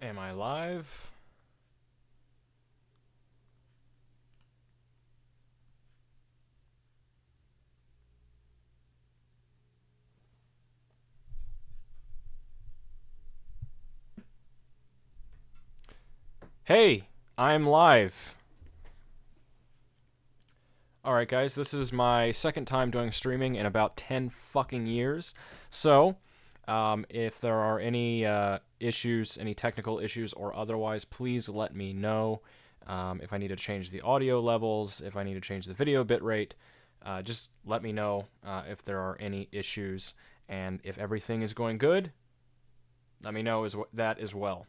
Am I live? Hey, I'm live. Alright, guys, this is my second time doing streaming in about 10 fucking years. So, if there are any issues, any technical issues or otherwise, please let me know. If I need to change the audio levels, if I need to change the video bitrate, just let me know if there are any issues. And if everything is going good, let me know that as well.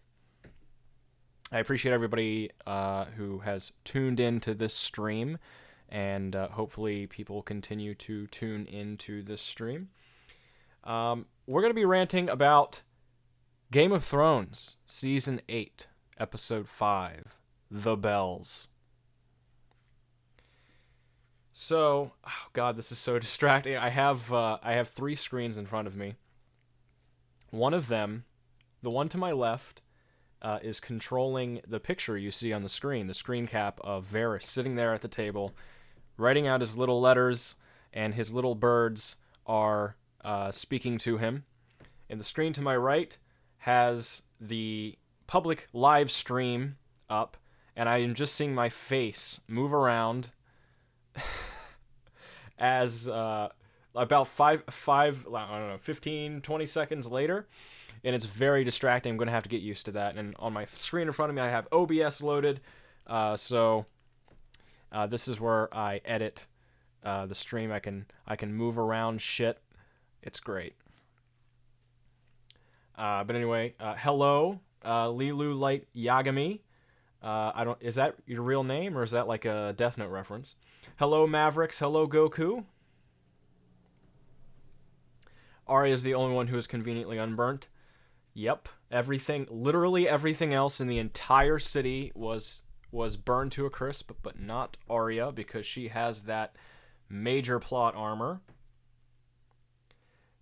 I appreciate everybody who has tuned into this stream, and hopefully people continue to tune into this stream. We're going to be ranting about Game of Thrones, Season 8, Episode 5, The Bells. So, oh god, this is so distracting. I have 3 screens in front of me. One of them, the one to my left, is controlling the picture you see on the screen cap of Varys sitting there at the table, writing out his little letters, and his little birds are speaking to him. And the screen to my right has the public live stream up, and I am just seeing my face move around as about 15, 20 seconds later, and it's very distracting. I'm going to have to get used to that. And on my screen in front of me, I have OBS loaded, so this is where I edit the stream. I can move around shit. It's great. But anyway, hello, Lilu Light Yagami. Is that your real name, or is that like a Death Note reference? Hello, Mavericks. Hello, Goku. Arya is the only one who is conveniently unburnt. Yep, literally everything else in the entire city was burned to a crisp, but not Arya, because she has that major plot armor.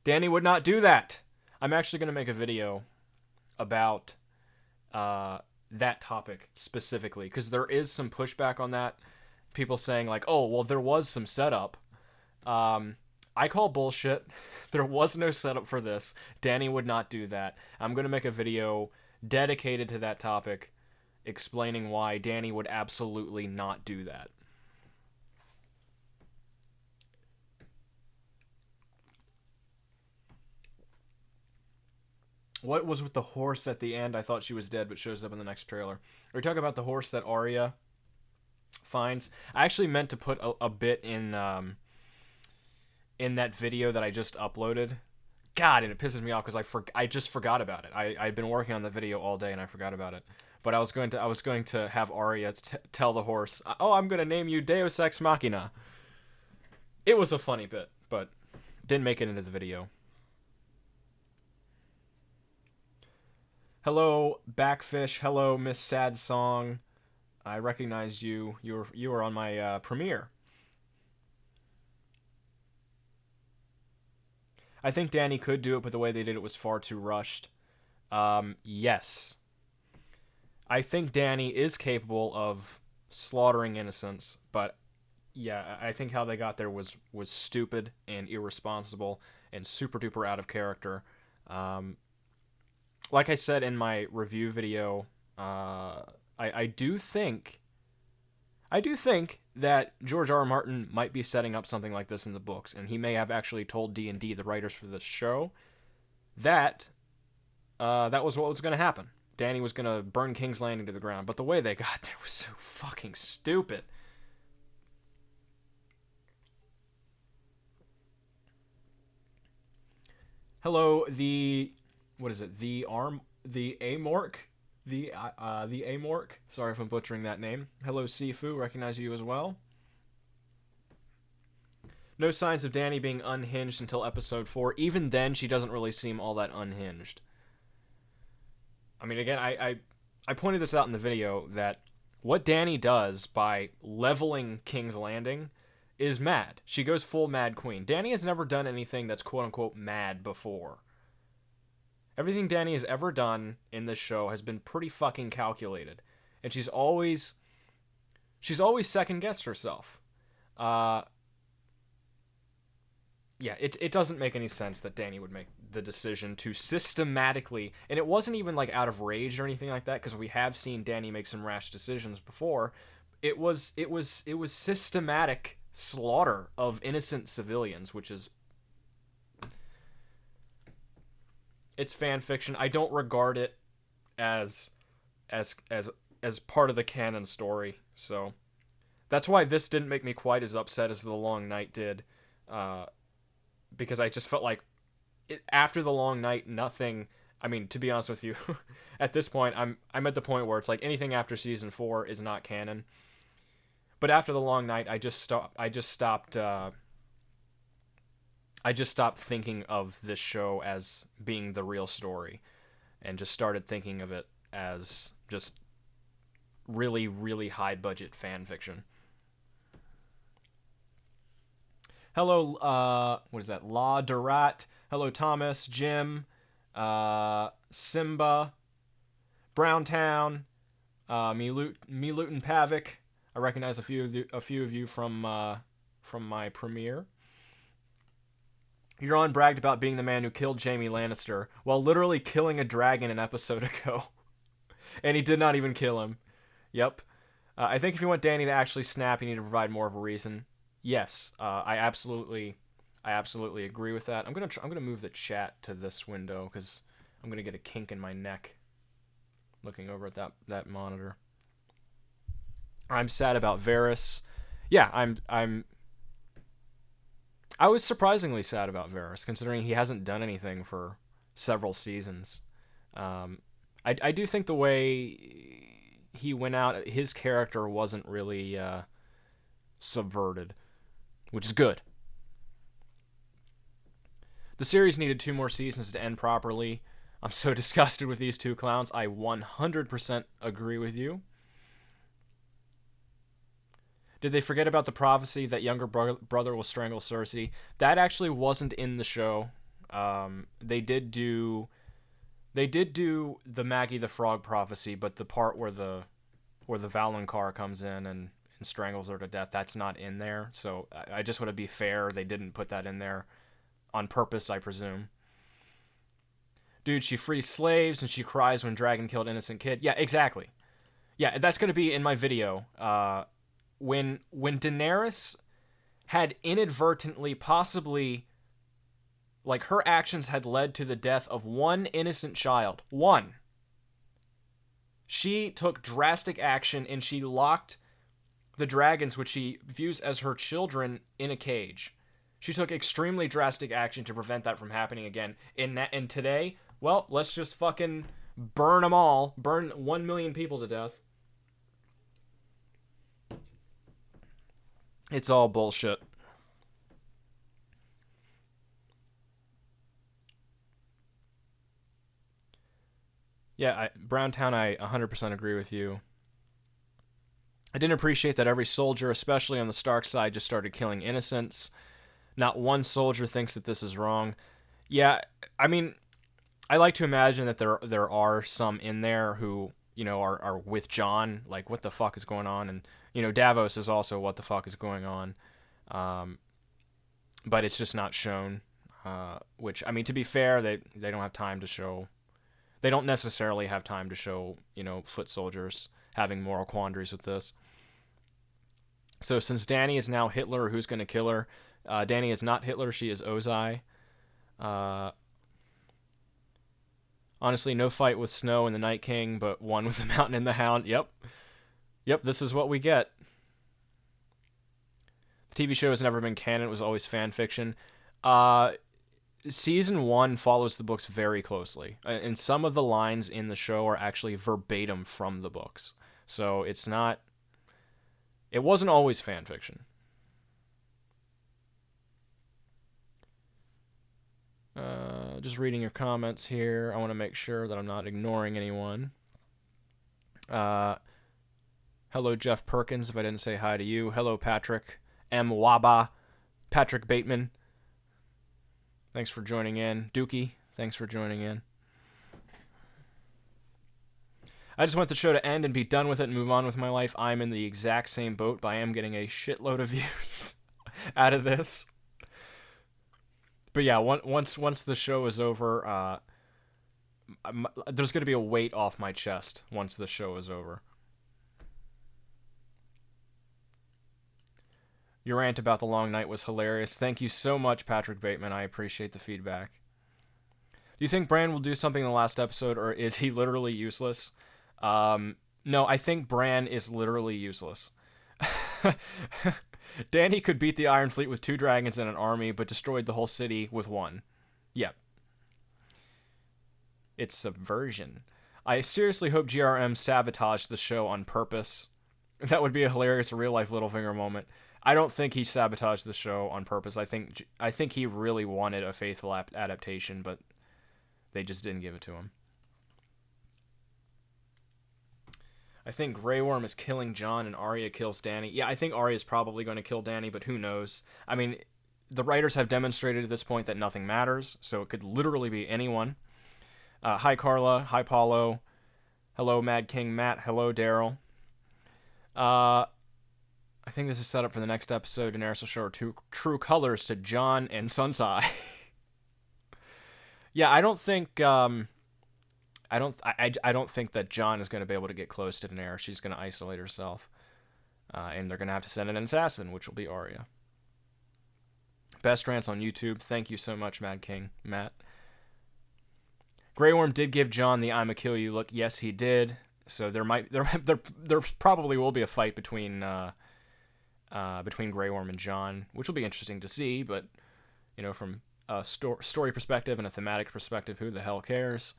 Dany would not do that. I'm actually going to make a video about that topic specifically, because there is some pushback on that. People saying like, oh, well, there was some setup. I call bullshit. There was no setup for this. Dany would not do that. I'm going to make a video dedicated to that topic, explaining why Dany would absolutely not do that. What was with the horse at the end? I thought she was dead, but shows up in the next trailer. Are we talking about the horse that Arya finds? I actually meant to put a bit in that video that I just uploaded. God, and it pisses me off because I just forgot about it. I'd been working on the video all day and I forgot about it. But I was going to have Arya tell the horse, "Oh, I'm going to name you Deus Ex Machina." It was a funny bit, but didn't make it into the video. Hello, Backfish. Hello, Miss Sad Song. I recognize you. You were on my premiere. I think Dany could do it, but the way they did it was far too rushed. Yes. I think Dany is capable of slaughtering innocents, but yeah, I think how they got there was stupid and irresponsible and super duper out of character. Like I said in my review video, I do think that George R. R. Martin might be setting up something like this in the books, and he may have actually told D&D, the writers for this show, that that was what was going to happen. Dany was going to burn King's Landing to the ground, but the way they got there was so fucking stupid. Hello, what is it? The Amorc? The Amorc. Sorry if I'm butchering that name. Hello, Sifu. Recognize you as well. No signs of Dany being unhinged until episode 4. Even then, she doesn't really seem all that unhinged. I mean, again, I pointed this out in the video that what Dany does by leveling King's Landing is mad. She goes full Mad Queen. Dany has never done anything that's quote-unquote mad before. Everything Danny has ever done in this show has been pretty fucking calculated, and she's always second guessed herself. Uh, yeah, it doesn't make any sense that Danny would make the decision to systematically, and it wasn't even like out of rage or anything like that, because we have seen Danny make some rash decisions before. It was systematic slaughter of innocent civilians, which is, it's fan fiction. I don't regard it as as part of the canon story. So that's why this didn't make me quite as upset as The Long Night did, because I just felt like after The Long Night, nothing. I mean, to be honest with you, at this point, I'm at the point where it's like anything after season 4 is not canon. But after The Long Night, I just stopped. I just stopped thinking of this show as being the real story, and just started thinking of it as just really, really high budget fan fiction. Hello, what is that? La Durat. Hello, Thomas, Jim, Simba, Browntown, Milutin Pavic. I recognize a few of you from my premiere. Euron bragged about being the man who killed Jaime Lannister while literally killing a dragon an episode ago. And he did not even kill him. Yep. I think if you want Danny to actually snap, you need to provide more of a reason. Yes, I absolutely agree with that. I'm gonna move the chat to this window because I'm gonna get a kink in my neck looking over at that monitor. I'm sad about Varys. Yeah, I was surprisingly sad about Varys, considering he hasn't done anything for several seasons. I do think the way he went out, his character wasn't really subverted, which is good. The series needed 2 more seasons to end properly. I'm so disgusted with these 2 clowns. I 100% agree with you. Did they forget about the prophecy that younger brother will strangle Cersei? That actually wasn't in the show. They did do the Maggie the Frog prophecy, but the part where the Valonqar comes in and strangles her to death, that's not in there. So I just want to be fair, they didn't put that in there on purpose, I presume. Dude, she frees slaves and she cries when Dragon killed innocent kid. Yeah, exactly. Yeah, that's going to be in my video. When Daenerys had inadvertently, possibly, like, her actions had led to the death of one innocent child. One. She took drastic action and she locked the dragons, which she views as her children, in a cage. She took extremely drastic action to prevent that from happening again. And today, well, let's just fucking burn them all. Burn 1 million people to death. It's all bullshit. Yeah, Browntown, I 100% agree with you. I didn't appreciate that every soldier, especially on the Stark side, just started killing innocents. Not one soldier thinks that this is wrong. Yeah, I mean, I like to imagine that there are some in there who, you know, are with Jon, like, what the fuck is going on? And, you know, Davos is also what the fuck is going on. But it's just not shown. Which, I mean, to be fair, they don't have time to show. They don't necessarily have time to show, you know, foot soldiers having moral quandaries with this. So since Dany is now Hitler, who's going to kill her? Dany is not Hitler, she is Ozai. Honestly, no fight with Snow and the Night King, but one with the Mountain and the Hound. Yep, this is what we get. The TV show has never been canon, it was always fan fiction. Season 1 follows the books very closely, and some of the lines in the show are actually verbatim from the books. So it wasn't always fan fiction. Just reading your comments here. I want to make sure that I'm not ignoring anyone. Hello, Jeff Perkins, if I didn't say hi to you. Hello, Patrick M. Waba. Patrick Bateman. Thanks for joining in. Dookie, thanks for joining in. I just want the show to end and be done with it and move on with my life. I'm in the exact same boat, but I am getting a shitload of views out of this. But yeah, once the show is over, there's going to be a weight off my chest once the show is over. Your rant about the long night was hilarious. Thank you so much, Patrick Bateman. I appreciate the feedback. Do you think Bran will do something in the last episode, or is he literally useless? No, I think Bran is literally useless. Dany could beat the Iron Fleet with 2 dragons and an army, but destroyed the whole city with 1. Yep. It's subversion. I seriously hope GRM sabotaged the show on purpose. That would be a hilarious real-life Littlefinger moment. I don't think he sabotaged the show on purpose. I think he really wanted a faithful adaptation, but they just didn't give it to him. I think Grey Worm is killing Jon and Arya kills Dany. Yeah, I think Arya is probably going to kill Dany, but who knows? I mean, the writers have demonstrated at this point that nothing matters, so it could literally be anyone. Hi, Carla. Hi, Paulo. Hello, Mad King Matt. Hello, Daryl. I think this is set up for the next episode. Daenerys will show her true colors to Jon and Sansa. Yeah, I don't think... I don't think that Jon is going to be able to get close to Daenerys. She's going to isolate herself. And they're going to have to send in an assassin, which will be Arya. Best rants on YouTube. Thank you so much, Mad King Matt. Grey Worm did give Jon the "I'ma kill you" look. Yes, he did. So there probably will be a fight between Grey Worm and Jon, which will be interesting to see. But from a story perspective and a thematic perspective, who the hell cares?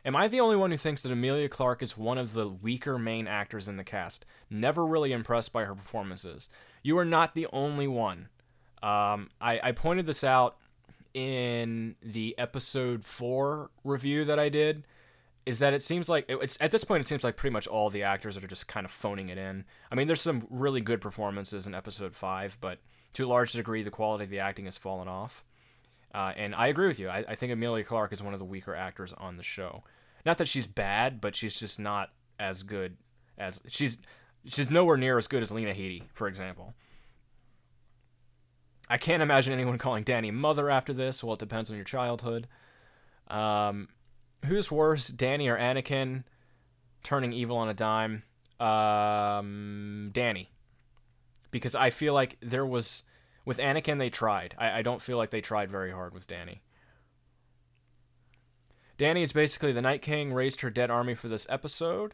Am I the only one who thinks that Emilia Clarke is one of the weaker main actors in the cast? Never really impressed by her performances. You are not the only one. I pointed this out in the episode 4 review that I did, is that it seems like, at this point it seems like pretty much all the actors are just kind of phoning it in. I mean, there's some really good performances in episode 5, but to a large degree the quality of the acting has fallen off. And I agree with you. I think Emilia Clarke is one of the weaker actors on the show. Not that she's bad, but she's just not as good as... She's nowhere near as good as Lena Headey, for example. I can't imagine anyone calling Dany mother after this. Well, it depends on your childhood. Who's worse, Dany or Anakin turning evil on a dime? Dany. Because I feel like there was... With Anakin, they tried. I don't feel like they tried very hard with Dany. Dany is basically the Night King, raised her dead army for this episode.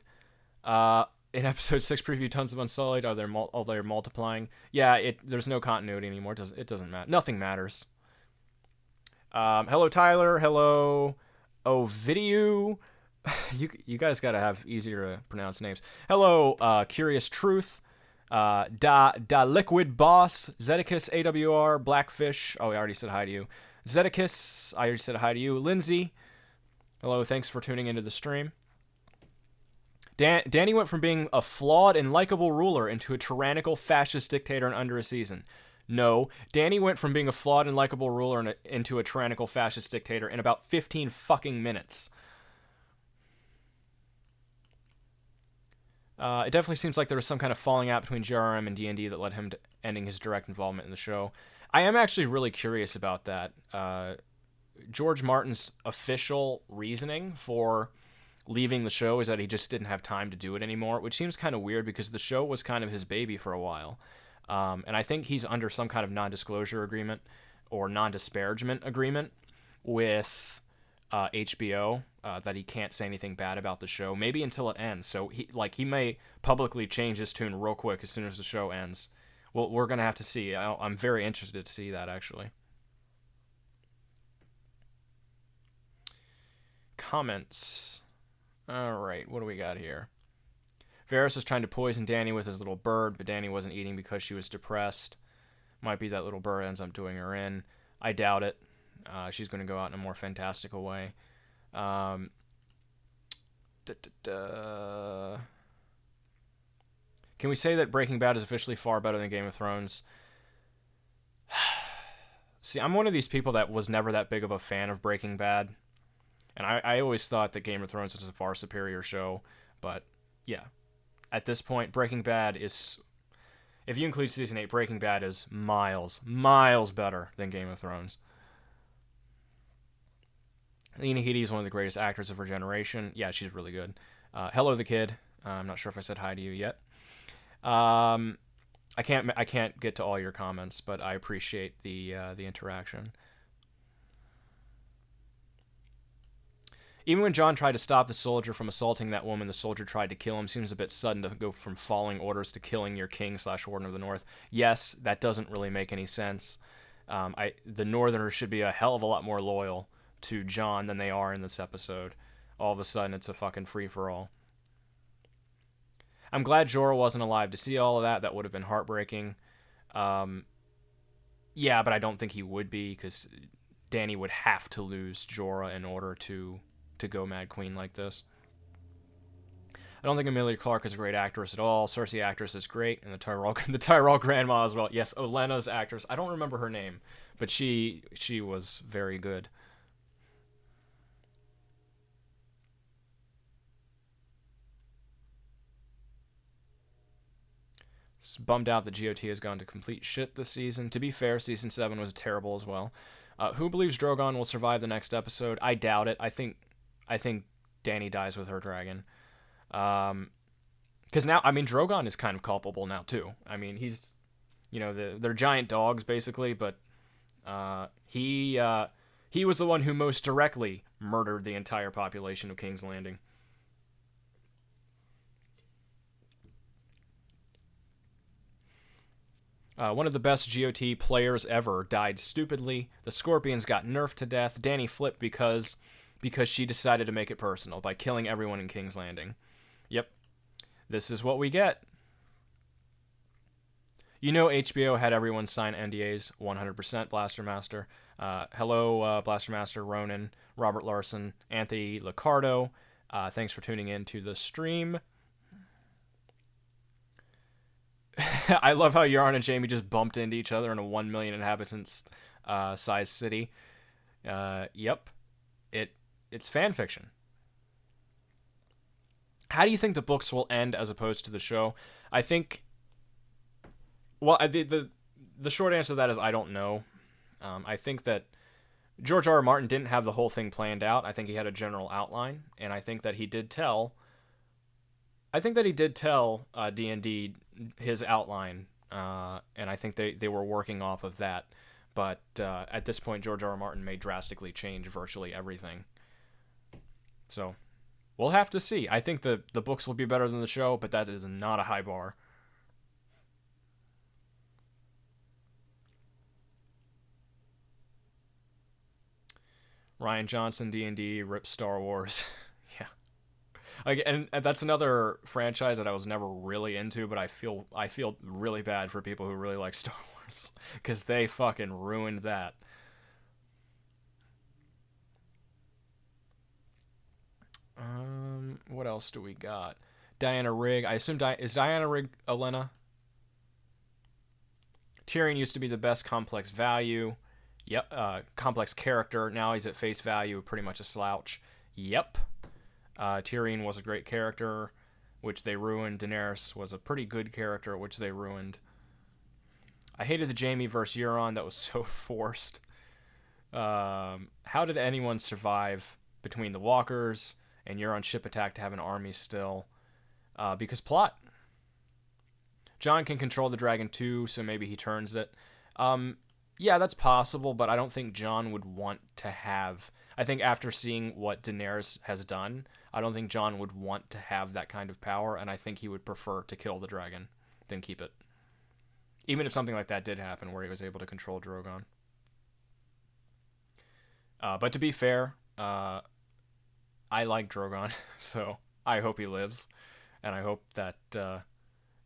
In episode 6 preview, tons of Unsullied. Are they multiplying? Yeah, there's no continuity anymore. It doesn't matter. Nothing matters. Hello, Tyler. Hello, Ovidiu. You guys gotta have easier to pronounce names. Hello, Curious Truth. Da Liquid Boss, Zedicus, AWR, Blackfish. Oh, I already said hi to you. Zedicus, I already said hi to you. Lindsay, hello, thanks for tuning into the stream. Dany went from being a flawed and likable ruler into a tyrannical fascist dictator in under a season. No, Dany went from being a flawed and likable ruler into a tyrannical fascist dictator in about 15 fucking minutes. It definitely seems like there was some kind of falling out between JRM and D&D that led him to ending his direct involvement in the show. I am actually really curious about that. George Martin's official reasoning for leaving the show is that he just didn't have time to do it anymore, which seems kind of weird because the show was kind of his baby for a while. And I think he's under some kind of non-disclosure agreement or non-disparagement agreement with HBO that he can't say anything bad about the show, maybe until it ends. So he may publicly change his tune real quick as soon as the show ends. Well, we're gonna have to see. I'm very interested to see that, actually. Comments. All right, what do we got here? Varys was trying to poison Dany with his little bird, but Dany wasn't eating because she was depressed. Might be that little bird ends up doing her in. I doubt it. She's going to go out in a more fantastical way. Can we say that Breaking Bad is officially far better than Game of Thrones? See, I'm one of these people that was never that big of a fan of Breaking Bad. And I always thought that Game of Thrones was a far superior show, but yeah, at this point, Breaking Bad is, if you include season 8, Breaking Bad is miles better than Game of Thrones. Lena Headey is one of the greatest actors of her generation. Yeah, she's really good. Hello, the kid. I'm not sure if I said hi to you yet. I can't get to all your comments, but I appreciate the interaction. Even when John tried to stop the soldier from assaulting that woman, the soldier tried to kill him. Seems a bit sudden to go from following orders to killing your king/warden of the North. Yes, that doesn't really make any sense. The Northerners should be a hell of a lot more loyal to John than they are in this episode. All of a sudden, it's a fucking free-for-all. I'm glad Jorah wasn't alive to see all of that. That would have been heartbreaking. Yeah, but I don't think he would be, because Dany would have to lose Jorah in order to go Mad Queen like this. I don't think Emilia Clarke is a great actress at all. Cersei actress is great, and the Tyrell grandma as well. Yes, Olenna's actress. I don't remember her name, but she was very good. Bummed out that GOT has gone to complete shit this season. To be fair, season 7 was terrible as well. Who believes Drogon will survive the next episode? I doubt it. I think Dany dies with her dragon. Because now, I mean, Drogon is kind of culpable now too. I mean, he's, they're giant dogs basically, but he was the one who most directly murdered the entire population of King's Landing. One of the best GOT players ever died stupidly. The Scorpions got nerfed to death. Dany flipped because she decided to make it personal by killing everyone in King's Landing. Yep. This is what we get. HBO had everyone sign NDAs 100%, Blaster Master. Hello, Blaster Master, Ronan, Robert Larson, Anthony Licardo. Thanks for tuning in to the stream. I love how Yarn and Jamie just bumped into each other in a 1 million inhabitants size city. Yep. It's fan fiction. How do you think the books will end as opposed to the show? I think... Well, the short answer to that is I don't know. I think that George R. R. Martin didn't have the whole thing planned out. I think he had a general outline, and I think that he did tell... D&D his outline, and I think they were working off of that. But at this point, George R. R. Martin may drastically change virtually everything. So, we'll have to see. I think the books will be better than the show, but that is not a high bar. Ryan Johnson, D&D, rip Star Wars. Yeah. And that's another franchise that I was never really into, but I feel really bad for people who really like Star Wars, because they fucking ruined that. What else do we got? Diana Rigg. I assume is Diana Rigg Olenna? Tyrion used to be the best complex value. Yep. Complex character. Now he's at face value, pretty much a slouch. Yep. Tyrion was a great character, which they ruined. Daenerys was a pretty good character, which they ruined. I hated the Jaime versus Euron. That was so forced. How did anyone survive between the walkers and Euron's ship attack to have an army still? Because plot. Jon can control the dragon too, so maybe he turns it. Yeah, that's possible, but I don't think Jon would want to have... I think after seeing what Daenerys has done, I don't think Jon would want to have that kind of power, and I think he would prefer to kill the dragon than keep it. Even if something like that did happen, where he was able to control Drogon. But to be fair, I like Drogon, so I hope he lives, and I hope that they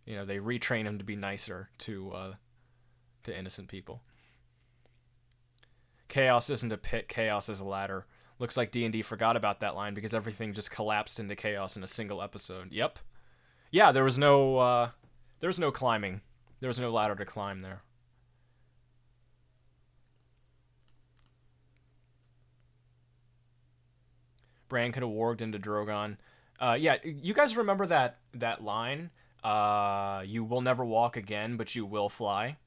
retrain him to be nicer to innocent people. Chaos isn't a pit, chaos is a ladder. Looks like D&D forgot about that line because everything just collapsed into chaos in a single episode. Yep. Yeah, there was no climbing. There was no ladder to climb there. Bran could have warged into Drogon. Yeah, you guys remember that line? You will never walk again, but you will fly.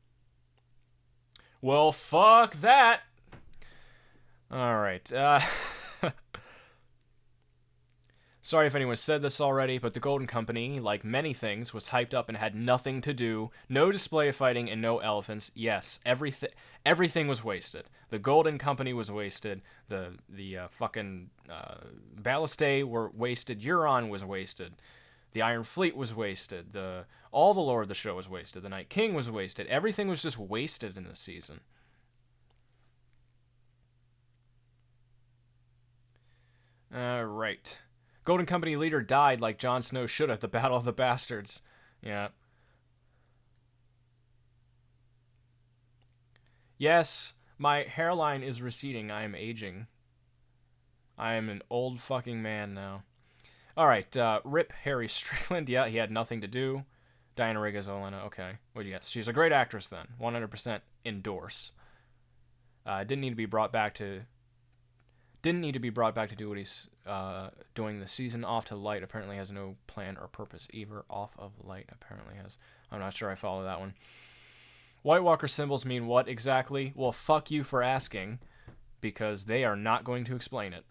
Well, fuck that. All right. Sorry if anyone said this already, but the Golden Company, like many things, was hyped up and had nothing to do. No display of fighting and no elephants. Yes, everything was wasted. The Golden Company was wasted. The fucking Ballistae were wasted. Euron was wasted. The Iron Fleet was wasted. All the lore of the show was wasted. The Night King was wasted. Everything was just wasted in this season. All right. Golden Company leader died like Jon Snow should at the Battle of the Bastards. Yeah. Yes, my hairline is receding. I am aging. I am an old fucking man now. All right, rip Harry Strickland. Yeah, he had nothing to do. Diana Rigg as Olenna. Okay. Well, yes, she's a great actress then. 100% endorse. Didn't need to be brought back to do what he's doing this season. Off to Light apparently has no plan or purpose either. Off of Light apparently has. I'm not sure I follow that one. White Walker symbols mean what exactly? Well, fuck you for asking, because they are not going to explain it.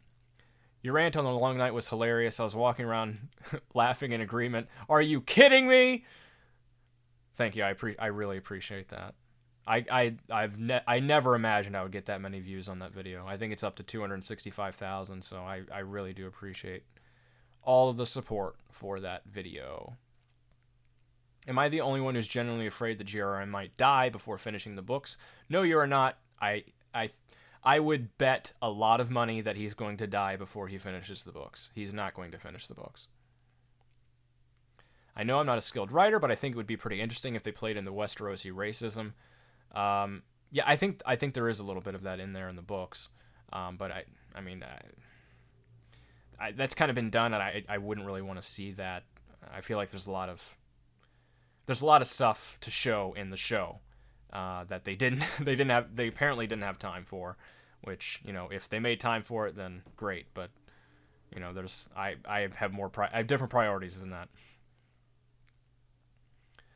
Your rant on the long night was hilarious. I was walking around laughing in agreement. Are you kidding me? Thank you. I really appreciate that. I never imagined I would get that many views on that video. I think it's up to 265,000, so I really do appreciate all of the support for that video. Am I the only one who's genuinely afraid that GRM might die before finishing the books? No, you are not. I would bet a lot of money that he's going to die before he finishes the books. He's not going to finish the books. I know I'm not a skilled writer, but I think it would be pretty interesting if they played in the Westerosi racism. Yeah, I think there is a little bit of that in there in the books, but I mean, that's kind of been done, and I wouldn't really want to see that. I feel like there's a lot of stuff to show in the show that they apparently didn't have time for, which, you know, if they made time for it, then great, but you know, I have different priorities than that.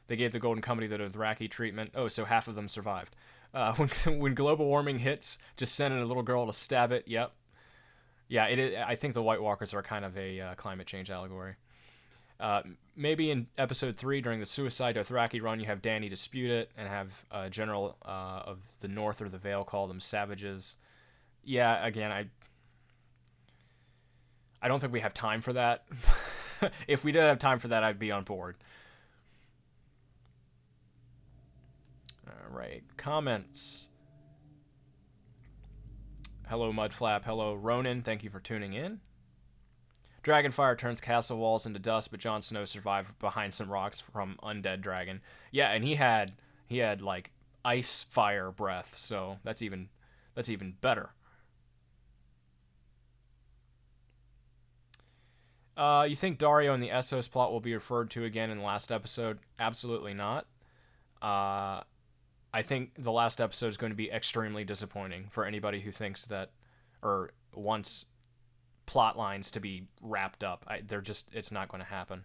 They gave the Golden Company the Dothraki treatment. Oh, so half of them survived. When global warming hits, just send in a little girl to stab it. Yep. Yeah, it is. I think the White Walkers are kind of a climate change allegory. Maybe in episode 3, during the Suicide Dothraki run, you have Dany dispute it and have a general of the North or the Vale call them savages. Yeah, again, I don't think we have time for that. If we did have time for that, I'd be on board. All right, comments. Hello, Mudflap. Hello, Ronan. Thank you for tuning in. Dragonfire turns castle walls into dust, but Jon Snow survived behind some rocks from undead dragon. Yeah, and he had like ice fire breath, so that's even better. You think Daario and the Essos plot will be referred to again in the last episode? Absolutely not. I think the last episode is going to be extremely disappointing for anybody who thinks that or wants plot lines to be wrapped up. It's not going to happen.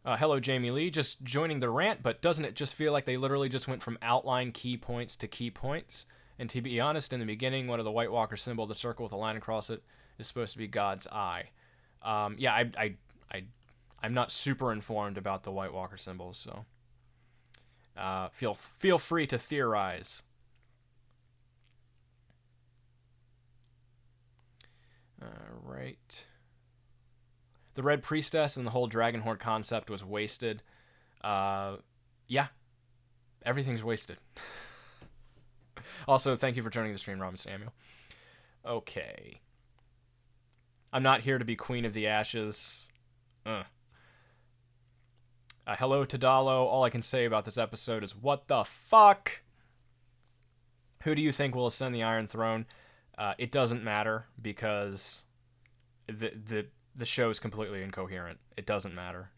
Hello, Jamie Lee. Just joining the rant, but doesn't it just feel like they literally just went from outline key points to key points? And to be honest, in the beginning, one of the White Walker symbol, the circle with a line across it, is supposed to be God's eye. Yeah, I'm not super informed about the White Walker symbols, so feel free to theorize. All right. The Red Priestess and the whole Dragon Horde concept was wasted. Yeah, everything's wasted. Also, thank you for joining the stream, Robin Samuel. Okay. I'm not here to be Queen of the Ashes. Hello, Tadalo. All I can say about this episode is, what the fuck? Who do you think will ascend the Iron Throne? It doesn't matter, because the show is completely incoherent. It doesn't matter.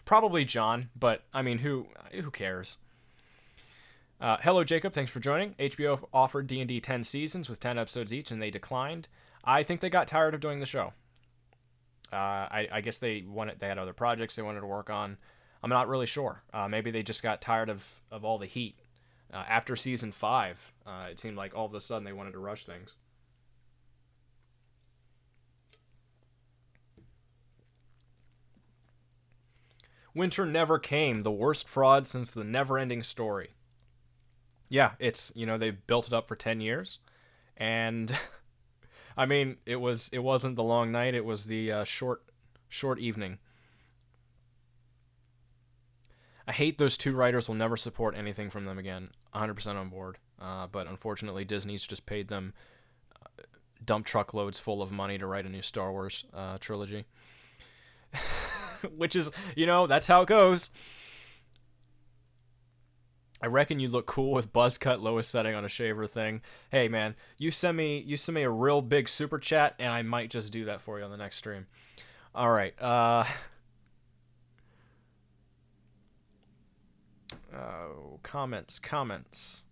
Probably John, but I mean, who cares? Hello, Jacob. Thanks for joining. HBO offered D&D 10 seasons with 10 episodes each, and they declined. I think they got tired of doing the show. I guess they had other projects they wanted to work on. I'm not really sure. Maybe they just got tired of all the heat. After season 5, it seemed like all of a sudden they wanted to rush things. Winter never came. The worst fraud since the never-ending story. Yeah, it's, they've built it up for 10 years, and I mean, it wasn't the long night, it was the short evening. I hate those two writers. Will never support anything from them again. 100% on board. But unfortunately, Disney's just paid them dump truckloads full of money to write a new Star Wars trilogy. Which is, that's how it goes. I reckon you look cool with buzz cut, lowest setting on a shaver thing. Hey man, you send me a real big super chat, and I might just do that for you on the next stream. All right. Comments.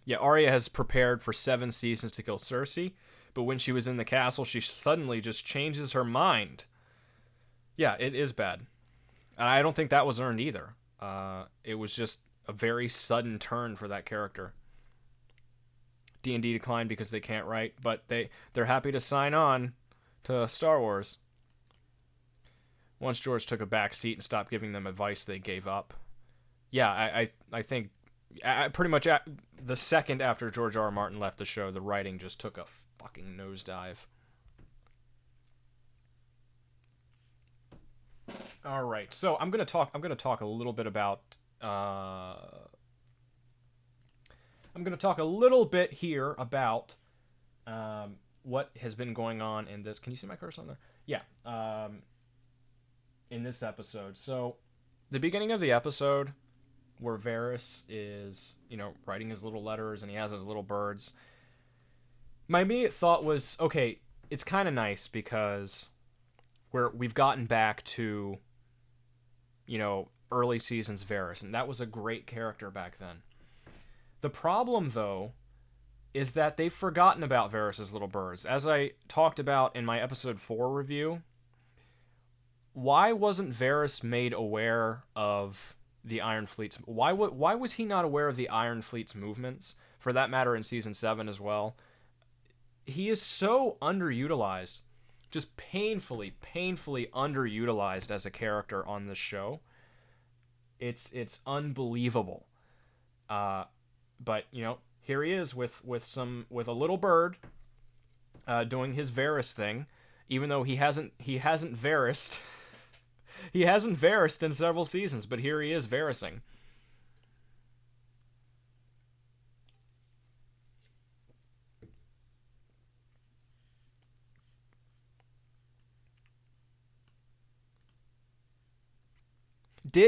Yeah, Arya has prepared for 7 seasons to kill Cersei, but when she was in the castle, she suddenly just changes her mind. Yeah, it is bad. I don't think that was earned either. It was just a very sudden turn for that character. D&D declined because they can't write, but they're happy to sign on to Star Wars. Once George took a back seat and stopped giving them advice, they gave up. Yeah, I think pretty much the second after George R. R. Martin left the show, the writing just took a fucking nosedive. All right, so I'm gonna talk a little bit about. I'm gonna talk a little bit here about what has been going on in this. Can you see my cursor on there? Yeah. In this episode, so the beginning of the episode, where Varys is, writing his little letters and he has his little birds. My immediate thought was, okay, it's kind of nice because we've gotten back to, early seasons Varys, and that was a great character back then. The problem, though, is that they've forgotten about Varys' little birds. As I talked about in my episode 4 review, why wasn't Varys made aware of the Iron Fleet's... Why was he not aware of the Iron Fleet's movements? For that matter, in Season 7 as well. He is so underutilized. Just painfully underutilized as a character on this show. It's unbelievable. But, here he is with a little bird doing his Varys thing, even though he hasn't Varysed. He hasn't Varysed in several seasons, but here he is Varysing.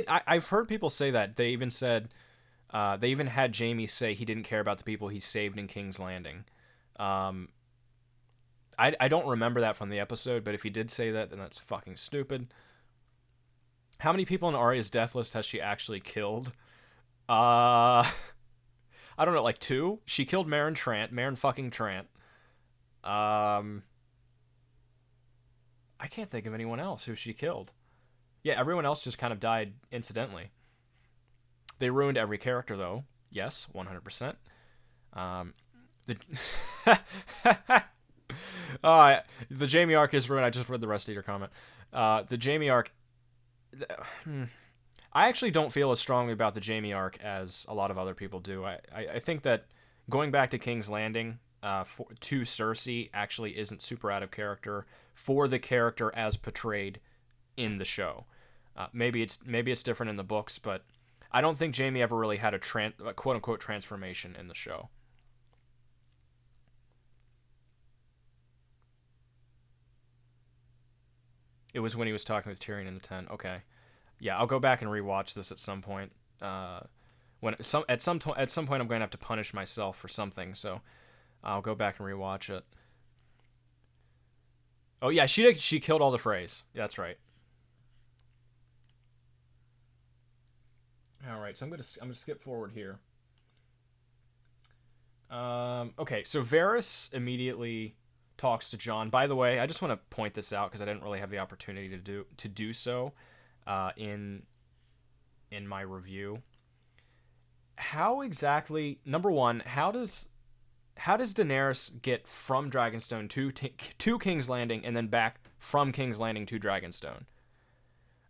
I've heard people say that. They even said, they even had Jaime say he didn't care about the people he saved in King's Landing. I don't remember that from the episode, but if he did say that, then that's fucking stupid. How many people on Arya's death list has she actually killed? I don't know, like 2? She killed Maren fucking Trant. I can't think of anyone else who she killed. Yeah, everyone else just kind of died incidentally. They ruined every character, though. Yes, 100%. The Jaime arc is ruined. I just read the rest of your comment. The Jaime arc... I actually don't feel as strongly about the Jaime arc as a lot of other people do. I think that going back to King's Landing to Cersei actually isn't super out of character for the character as portrayed in the show. Maybe it's different in the books, but I don't think Jaime ever really had a quote-unquote transformation in the show. It was when he was talking with Tyrion in the tent. Okay, yeah, I'll go back and rewatch this at some point. At some point, I'm going to have to punish myself for something, so I'll go back and rewatch it. Oh yeah, she killed all the Freys. That's right. All right, so I'm gonna skip forward here. Okay, so Varys immediately talks to Jon. By the way, I just want to point this out because I didn't really have the opportunity to do so in my review. How exactly? Number one, how does Daenerys get from Dragonstone to King's Landing and then back from King's Landing to Dragonstone?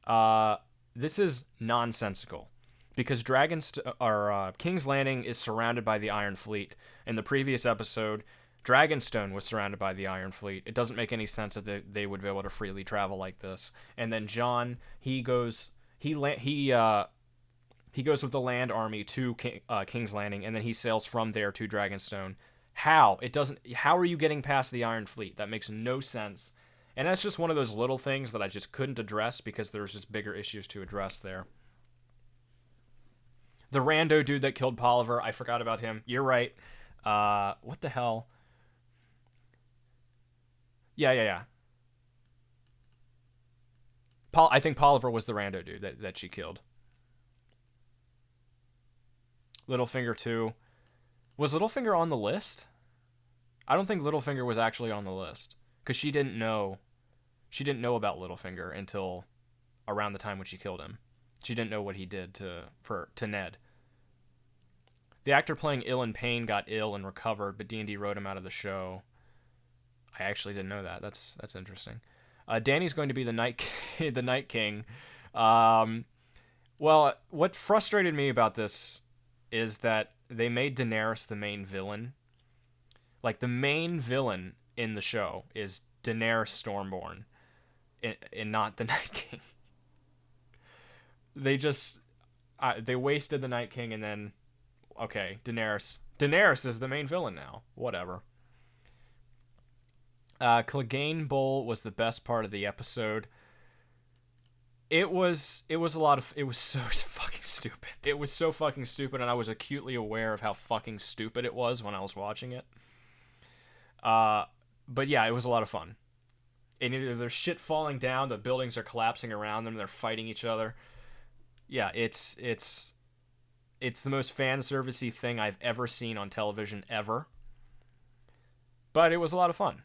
Uh, this is nonsensical because King's Landing is surrounded by the Iron Fleet. In the previous episode, Dragonstone was surrounded by the Iron Fleet. It doesn't make any sense that they would be able to freely travel like this. And then Jon, he goes with the land army to King's Landing, and then he sails from there to Dragonstone. How? It doesn't. How are you getting past the Iron Fleet? That makes no sense. And that's just one of those little things that I just couldn't address because there's just bigger issues to address there. The rando dude that killed Polliver, I forgot about him. You're right. What the hell? Yeah, yeah, yeah. I think Polliver was the rando dude that she killed. Littlefinger too. Was Littlefinger on the list? I don't think Littlefinger was actually on the list because she didn't know. She didn't know about Littlefinger until around the time when she killed him. She didn't know what he did to Ned. The actor playing Ilyn Payne got ill and recovered, but D&D wrote him out of the show. I actually didn't know that. That's interesting. Dany's going to be the the Night King. Um, well, what frustrated me about this is that they made Daenerys the main villain. Like the main villain in the show is Daenerys Stormborn, and not the Night King. They wasted the Night King, and then okay, Daenerys is the main villain now. Whatever. Clegane Bowl was the best part of the episode. It was so fucking stupid. It was so fucking stupid, and I was acutely aware of how fucking stupid it was when I was watching it. But yeah, it was a lot of fun. And either there's shit falling down, the buildings are collapsing around them, they're fighting each other. Yeah, it's the most fan servicey thing I've ever seen on television ever. But it was a lot of fun.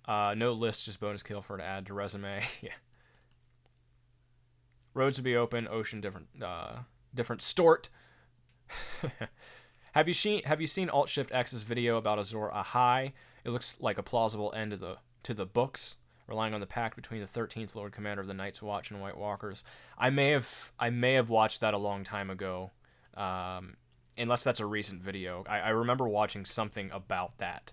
No list, just bonus kill for to add to resume. Yeah. Roads would be open, ocean different stort. Have you seen Alt Shift X's video about Azor Ahai? It looks like a plausible end to the books, relying on the pact between the 13th Lord Commander of the Night's Watch and White Walkers. I may have watched that a long time ago, unless that's a recent video. I remember watching something about that.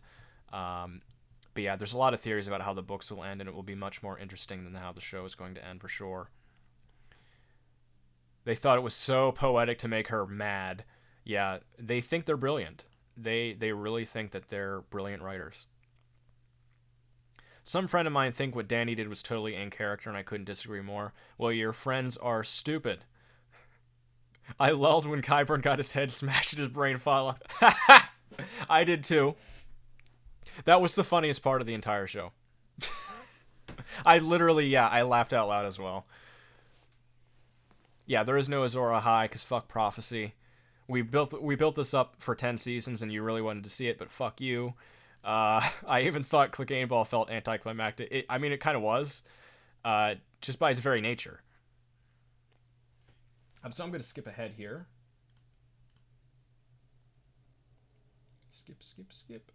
But yeah, there's a lot of theories about how the books will end, and it will be much more interesting than how the show is going to end for sure. They thought it was so poetic to make her mad. Yeah, they think they're brilliant. They really think that they're brilliant writers. Some friend of mine think what Dany did was totally in character, and I couldn't disagree more. Well, your friends are stupid. I lulled when Qyburn got his head smashed in his brain falla. I did too. That was the funniest part of the entire show. I laughed out loud as well. Yeah, there is no Azor Ahai because fuck prophecy. We built this up for 10 seasons and you really wanted to see it, but fuck you. I even thought Clegane Ball felt anticlimactic. It kind of was, just by its very nature. So I'm going to skip ahead here. Skip.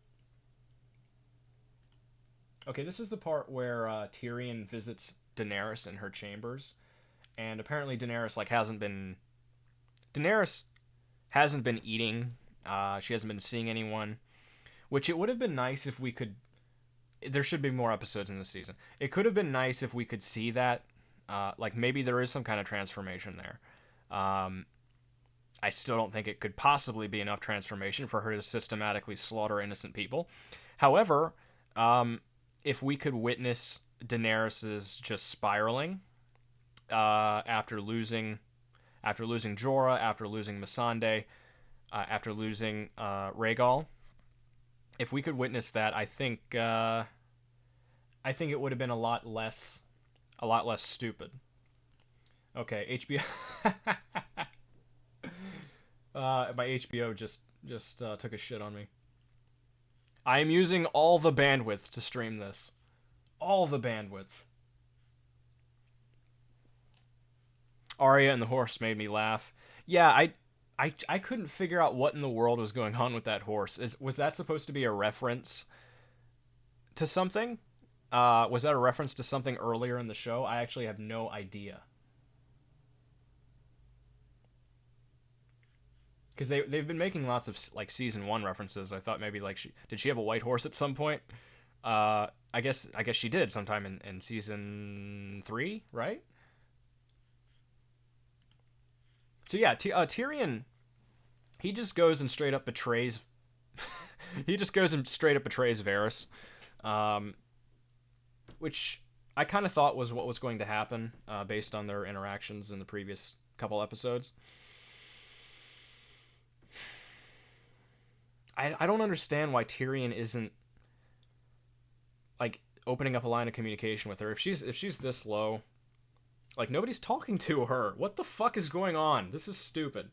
Okay, this is the part where Tyrion visits Daenerys in her chambers, and apparently Daenerys hasn't been eating. She hasn't been seeing anyone, which it would have been nice if we could. There should be more episodes in this season. It could have been nice if we could see that. Like maybe there is some kind of transformation there. I still don't think it could possibly be enough transformation for her to systematically slaughter innocent people. However, if we could witness Daenerys's just spiraling after losing Jorah, after losing Missandei, after losing Rhaegal, if we could witness that, I think it would have been a lot less stupid. Okay, HBO. My HBO just took a shit on me. I am using all the bandwidth to stream this. All the bandwidth. Arya and the horse made me laugh. Yeah, I couldn't figure out what in the world was going on with that horse. Was that supposed to be a reference to something? Was that a reference to something earlier in the show? I actually have no idea. Because they've been making lots of like season 1 references. I thought maybe like did she have a white horse at some point? I guess she did sometime in season 3, right? So yeah, Tyrion, he just goes and straight up betrays. He just goes and straight up betrays Varys, which I kind of thought was what was going to happen based on their interactions in the previous couple episodes. I don't understand why Tyrion isn't like opening up a line of communication with her. If she's this low, like nobody's talking to her. What the fuck is going on? This is stupid.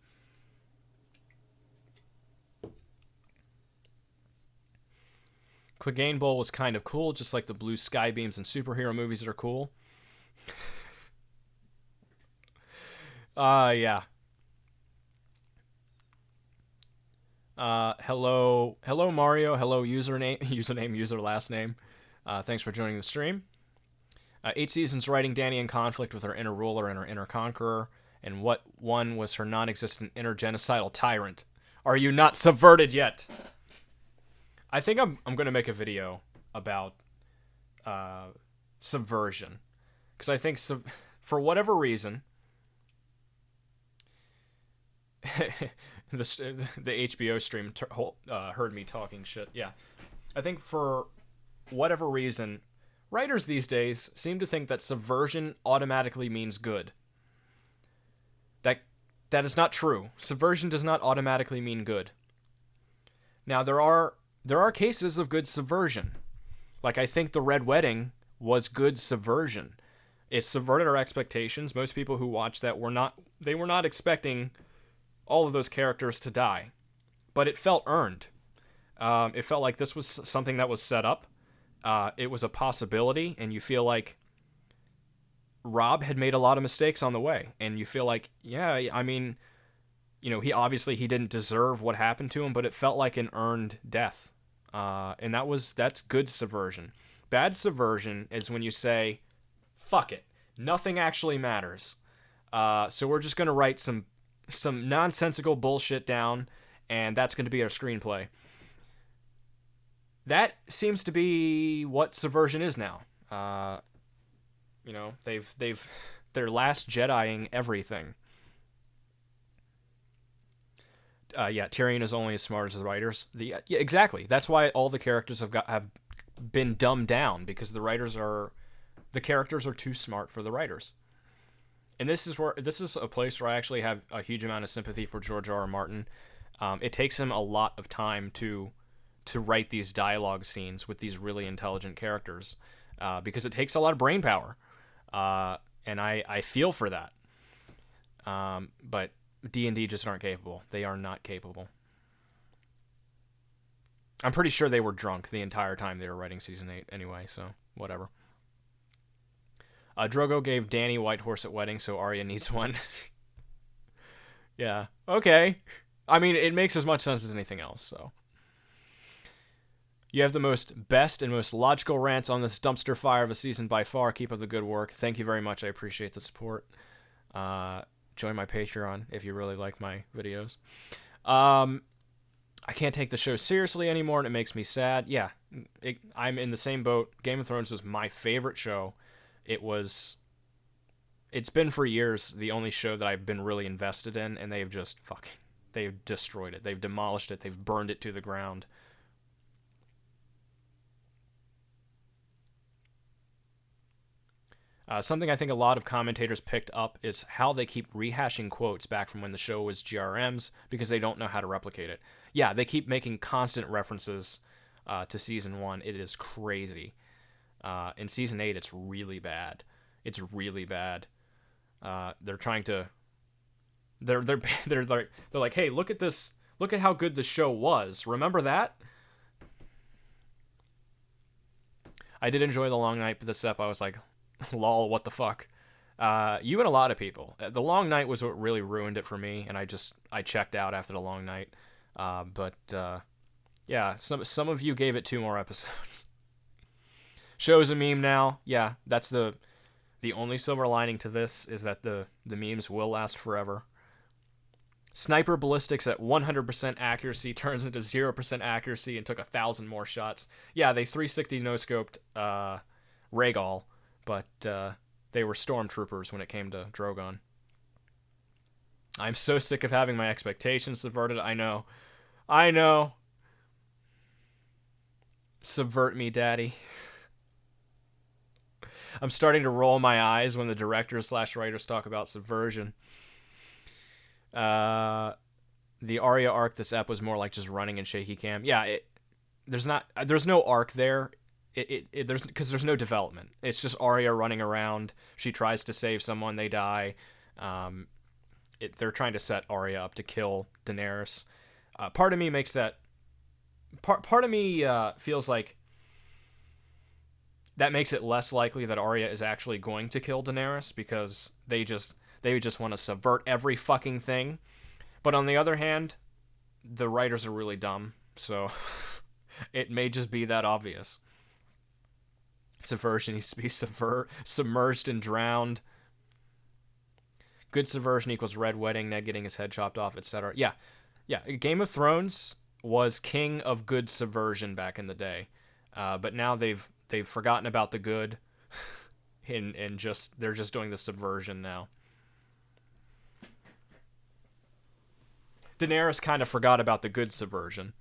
Clegane Bowl was kind of cool, just like the blue sky beams in superhero movies that are cool. Yeah. Hello Mario. Hello username, user last name. Thanks for joining the stream. 8 seasons writing Dany in conflict with her inner ruler and her inner conqueror, and what one was her non-existent inner genocidal tyrant. Are you not subverted yet? I think I'm going to make a video about subversion, because I think for whatever reason the HBO stream heard me talking shit. Yeah, I think for whatever reason, writers these days seem to think that subversion automatically means good. That is not true. Subversion does not automatically mean good. Now there are cases of good subversion. Like I think the Red Wedding was good subversion. It subverted our expectations. Most people who watched that were not expecting all of those characters to die, but it felt earned. It felt like this was something that was set up. It was a possibility, and you feel like Rob had made a lot of mistakes on the way, and you feel like, yeah, I mean, you know, he didn't deserve what happened to him, but it felt like an earned death, and that's good subversion. Bad subversion is when you say, fuck it, nothing actually matters, so we're just gonna write some nonsensical bullshit down, and that's going to be our screenplay. That seems to be what subversion is now. You know, they're last Jediing everything. Yeah, Tyrion is only as smart as the writers. Yeah, exactly. That's why all the characters have been dumbed down, because the characters are too smart for the writers. And this is a place where I actually have a huge amount of sympathy for George R. R. Martin. It takes him a lot of time to write these dialogue scenes with these really intelligent characters, because it takes a lot of brain power, and I feel for that. But D&D just aren't capable. They are not capable. I'm pretty sure they were drunk the entire time they were writing season 8 anyway, so whatever. Drogo gave Dany White Horse at wedding, so Arya needs one. Yeah, okay. I mean, it makes as much sense as anything else, so. You have the best and most logical rants on this dumpster fire of a season by far. Keep up the good work. Thank you very much. I appreciate the support. Join my Patreon if you really like my videos. I can't take the show seriously anymore, and it makes me sad. Yeah, I'm in the same boat. Game of Thrones was my favorite show. It's been for years the only show that I've been really invested in, and they've destroyed it. They've demolished it. They've burned it to the ground. Something I think a lot of commentators picked up is how they keep rehashing quotes back from when the show was GRMs because they don't know how to replicate it. Yeah, they keep making constant references to season 1, it is crazy. In season 8, it's really bad. It's really bad. They're trying to. They're like, hey, look at this. Look at how good the show was. Remember that? I did enjoy The Long Night, but this step I was like, lol, what the fuck? You and a lot of people. The Long Night was what really ruined it for me, and I checked out after The Long Night. Yeah, some of you gave it 2 more episodes. Show's a meme now. Yeah, that's the only silver lining to this is that the memes will last forever. Sniper ballistics at 100% accuracy turns into 0% accuracy and took 1,000 more shots. Yeah, they 360 no-scoped Rhaegal, but they were stormtroopers when it came to Drogon. I'm so sick of having my expectations subverted. I know. Subvert me, daddy. I'm starting to roll my eyes when the directors/writers talk about subversion. The Arya arc this ep was more like just running and shaky cam. Yeah, there's no arc there. There's no development. It's just Arya running around. She tries to save someone, they die. They're trying to set Arya up to kill Daenerys. Part of me makes that. Part of me feels like that makes it less likely that Arya is actually going to kill Daenerys because they just want to subvert every fucking thing. But on the other hand, the writers are really dumb, so it may just be that obvious. Subversion needs to be submerged and drowned. Good subversion equals Red Wedding, Ned getting his head chopped off, etc. Yeah. Game of Thrones was king of good subversion back in the day, but now they've forgotten about the good, and they're just doing the subversion now. Daenerys kind of forgot about the good subversion.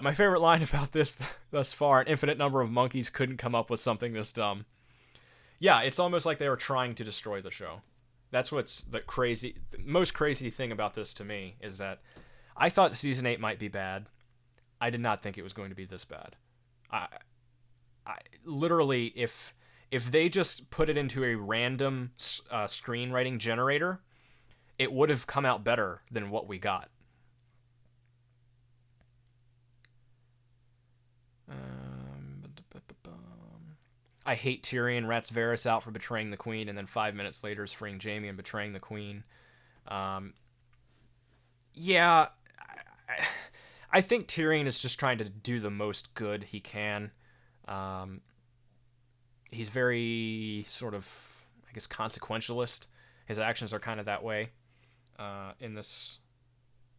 My favorite line about this thus far: an infinite number of monkeys couldn't come up with something this dumb. Yeah, it's almost like they were trying to destroy the show. That's what's the most crazy thing about this to me is that I thought season 8 might be bad. I did not think it was going to be this bad. I literally, if they just put it into a random screenwriting generator, it would have come out better than what we got. I hate Tyrion rats Varys out for betraying the queen, and then 5 minutes later is freeing Jaime and betraying the queen. Yeah, I think Tyrion is just trying to do the most good he can. He's very sort of, I guess, consequentialist. His actions are kind of that way in this,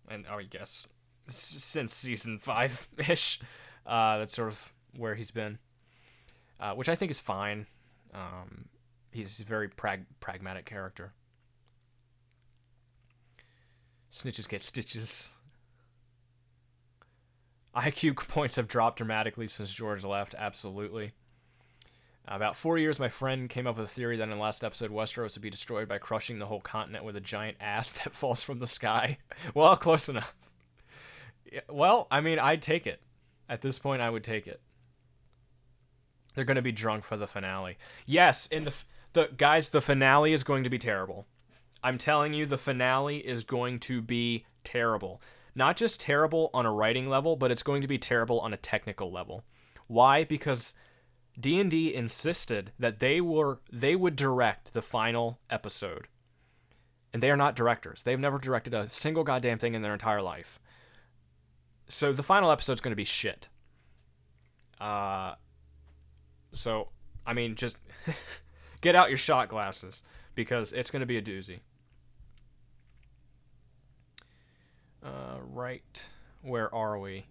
and I guess since season 5-ish. That's sort of where he's been. Which I think is fine. He's a very pragmatic character. Snitches get stitches. IQ points have dropped dramatically since George left. Absolutely. About 4 years, my friend came up with a theory that in the last episode, Westeros would be destroyed by crushing the whole continent with a giant ass that falls from the sky. Well, close enough. Yeah, well, I mean, I'd take it. At this point, I would take it. They're going to be drunk for the finale. Yes, in the guys, the finale is going to be terrible. I'm telling you, the finale is going to be terrible. Not just terrible on a writing level, but it's going to be terrible on a technical level. Why? Because D&D insisted that they would direct the final episode. And they are not directors. They've never directed a single goddamn thing in their entire life. So the final episode's going to be shit. So, I mean, just get out your shot glasses because it's going to be a doozy. Right. Where are we?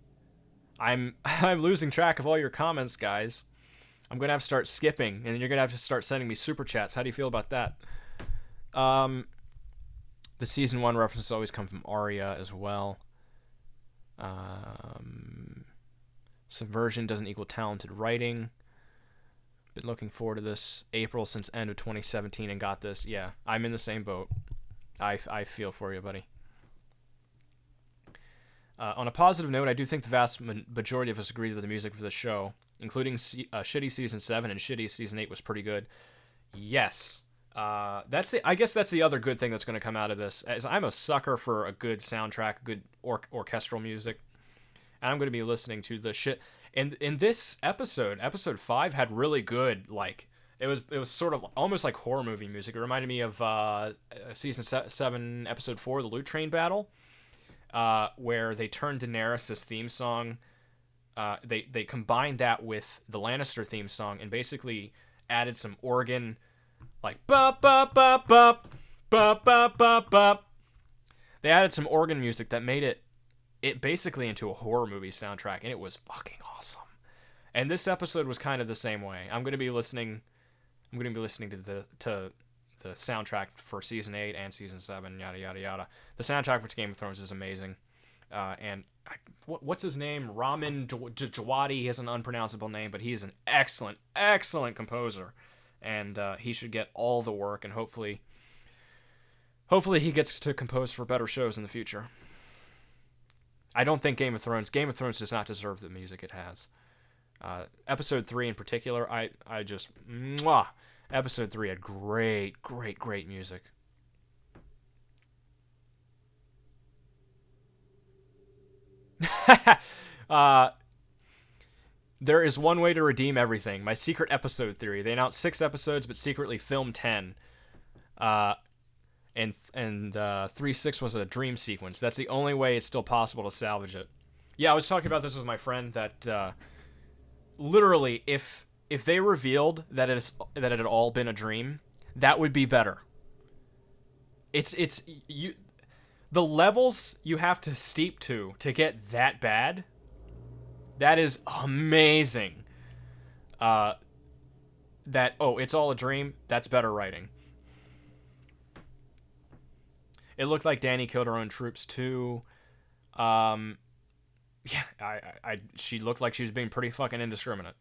I'm losing track of all your comments, guys. I'm going to have to start skipping, and you're going to have to start sending me super chats. How do you feel about that? The season 1 references always come from Arya as well. Subversion doesn't equal talented writing. Been looking forward to this April since end of 2017 and got this. Yeah, I'm in the same boat. I feel for you, buddy. On a positive note, I do think the vast majority of us agree that the music for the show, including shitty season 7 and shitty season 8, was pretty good. Yes. I guess that's the other good thing that's going to come out of this. As I'm a sucker for a good soundtrack, good orchestral music, and I'm going to be listening to the shit. And in this episode 5 had really good, like, it was sort of almost like horror movie music. It reminded me of season 7, episode 4, the Loot Train battle, where they turned Daenerys' theme song. They combined that with the Lannister theme song and basically added some organ, like bop bop bop bop bop bop bop bop. They added some organ music that made it basically into a horror movie soundtrack, and it was fucking awesome. And this episode was kind of the same way. I'm going to be listening to the soundtrack for season 8 and season 7, yada yada yada. The soundtrack for Game of Thrones is amazing. What's his name? Ramin Djawadi. He has an unpronounceable name, but he is an excellent, excellent composer, and he should get all the work. And hopefully he gets to compose for better shows in the future. I don't think Game of Thrones does not deserve the music it has. Episode 3 in particular, I just mwah. Episode 3 had great, great, great music. There is one way to redeem everything. My secret episode theory. They announced 6 episodes, but secretly filmed 10. And 3-6 was a dream sequence. That's the only way it's still possible to salvage it. Yeah, I was talking about this with my friend that literally, if they revealed that it had all been a dream, that would be better. The levels you have to steep to get that bad. That is amazing. It's all a dream. That's better writing. It looked like Dany killed her own troops too. She looked like she was being pretty fucking indiscriminate.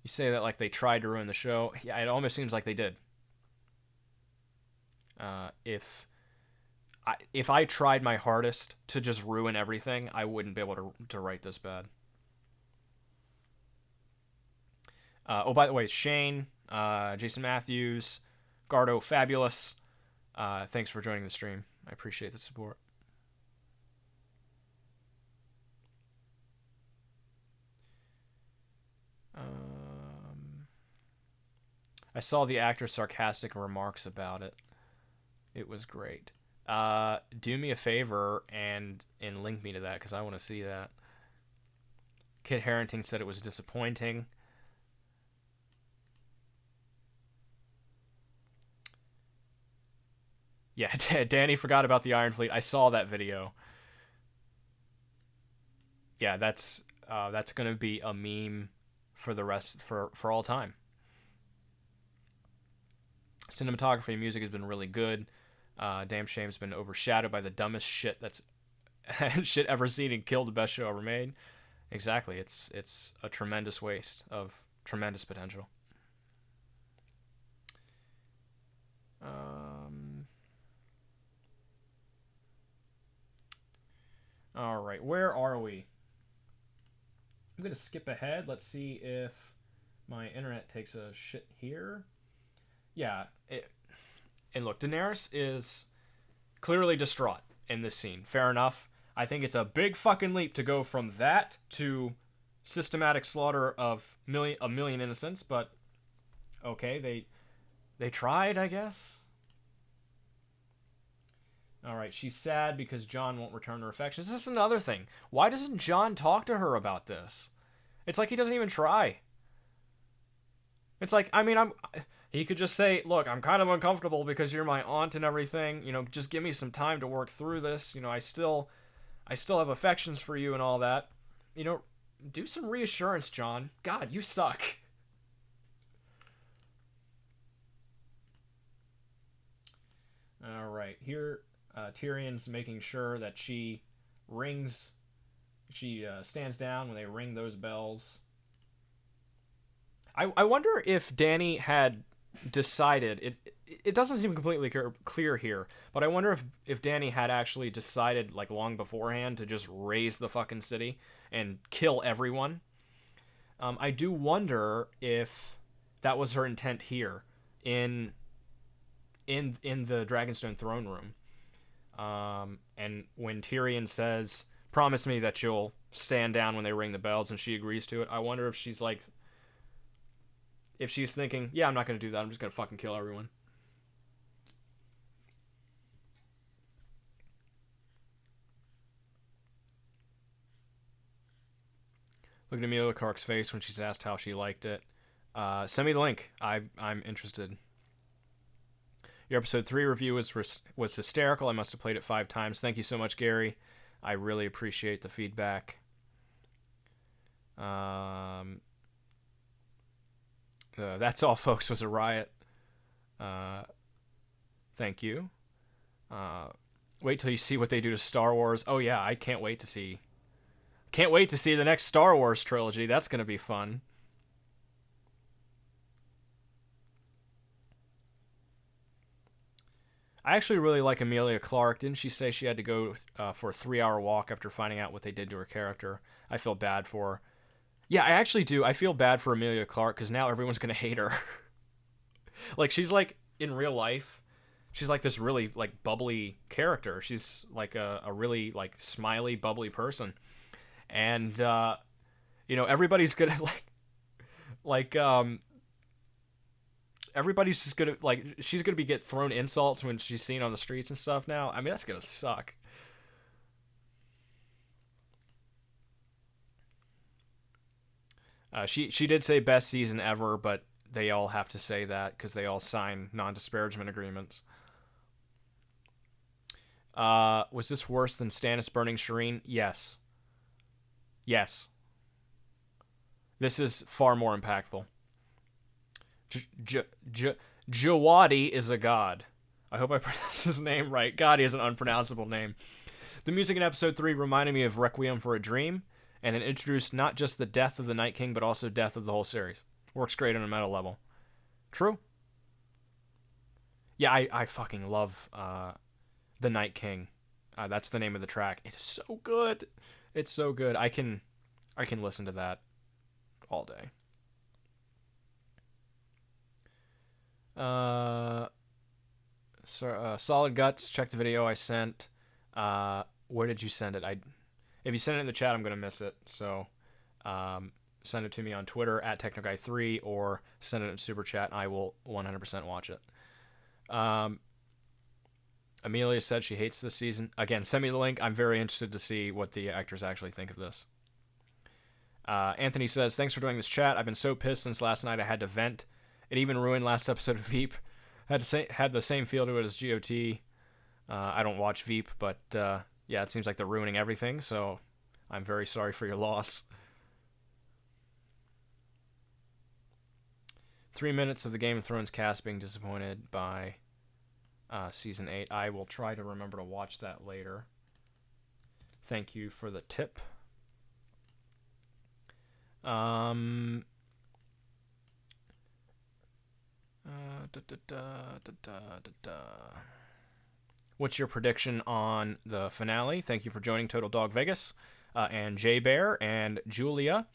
You say that like they tried to ruin the show. Yeah, it almost seems like they did. If I tried my hardest to just ruin everything, I wouldn't be able to write this bad. By the way, Shane, Jason Matthews, Gardo Fabulous, thanks for joining the stream. I appreciate the support. I saw the actor's sarcastic remarks about it. It was great. Do me a favor and link me to that, because I want to see that. Kit Harington said it was disappointing. Yeah, Dany forgot about the Iron Fleet. I saw that video. Yeah, that's gonna be a meme for the rest for all time. Cinematography and music has been really good. Damn shame it's been overshadowed by the dumbest shit that's shit ever seen and killed the best show ever made. Exactly, it's a tremendous waste of tremendous potential. All right, where are we? I'm gonna skip ahead. Let's see if my internet takes a shit here. Yeah, and look, Daenerys is clearly distraught in this scene. Fair enough. I think it's a big fucking leap to go from that to systematic slaughter of a million innocents, but okay, they tried, I guess. All right, she's sad because Jon won't return her affections. This is another thing. Why doesn't Jon talk to her about this? It's like he doesn't even try. It's like, I mean, he could just say, look, I'm kind of uncomfortable because you're my aunt and everything. You know, just give me some time to work through this. You know, I still have affections for you and all that. You know, do some reassurance, Jon. God, you suck. All right, here Tyrion's making sure that she stands down when they ring those bells. I wonder if Dany had decided it doesn't seem completely clear here, but I wonder if Dany had actually decided like long beforehand to just raise the fucking city and kill everyone. I do wonder if that was her intent here in the Dragonstone throne room. And when Tyrion says, "Promise me that you'll stand down when they ring the bells," and she agrees to it, I wonder if she's like, if she's thinking, "Yeah, I'm not gonna do that. I'm just gonna fucking kill everyone." Look at Emilia Clarke's face when she's asked how she liked it. Send me the link. I'm interested. Your episode 3 review was hysterical. I must have played it 5 times. Thank you so much, Gary. I really appreciate the feedback. That's all, folks, was a riot. Thank you. Wait till you see what they do to Star Wars. Oh yeah, I can't wait to see. Can't wait to see the next Star Wars trilogy. That's gonna be fun. I actually really like Emilia Clarke. Didn't she say she had to go for a 3-hour walk after finding out what they did to her character? I feel bad for her. Yeah, I actually do. I feel bad for Emilia Clarke because now everyone's gonna hate her. Like, she's like, in real life, she's like this really like bubbly character. She's like a really like smiley, bubbly person, and everybody's gonna like everybody's just gonna like, she's gonna get thrown insults when she's seen on the streets and stuff now. I mean, that's gonna suck. She did say best season ever, but they all have to say that because they all sign non-disparagement agreements. Was this worse than Stannis burning Shireen? Yes. Yes. This is far more impactful. Jawadi is a god. I hope I pronounced his name right. God, he has an unpronounceable name. The music in episode 3 reminded me of Requiem for a Dream, and it introduced not just the death of the Night King, but also death of the whole series. Works great on a meta level. True. Yeah, I fucking love the Night King. That's the name of the track. It is so good. It's so good. I can listen to that all day. Solid Guts. Check the video I sent. Where did you send it? If you send it in the chat, I'm gonna miss it. So, send it to me on Twitter at TechnoGuy3 or send it in Super Chat. And I will 100% watch it. Amelia said she hates this season. Again, send me the link. I'm very interested to see what the actors actually think of this. Anthony says, thanks for doing this chat. I've been so pissed since last night I had to vent. It even ruined last episode of Veep. Had the same feel to it as GOT. I don't watch Veep, but yeah, it seems like they're ruining everything, so I'm very sorry for your loss. 3 minutes of the Game of Thrones cast being disappointed by Season 8. I will try to remember to watch that later. Thank you for the tip. What's your prediction on the finale? Thank you for joining Total Dog Vegas, and Jay Bear and Julia.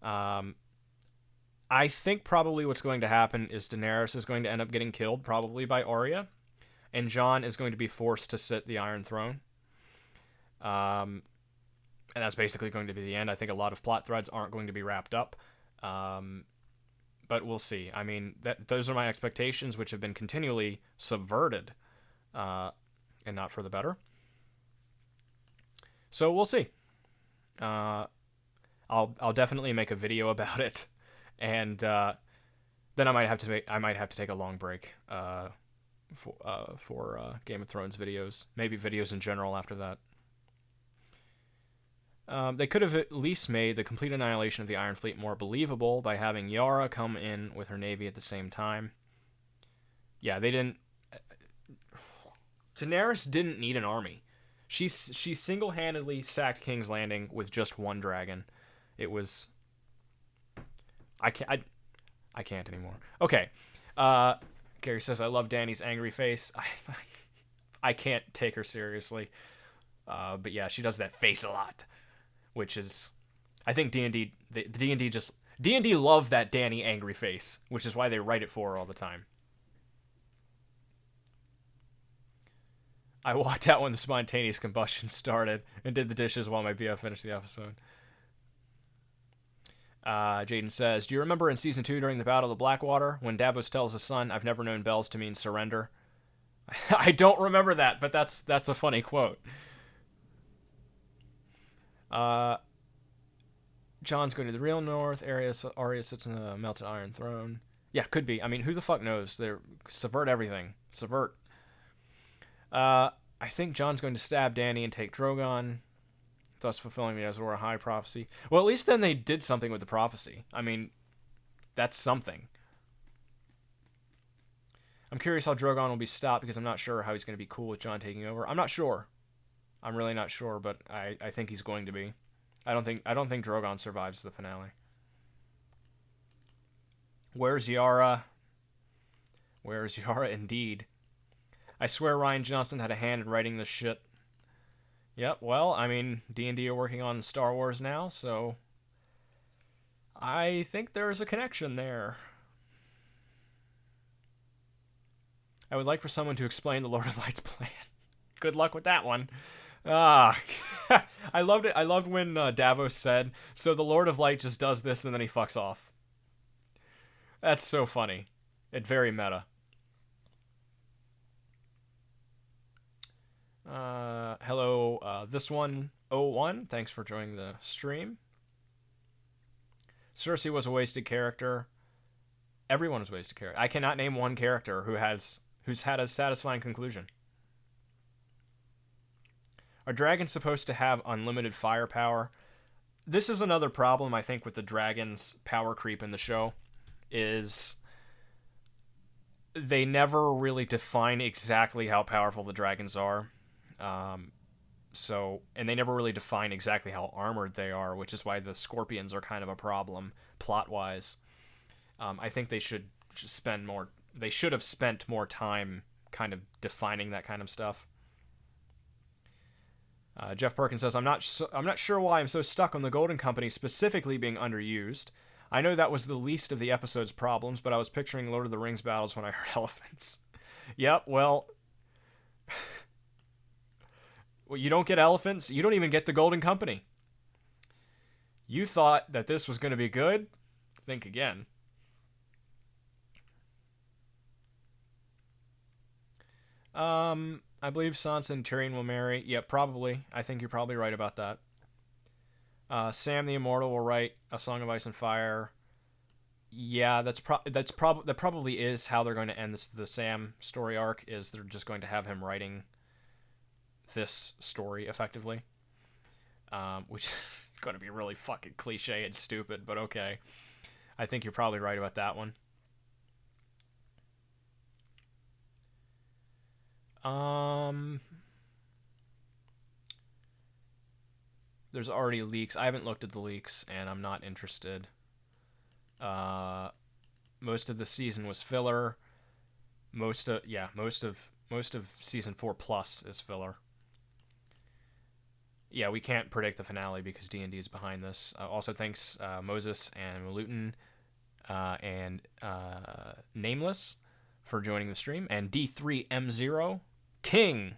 I think probably what's going to happen is Daenerys is going to end up getting killed, probably by Arya, and Jon is going to be forced to sit the Iron Throne. And that's basically going to be the end. I think a lot of plot threads aren't going to be wrapped up. But we'll see. I mean, those are my expectations, which have been continually subverted, and not for the better. So we'll see. I'll definitely make a video about it, and then I might have to take a long break for Game of Thrones videos, maybe videos in general after that. They could have at least made the complete annihilation of the Iron Fleet more believable by having Yara come in with her navy at the same time. Yeah, they didn't. Daenerys didn't need an army. She single-handedly sacked King's Landing with just one dragon. It was. I can't anymore. Okay, Gary says, I love Danny's angry face. I can't take her seriously. But yeah, she does that face a lot, which is, I think D&D, the D&D just, D&D love that Danny angry face, which is why they write it for her all the time. I walked out when the spontaneous combustion started and did the dishes while my BF finished the episode. Jaden says, do you remember in Season 2 during the Battle of the Blackwater when Davos tells his son, I've never known bells to mean surrender? I don't remember that, but that's a funny quote. John's going to the real north. Arya sits in the melted iron throne. Yeah, could be. I mean, who the fuck knows? They subvert everything. Subvert. I think John's going to stab Danny and take Drogon, thus fulfilling the Azor Ahai prophecy. Well, at least then they did something with the prophecy. I mean, that's something. I'm curious how Drogon will be stopped because I'm not sure how he's going to be cool with Jon taking over. I'm not sure. I'm really not sure, but I think he's going to be. I don't think Drogon survives the finale. Where's Yara? Where's Yara indeed? I swear Rian Johnson had a hand in writing this shit. Yep, well, I mean, D&D are working on Star Wars now, so I think there's a connection there. I would like for someone to explain the Lord of Light's plan. Good luck with that one. I loved it. I loved when Davos said, so the Lord of Light just does this and then he fucks off. That's so funny. It's very meta. Hello, this one, 01. Thanks for joining the stream. Cersei was a wasted character. Everyone was a wasted character. I cannot name one character who's had a satisfying conclusion. Are dragons supposed to have unlimited firepower? This is another problem, I think, with the dragons' power creep in the show, is they never really define exactly how powerful the dragons are. And they never really define exactly how armored they are, which is why the scorpions are kind of a problem, plot-wise. I think they should have spent more time kind of defining that kind of stuff. Jeff Perkins says, I'm not sure why I'm so stuck on the Golden Company specifically being underused. I know that was the least of the episode's problems, but I was picturing Lord of the Rings battles when I heard elephants. Yep, well, you don't get elephants. You don't even get the Golden Company. You thought that this was going to be good? Think again. I believe Sansa and Tyrion will marry. Yeah, probably. I think you're probably right about that. Sam the Immortal will write A Song of Ice and Fire. Yeah, that probably is how they're going to end the Sam story arc, is they're just going to have him writing this story effectively. Which is going to be really fucking cliche and stupid, but okay. I think you're probably right about that one. There's already leaks. I haven't looked at the leaks, and I'm not interested. Most of the season was filler. Most of season 4 plus is filler. Yeah, we can't predict the finale because D&D is behind this. Also, thanks Moses and Luton and Nameless for joining the stream, and D3M0 King.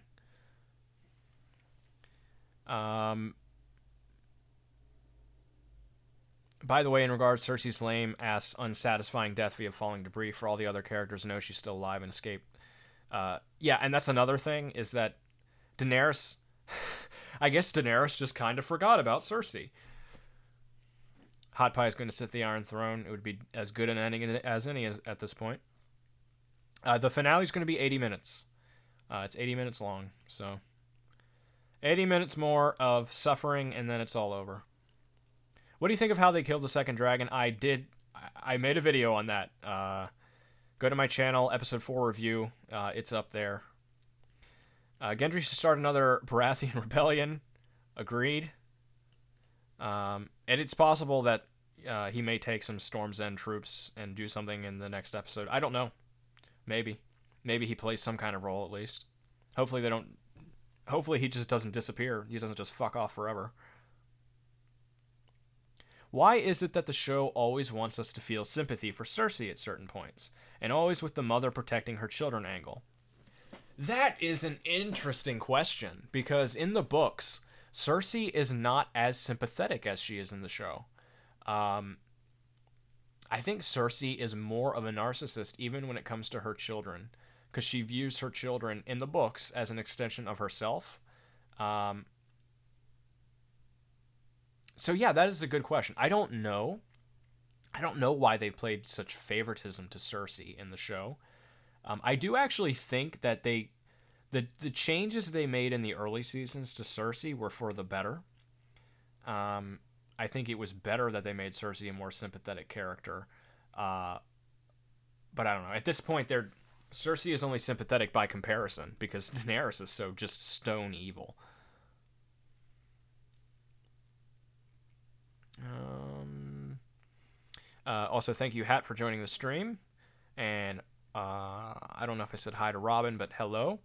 By the way, in regards, Cersei's lame ass unsatisfying death via falling debris. For all the other characters know she's still alive and escaped. Yeah, and that's another thing, is that Daenerys, I guess Daenerys just kind of forgot about Cersei. Hot Pie is going to sit the Iron Throne. It would be as good an ending as any at this point. The finale is going to be 80 minutes. It's 80 minutes long, so 80 minutes more of suffering, and then it's all over. What do you think of how they killed the second dragon? I made a video on that. Go to my channel, episode 4 review. It's up there. Gendry should start another Baratheon rebellion. Agreed. And it's possible that he may take some Storm's End troops and do something in the next episode. I don't know. Maybe. Maybe he plays some kind of role at least. Hopefully they don't. Hopefully he just doesn't disappear. He doesn't just fuck off forever. Why is it that the show always wants us to feel sympathy for Cersei at certain points, and always with the mother protecting her children angle? That is an interesting question, because in the books, Cersei is not as sympathetic as she is in the show. I think Cersei is more of a narcissist even when it comes to her children, because she views her children in the books as an extension of herself. So yeah, that is a good question. I don't know. I don't know why they've played such favoritism to Cersei in the show. I do actually think that the changes they made in the early seasons to Cersei were for the better. I think it was better that they made Cersei a more sympathetic character. But I don't know. At this point, Cersei is only sympathetic by comparison because Daenerys is so just stone evil. Also, thank you, Hat, for joining the stream. And I don't know if I said hi to Robin, but hello.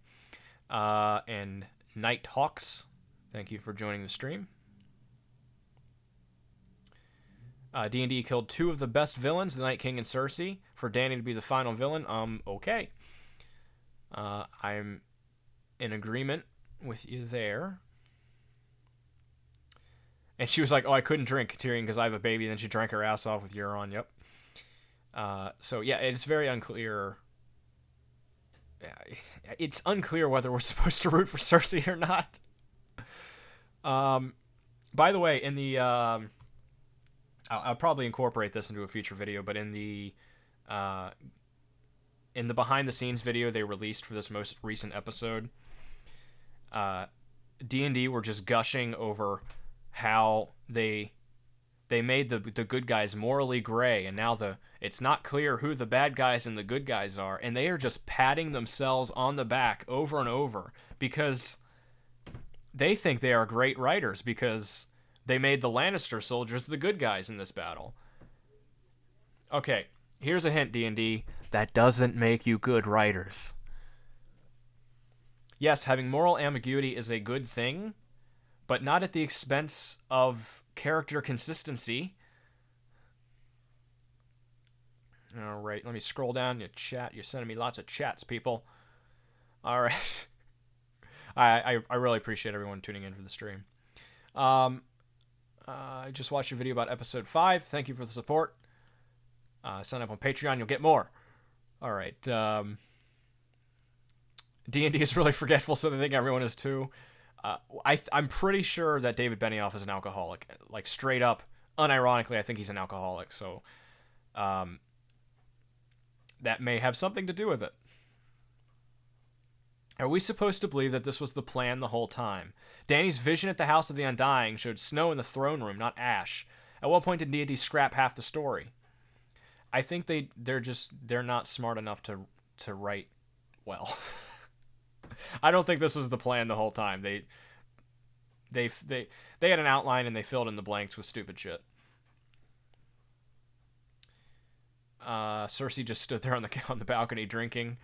And Nighthawks, thank you for joining the stream. D&D killed two of the best villains, the Night King and Cersei, for Dany to be the final villain. Okay. I'm in agreement with you there. And she was like, oh, I couldn't drink, Tyrion, because I have a baby. And then she drank her ass off with Euron. Yep. So, yeah, it's very unclear. It's unclear whether we're supposed to root for Cersei or not. By the way, in the... I'll probably incorporate this into a future video, but in the behind-the-scenes video they released for this most recent episode, D&D were just gushing over how they made the good guys morally gray, and now it's not clear who the bad guys and the good guys are, and they are just patting themselves on the back over and over because they think they are great writers because they made the Lannister soldiers the good guys in this battle. Okay, here's a hint, D&D. That doesn't make you good writers. Yes, having moral ambiguity is a good thing, but not at the expense of character consistency. All right, let me scroll down your chat. You're sending me lots of chats, people. All right. I really appreciate everyone tuning in for the stream. I just watched your video about episode 5. Thank you for the support. Sign up on Patreon. You'll get more. All right. D&D is really forgetful, so they think everyone is too. I'm pretty sure that David Benioff is an alcoholic. Like, straight up, unironically, I think he's an alcoholic. So that may have something to do with it. Are we supposed to believe that this was the plan the whole time? Dany's vision at the House of the Undying showed snow in the throne room, not ash. At what point did D&D scrap half the story? I think they're not smart enough to write well. I don't think this was the plan the whole time. They had an outline and they filled in the blanks with stupid shit. Cersei just stood there on the balcony drinking.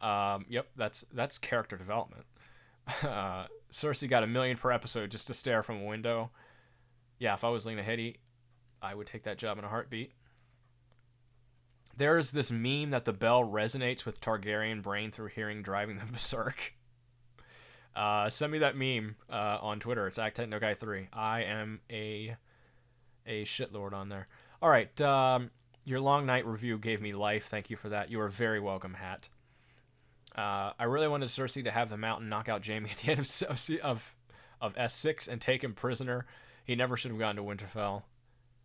Yep, that's character development. Cersei got $1 million per episode just to stare from a window. Yeah, if I was Lena Headey, I would take that job in a heartbeat. There is this meme that the bell resonates with Targaryen brain through hearing, driving them berserk. Send me that meme on Twitter. It's ActTechnoGuy3. I am a shitlord on there. All right, your long night review gave me life. Thank you for that. You are very welcome, Hat. I really wanted Cersei to have the mountain knock out Jaime at the end of S6 and take him prisoner. He never should have gone to Winterfell.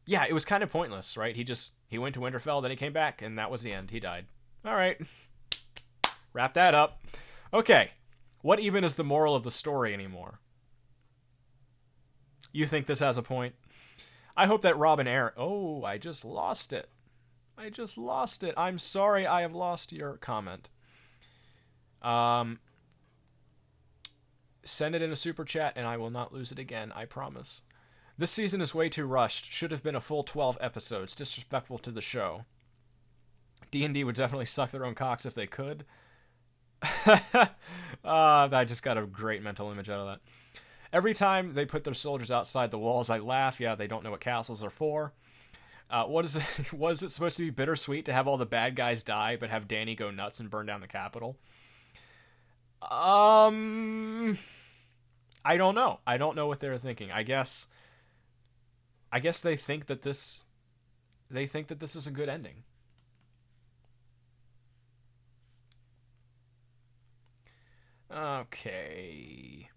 Yeah, it was kind of pointless, right? He went to Winterfell, then he came back, and that was the end. He died. All right. Wrap that up. Okay. What even is the moral of the story anymore? You think this has a point? I hope that Robb and Aaron... Oh, I just lost it. I'm sorry I have lost your comment. Send it in a super chat and I will not lose it again, I promise. This season is way too rushed. Should have been a full 12 episodes. Disrespectful to the show. D&D would definitely suck their own cocks if they could. I just got a great mental image out of that. Every time they put their soldiers outside the walls, I laugh. Yeah, they don't know what castles are for. What is it? Was it supposed to be bittersweet to have all the bad guys die, but have Danny go nuts and burn down the Capitol? I don't know. I don't know what they're thinking. I guess they think that this is a good ending. Okay.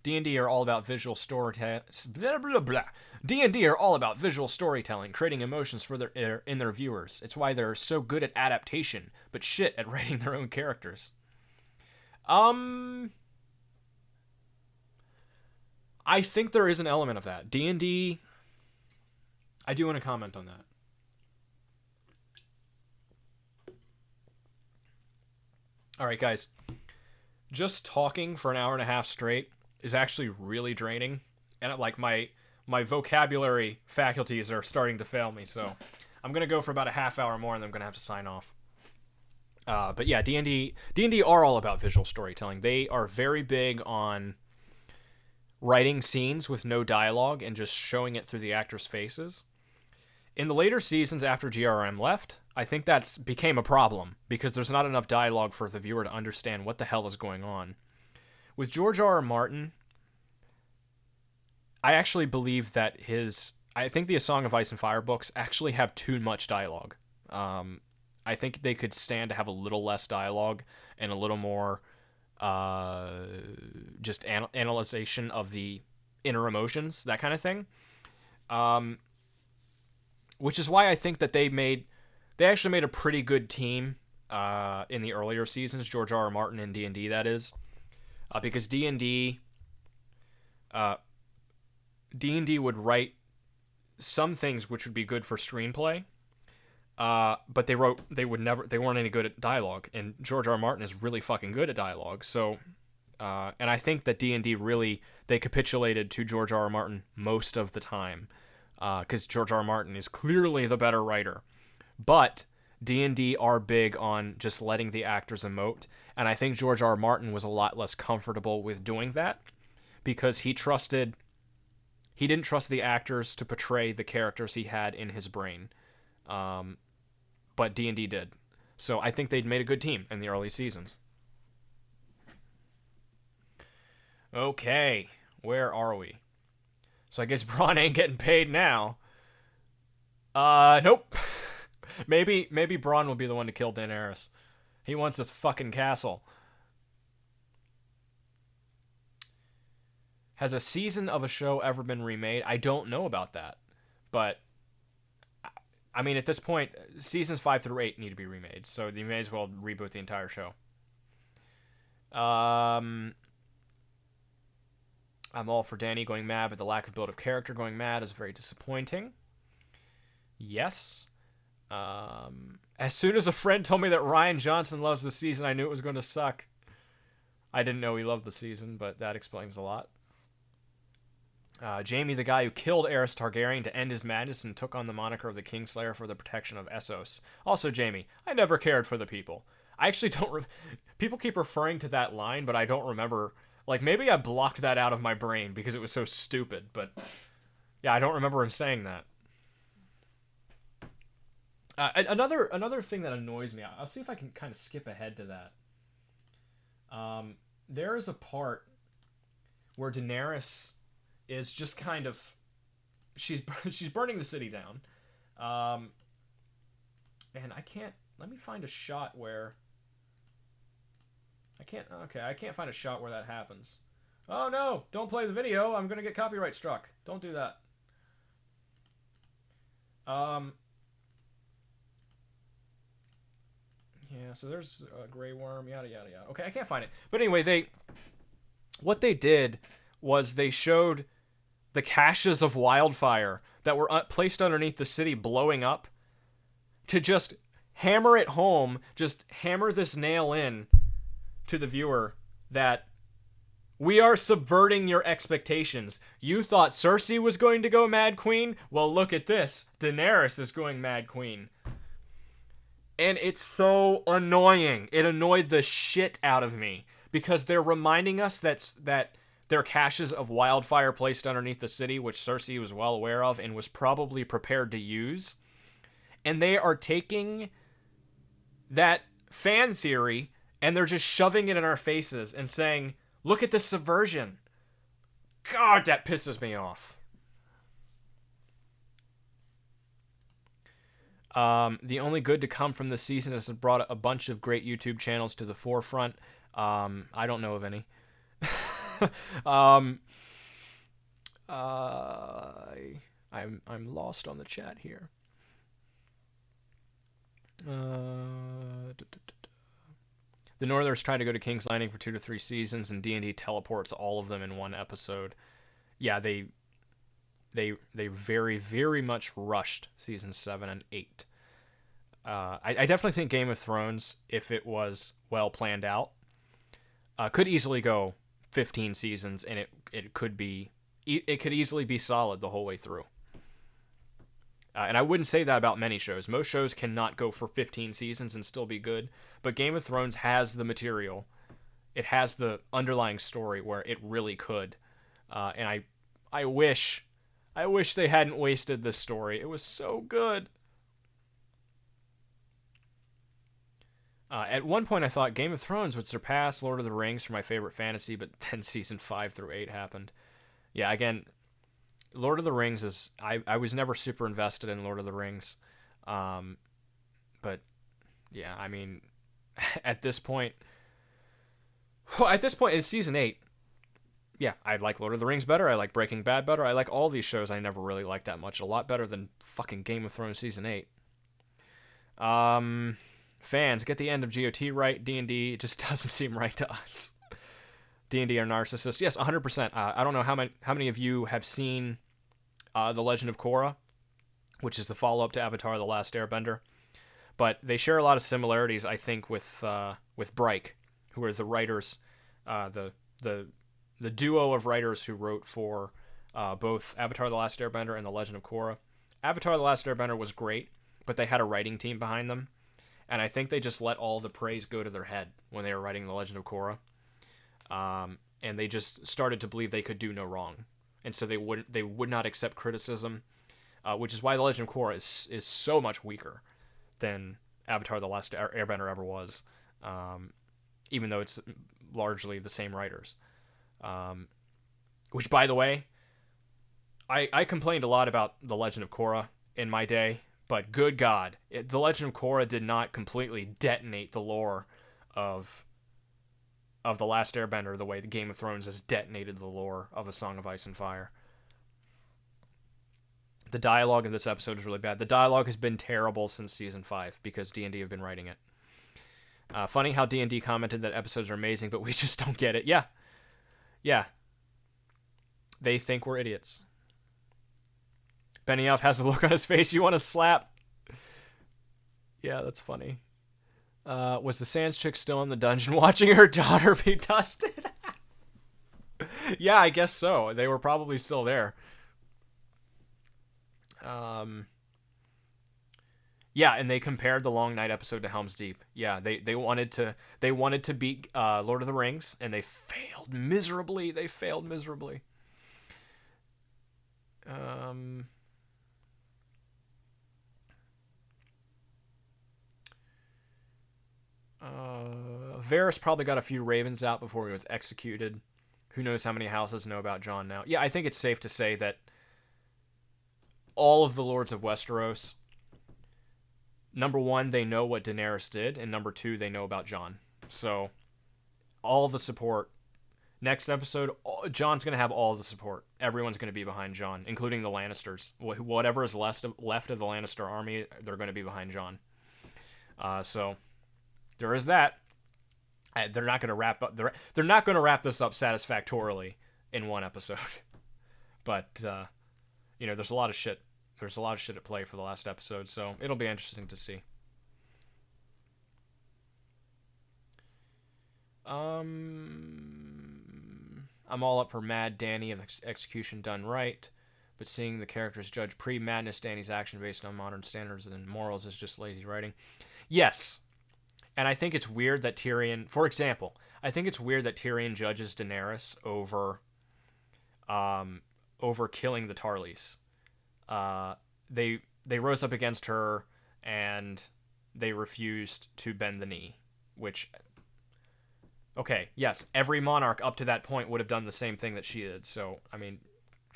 D&D are all about visual storytelling. D&D are all about visual storytelling, creating emotions for in their viewers. It's why they're so good at adaptation, but shit at writing their own characters. I think there is an element of that. D&D, I do want to comment on that. All right, guys. Just talking for an hour and a half straight is actually really draining, and like my vocabulary faculties are starting to fail me, so I'm gonna go for about a half hour more, and then I'm gonna have to sign off. But yeah, D&D are all about visual storytelling. They are very big on writing scenes with no dialogue and just showing it through the actors' faces. In the later seasons after GRM left, I think that's became a problem because there's not enough dialogue for the viewer to understand what the hell is going on. With George R.R. Martin, I actually believe that I think the A Song of Ice and Fire books actually have too much dialogue. I think they could stand to have a little less dialogue and a little more just analyzation of the inner emotions, that kind of thing. Which is why I think that they actually made a pretty good team in the earlier seasons, George R.R. Martin and D&D, that is. Because D&D would write some things which would be good for screenplay, but they weren't any good at dialogue, and George R.R. Martin is really fucking good at dialogue. So, and I think that D&D they capitulated to George R.R. Martin most of the time, because George R.R. Martin is clearly the better writer. But D&D are big on just letting the actors emote, and I think George R.R. Martin was a lot less comfortable with doing that because he didn't trust the actors to portray the characters he had in his brain. But D&D did. So I think they'd made a good team in the early seasons. Okay, where are we? So I guess Bronn ain't getting paid now. Nope. Maybe Bronn will be the one to kill Daenerys. He wants this fucking castle. Has a season of a show ever been remade? I don't know about that. But, I mean, at this point, seasons 5 through 8 need to be remade. So you may as well reboot the entire show. I'm all for Dany going mad, but the lack of build of character going mad is very disappointing. Yes. As soon as a friend told me that Ryan Johnson loves the season, I knew it was going to suck. I didn't know he loved the season, but that explains a lot. Jaime, the guy who killed Aerys Targaryen to end his madness and took on the moniker of the Kingslayer for the protection of Essos. Also, Jaime, I never cared for the people. I actually don't... People keep referring to that line, but I don't remember... Like, maybe I blocked that out of my brain because it was so stupid, but... Yeah, I don't remember him saying that. Another thing that annoys me, I'll see if I can kind of skip ahead to that. There is a part where Daenerys is just kind of... She's burning the city down. And I can't... Let me find a shot where... I can't find a shot where that happens. Oh no! Don't play the video! I'm gonna get copyright struck. Don't do that. Yeah, so there's a Grey Worm, yada yada yada. Okay, I can't find it. But anyway, what they did was they showed the caches of wildfire that were placed underneath the city blowing up to just hammer it home, just hammer this nail in to the viewer that we are subverting your expectations. You thought Cersei was going to go Mad Queen? Well, look at this. Daenerys is going Mad Queen. And it's so annoying. It annoyed the shit out of me because they're reminding us that there are caches of wildfire placed underneath the city, which Cersei was well aware of and was probably prepared to use. And they are taking that fan theory and they're just shoving it in our faces and saying, look at this subversion. God, that pisses me off. The only good to come from this season is it brought a bunch of great YouTube channels to the forefront. I don't know of any. um, I'm lost on the chat here. The Northerners try to go to King's Landing for 2 to 3 seasons, and D&D teleports all of them in one episode. Yeah, they very, very much rushed seasons 7 and 8. I definitely think Game of Thrones, if it was well planned out, could easily go 15 seasons, and it could easily be solid the whole way through. And I wouldn't say that about many shows. Most shows cannot go for 15 seasons and still be good, but Game of Thrones has the material. It has the underlying story where it really could. And I wish they hadn't wasted this story. It was so good. At one point, I thought Game of Thrones would surpass Lord of the Rings for my favorite fantasy, but then season 5 through 8 happened. Yeah, again, Lord of the Rings is... I was never super invested in Lord of the Rings. But, yeah, I mean, at this point... Well, at this point, it's season 8. Yeah, I like Lord of the Rings better. I like Breaking Bad better. I like all these shows I never really liked that much. A lot better than fucking Game of Thrones season 8. Fans, get the end of GOT right. D&D just doesn't seem right to us. D&D are narcissists. Yes, 100%. I don't know how many of you have seen The Legend of Korra, which is the follow-up to Avatar: The Last Airbender. But they share a lot of similarities, I think, with Bryke, who are the writers, the duo of writers who wrote for both Avatar: The Last Airbender and The Legend of Korra. Avatar: The Last Airbender was great, but they had a writing team behind them. And I think they just let all the praise go to their head when they were writing The Legend of Korra. And they just started to believe they could do no wrong. And so they would not accept criticism, which is why The Legend of Korra is so much weaker than Avatar: The Last Airbender ever was, even though it's largely the same writers. Which, by the way, I complained a lot about The Legend of Korra in my day, but good God, The Legend of Korra did not completely detonate the lore of The Last Airbender the way the Game of Thrones has detonated the lore of A Song of Ice and Fire. The dialogue in this episode is really bad. The dialogue has been terrible since season 5 because D&D have been writing it. Funny how D&D commented that episodes are amazing, but we just don't get it. Yeah. They think we're idiots. Benioff has a look on his face you want to slap. Yeah, that's funny. Was the Sans chick still in the dungeon watching her daughter be dusted? Yeah, I guess so. They were probably still there. Yeah, and they compared the Long Night episode to Helm's Deep. Yeah, they wanted to beat Lord of the Rings, and they failed miserably. Varys probably got a few ravens out before he was executed. Who knows how many houses know about Jon now? Yeah, I think it's safe to say that all of the Lords of Westeros, number one, they know what Daenerys did, and number two, they know about Jon. So, all the support. Next episode, Jon's going to have all the support. Everyone's going to be behind Jon, including the Lannisters. Whatever is left of the Lannister army, they're going to be behind Jon. So, there is that. They're not going to wrap up. They're not going to wrap this up satisfactorily in one episode. But there's a lot of shit. There's a lot of shit at play for the last episode, so it'll be interesting to see. I'm all up for Mad Danny of execution done right, but seeing the characters judge pre-madness Danny's action based on modern standards and morals is just lazy writing. Yes, and I think it's weird that Tyrion, for example, I think it's weird that Tyrion judges Daenerys um, over killing the Tarlys. Uh, they rose up against her and they refused to bend the knee, which, okay, yes, every monarch up to that point would have done the same thing that she did. So, I mean,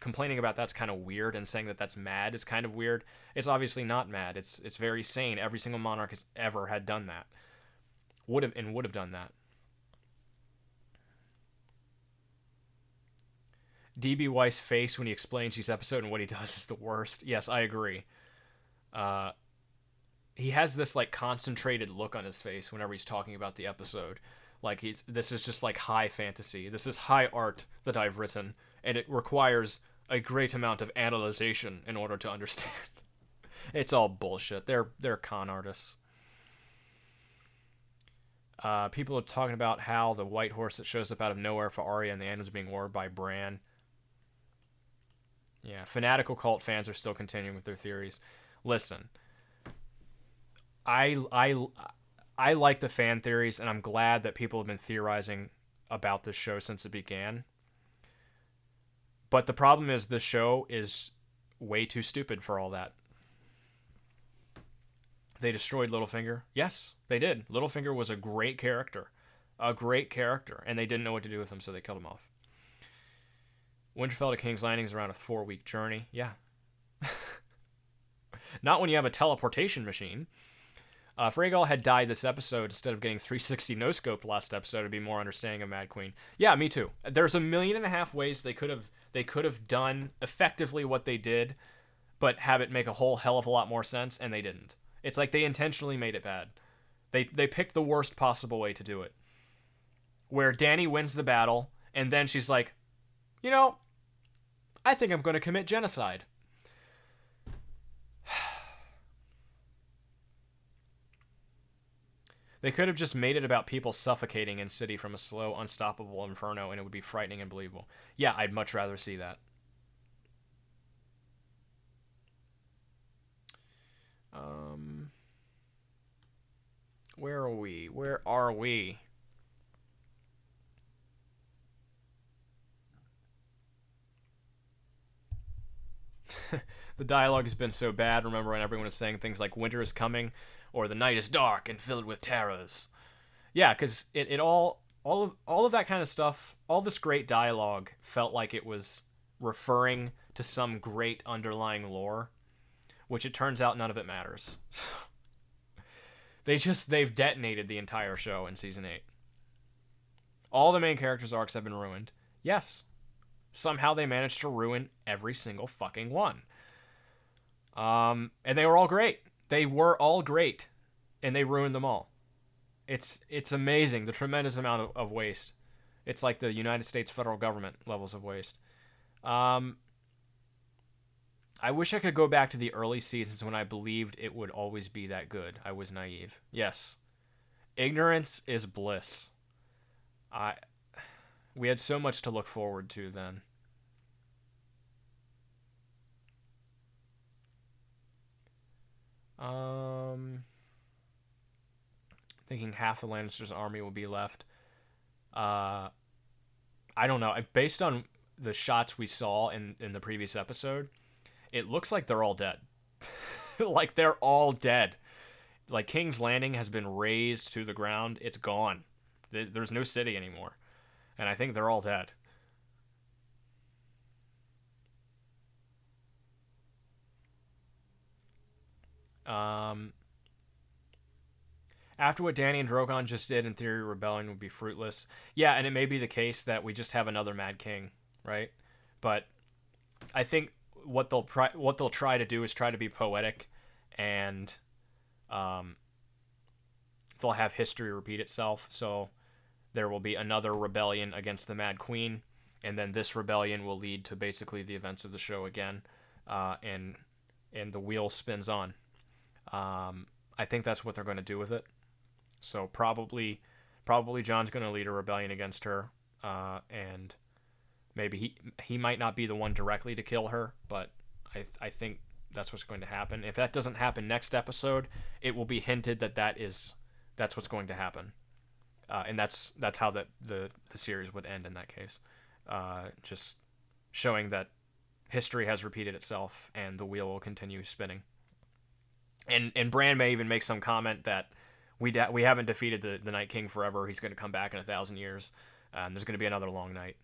complaining about that's kind of weird, and saying that that's mad is kind of weird. It's obviously not mad. It's very sane. Every single monarch has ever had done that. Would have done that. DB Weiss' face when he explains each episode and what he does is the worst. Yes, I agree. Uh, he has this like concentrated look on his face whenever he's talking about the episode. Like this is just like high fantasy. This is high art that I've written, and it requires a great amount of analyzation in order to understand. It's all bullshit. They're con artists. People are talking about how the white horse that shows up out of nowhere for Arya and the end was being wore by Bran. Yeah, fanatical cult fans are still continuing with their theories. Listen, I I I like the fan theories, and I'm glad that people have been theorizing about this show since it began. But the problem is the show is way too stupid for all that. They destroyed Littlefinger. Yes, they did. Littlefinger was a great character. A great character. And they didn't know what to do with him, so they killed him off. Winterfell to King's Landing is around a 4-week journey. Yeah. Not when you have a teleportation machine. If Rhaegal had died this episode instead of getting 360 no-scoped last episode, it'd be more understanding of Mad Queen. Yeah, me too. There's 1.5 million ways they could have done effectively what they did, but have it make a whole hell of a lot more sense, and they didn't. It's like they intentionally made it bad. They picked the worst possible way to do it. Where Dany wins the battle, and then she's like, you know, I think I'm going to commit genocide. They could have just made it about people suffocating in city from a slow, unstoppable inferno, and it would be frightening and believable. Yeah, I'd much rather see that. Where are we? Where are we? The dialogue has been so bad. Remember when everyone was saying things like "winter is coming" or "the night is dark and filled with terrors"? Yeah, because it all of that kind of stuff, all this great dialogue felt like it was referring to some great underlying lore, which it turns out none of it matters. They've detonated the entire show in season 8. All the main characters' arcs have been ruined. Yes, somehow they managed to ruin every single fucking one. And they were all great. They were all great, and they ruined them all. It's amazing, the tremendous amount of waste. It's like the United States federal government levels of waste. I wish I could go back to the early seasons when I believed it would always be that good. I was naive. Yes. Ignorance is bliss. We had so much to look forward to then. Thinking half the Lannisters' army will be left. I don't know. Based on the shots we saw in the previous episode, it looks like they're all dead. Like they're all dead. Like King's Landing has been razed to the ground. It's gone. There's no city anymore. And I think they're all dead. After what Dany and Drogon just did, in theory, rebellion would be fruitless. Yeah, and it may be the case that we just have another Mad King, right? But I think what they'll try to do is try to be poetic, and they'll have history repeat itself. So there will be another rebellion against the Mad Queen, and then this rebellion will lead to basically the events of the show again, and the wheel spins on. I think that's what they're going to do with it. So probably Jon's going to lead a rebellion against her, and maybe he might not be the one directly to kill her, but I think that's what's going to happen. If that doesn't happen next episode, it will be hinted that that's what's going to happen, and that's how the series would end in that case. Just showing that history has repeated itself and the wheel will continue spinning. And Bran may even make some comment that we haven't defeated the Night King forever. He's going to come back in 1,000 years. And there's going to be another long night.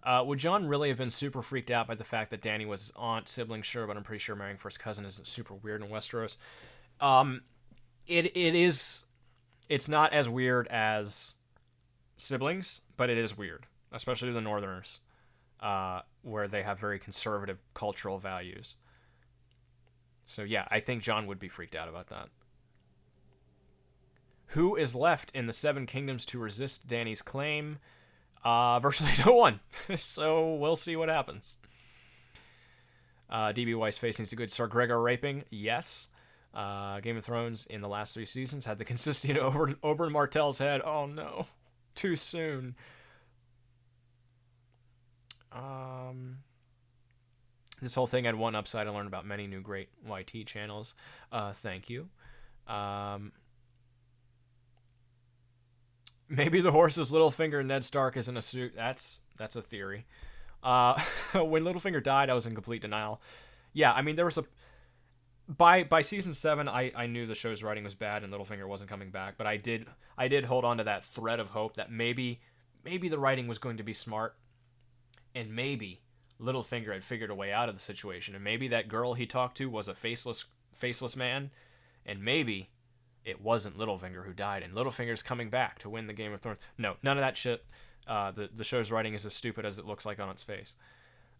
Would Jon really have been super freaked out by the fact that Dany was his aunt, sibling? Sure, but I'm pretty sure marrying first cousin isn't super weird in Westeros. It is. It's not as weird as siblings, but it is weird, especially the Northerners, where they have very conservative cultural values. So yeah, I think Jon would be freaked out about that. Who is left in the Seven Kingdoms to resist Dany's claim? Virtually no one. So we'll see what happens. DB Weiss facing the good Sir Gregor raping. Yes. Game of Thrones in the last 3 seasons had the consistency of Oberyn Martell's head. Oh no. Too soon. This whole thing had one upside. I learned about many new great YT channels. Thank you. Maybe the horse is Littlefinger and Ned Stark is in a suit. That's a theory. When Littlefinger died, I was in complete denial. Yeah, I mean, there was a... By season 7, I knew the show's writing was bad and Littlefinger wasn't coming back, but I did hold on to that thread of hope that maybe the writing was going to be smart, and maybe Littlefinger had figured a way out of the situation, and maybe that girl he talked to was a faceless man, and maybe it wasn't Littlefinger who died, and Littlefinger's coming back to win the Game of Thrones. No, none of that shit. The show's writing is as stupid as it looks like on its face.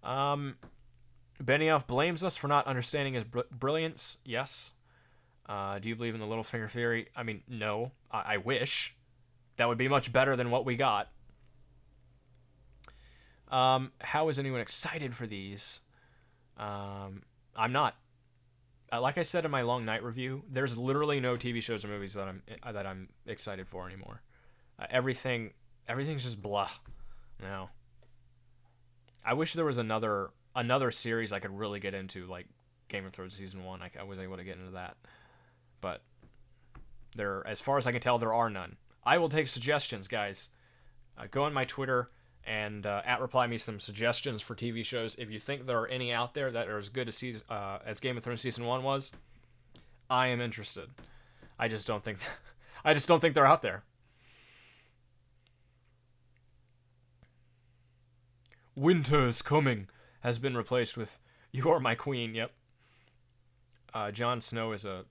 Benioff blames us for not understanding his brilliance. Yes. Do you believe in the Littlefinger theory? I mean, no. I wish. That would be much better than what we got. How is anyone excited for these? I'm not. Like I said in my long night review, there's literally no TV shows or movies that I'm excited for anymore. Everything's just blah. Now, I wish there was another series I could really get into, like Game of Thrones season 1. I was able to get into that, but as far as I can tell, there are none. I will take suggestions, guys. Go on my Twitter and reply me some suggestions for TV shows. If you think there are any out there that are as good as Game of Thrones season 1 was, I am interested. I just don't think they're out there. Winter's coming has been replaced with "You Are My Queen." Yep. Jon Snow is a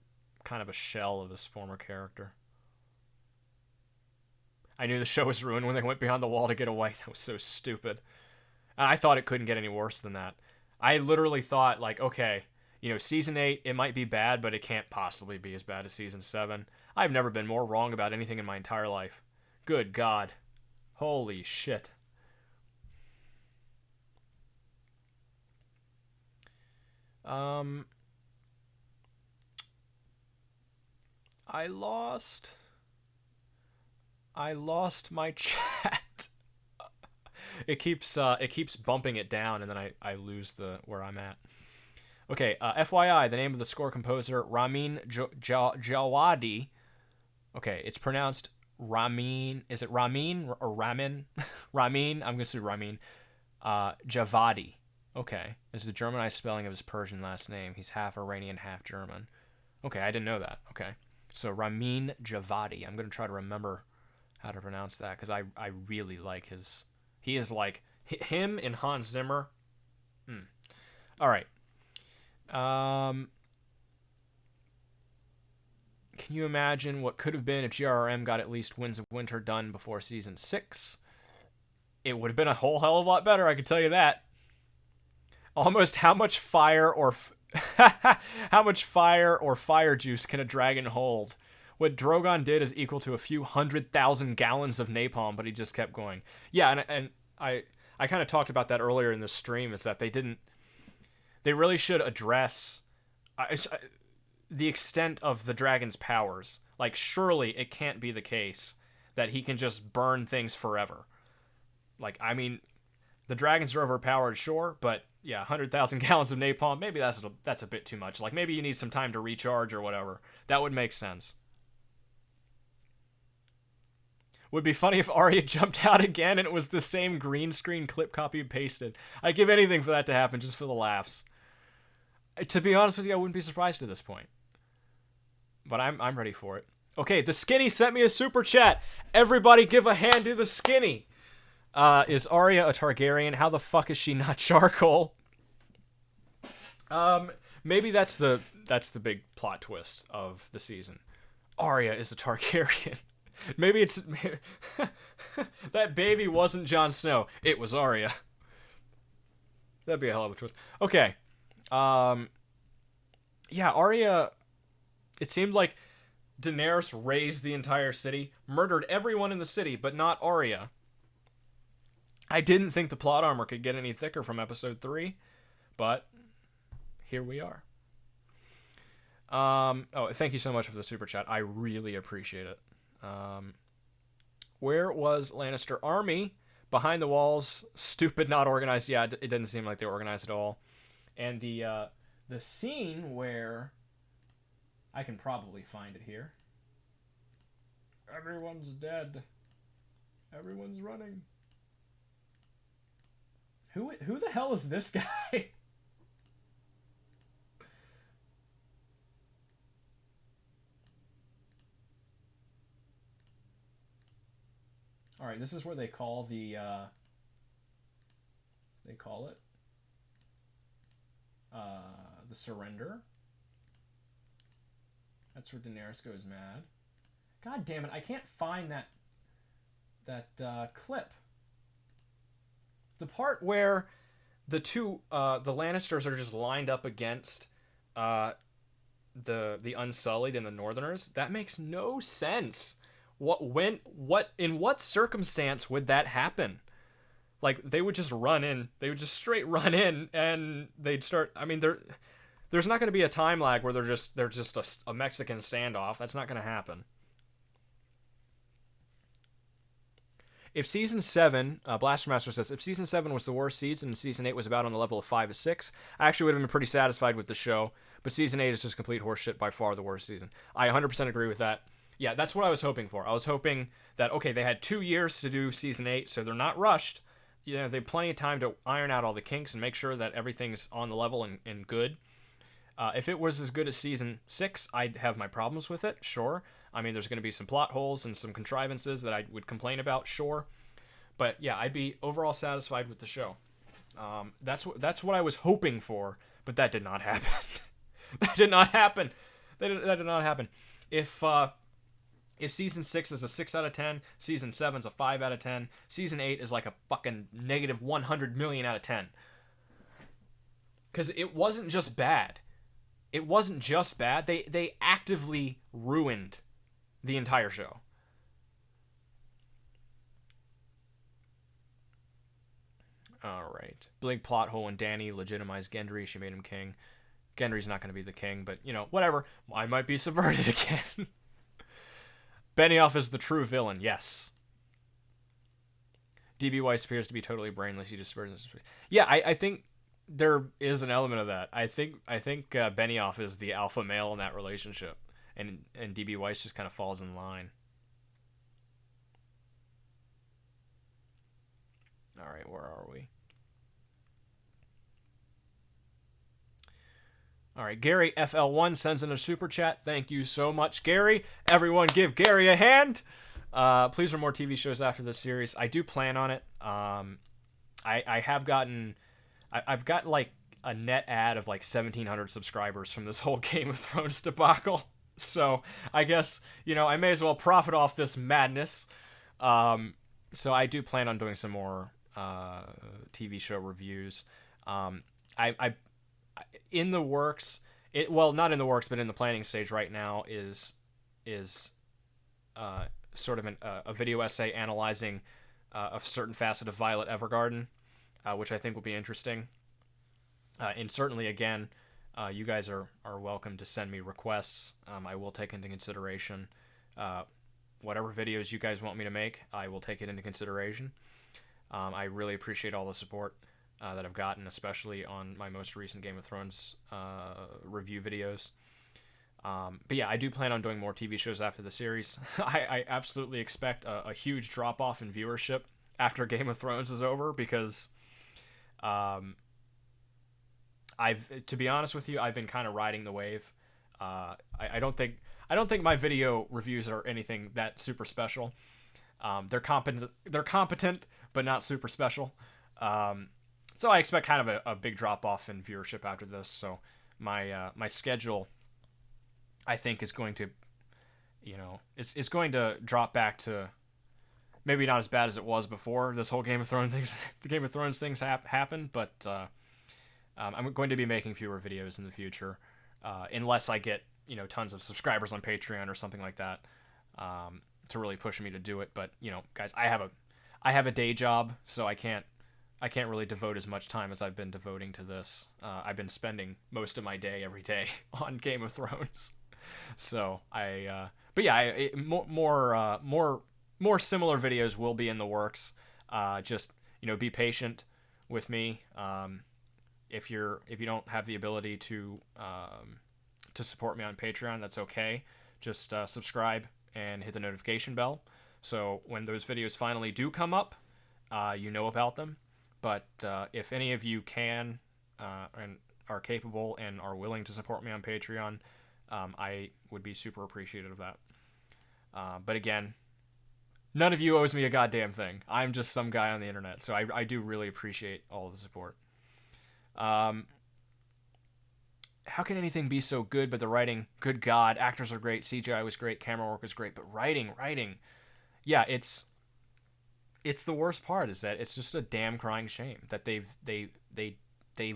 kind of a shell of his former character. I knew the show was ruined when they went beyond the wall to get away. That was so stupid. And I thought it couldn't get any worse than that. I literally thought, like, okay, season 8, it might be bad, but it can't possibly be as bad as season 7. I've never been more wrong about anything in my entire life. Good God. Holy shit. I lost my chat. It keeps bumping it down, and then I lose where I'm at. Okay, FYI, the name of the score composer, Ramin Djawadi. Okay, it's pronounced Ramin. Is it Ramin or Ramin? Ramin. I'm gonna say Ramin. Javadi. Okay, this is the Germanized spelling of his Persian last name. He's half Iranian, half German. Okay, I didn't know that. Okay, so Ramin Javadi. I'm gonna try to remember how to pronounce that, because I really like he is like him and Hans Zimmer. All right. Can you imagine what could have been if GRRM got at least Winds of Winter done before season 6? It would have been a whole hell of a lot better, I can tell you that. Almost how much fire or fire juice can a dragon hold? What Drogon did is equal to a few 100,000 gallons of napalm, but he just kept going. Yeah, and I kind of talked about that earlier in the stream, is that they really should address the extent of the dragon's powers. Like, surely it can't be the case that he can just burn things forever. Like, I mean, The dragons are overpowered, sure, but yeah, 100,000 gallons of napalm, maybe that's a bit too much. Like, maybe you need some time to recharge or whatever. That would make sense. Would be funny if Arya jumped out again and it was the same green screen clip copy and pasted. I'd give anything for that to happen, just for the laughs. To be honest with you, I wouldn't be surprised at this point. But I'm ready for it. Okay, the Skinny sent me a super chat. Everybody give a hand to the Skinny. Is Arya a Targaryen? How the fuck is she not charcoal? Maybe that's the big plot twist of the season. Arya is a Targaryen. Maybe it's that baby wasn't Jon Snow. It was Arya. That'd be a hell of a twist. Okay. Yeah, Arya. It seemed like Daenerys razed the entire city, murdered everyone in the city, but not Arya. I didn't think the plot armor could get any thicker from episode 3, but here we are. Oh, thank you so much for the super chat. I really appreciate it. Where was Lannister army? Behind the walls, stupid, not organized. Yeah, it didn't seem like they were organized at all. And the scene where I can probably find it here. Everyone's dead. Everyone's running. Who the hell is this guy? All right, this is where they call the the surrender. That's where Daenerys goes mad. God damn it, I can't find that clip. The part where the Lannisters are just lined up against the Unsullied and the Northerners, that makes no sense. In what circumstance would that happen? Like, they would just run in. They would just straight run in, and they'd start. I mean, there's not going to be a time lag where they're just a Mexican standoff. That's not going to happen. If season 7, Blastermaster says, if season 7 was the worst season and season 8 was about on the level of 5 or 6, I actually would have been pretty satisfied with the show. But season 8 is just complete horseshit, by far the worst season. I 100% agree with that. Yeah, that's what I was hoping for. I was hoping that, okay, they had 2 years to do season 8, so they're not rushed. You know, they have plenty of time to iron out all the kinks and make sure that everything's on the level and good. If it was as good as season 6, I'd have my problems with it, sure. I mean, there's going to be some plot holes and some contrivances that I would complain about, sure. But yeah, I'd be overall satisfied with the show. That's what I was hoping for, but that did not happen. That did not happen. That did not happen. If season 6 is a 6 out of 10, season 7's a 5 out of 10, season 8 is like a fucking negative 100 million out of 10. Because it wasn't just bad. It wasn't just bad. They actively ruined the entire show. Alright. Big plot hole in Dany legitimized Gendry. She made him king. Gendry's not going to be the king, but, you know, whatever. I might be subverted again. Benioff is the true villain, yes. D.B. Weiss appears to be totally brainless. He just yeah, I think there is an element of that. I think Benioff is the alpha male in that relationship, and D.B. Weiss just kind of falls in line. All right, where are we? All right, Gary FL1 sends in a super chat. Thank you so much, Gary. Everyone give Gary a hand. Please for more TV shows after this series. I do plan on it. I've got like a net add of like 1,700 subscribers from this whole Game of Thrones debacle. So I guess, you know, I may as well profit off this madness. So I do plan on doing some more TV show reviews. In the works, not in the works, but in the planning stage right now is sort of a video essay analyzing a certain facet of Violet Evergarden, which I think will be interesting. And certainly, again, you guys are welcome to send me requests. I will take into consideration whatever videos you guys want me to make. I will take it into consideration. I really appreciate all the support that I've gotten, especially on my most recent Game of Thrones review videos. But yeah, I do plan on doing more TV shows after the series. I absolutely expect a huge drop off in viewership after Game of Thrones is over because um, to be honest with you, I've been kind of riding the wave. I don't think my video reviews are anything that super special. They're competent, but not super special. So I expect kind of a big drop off in viewership after this. So my schedule, I think, is going to, it's going to drop back to maybe not as bad as it was before this whole Game of Thrones things, the Game of Thrones things happened, but I'm going to be making fewer videos in the future, unless I get tons of subscribers on Patreon or something like that, to really push me to do it. But guys, I have a day job, so I can't really devote as much time as I've been devoting to this. I've been spending most of my day every day on Game of Thrones, so but yeah, more similar videos will be in the works. Just be patient with me. If you don't have the ability to support me on Patreon, that's okay. Just subscribe and hit the notification bell, so when those videos finally do come up, you know about them. But if any of you can and are capable and are willing to support me on Patreon, I would be super appreciative of that. But again, none of you owes me a goddamn thing. I'm just some guy on the internet, so I do really appreciate all of the support. How can anything be so good but the writing? Good God, actors are great, CGI was great, camera work was great, but writing, yeah, it's the worst part is that it's just a damn crying shame that they've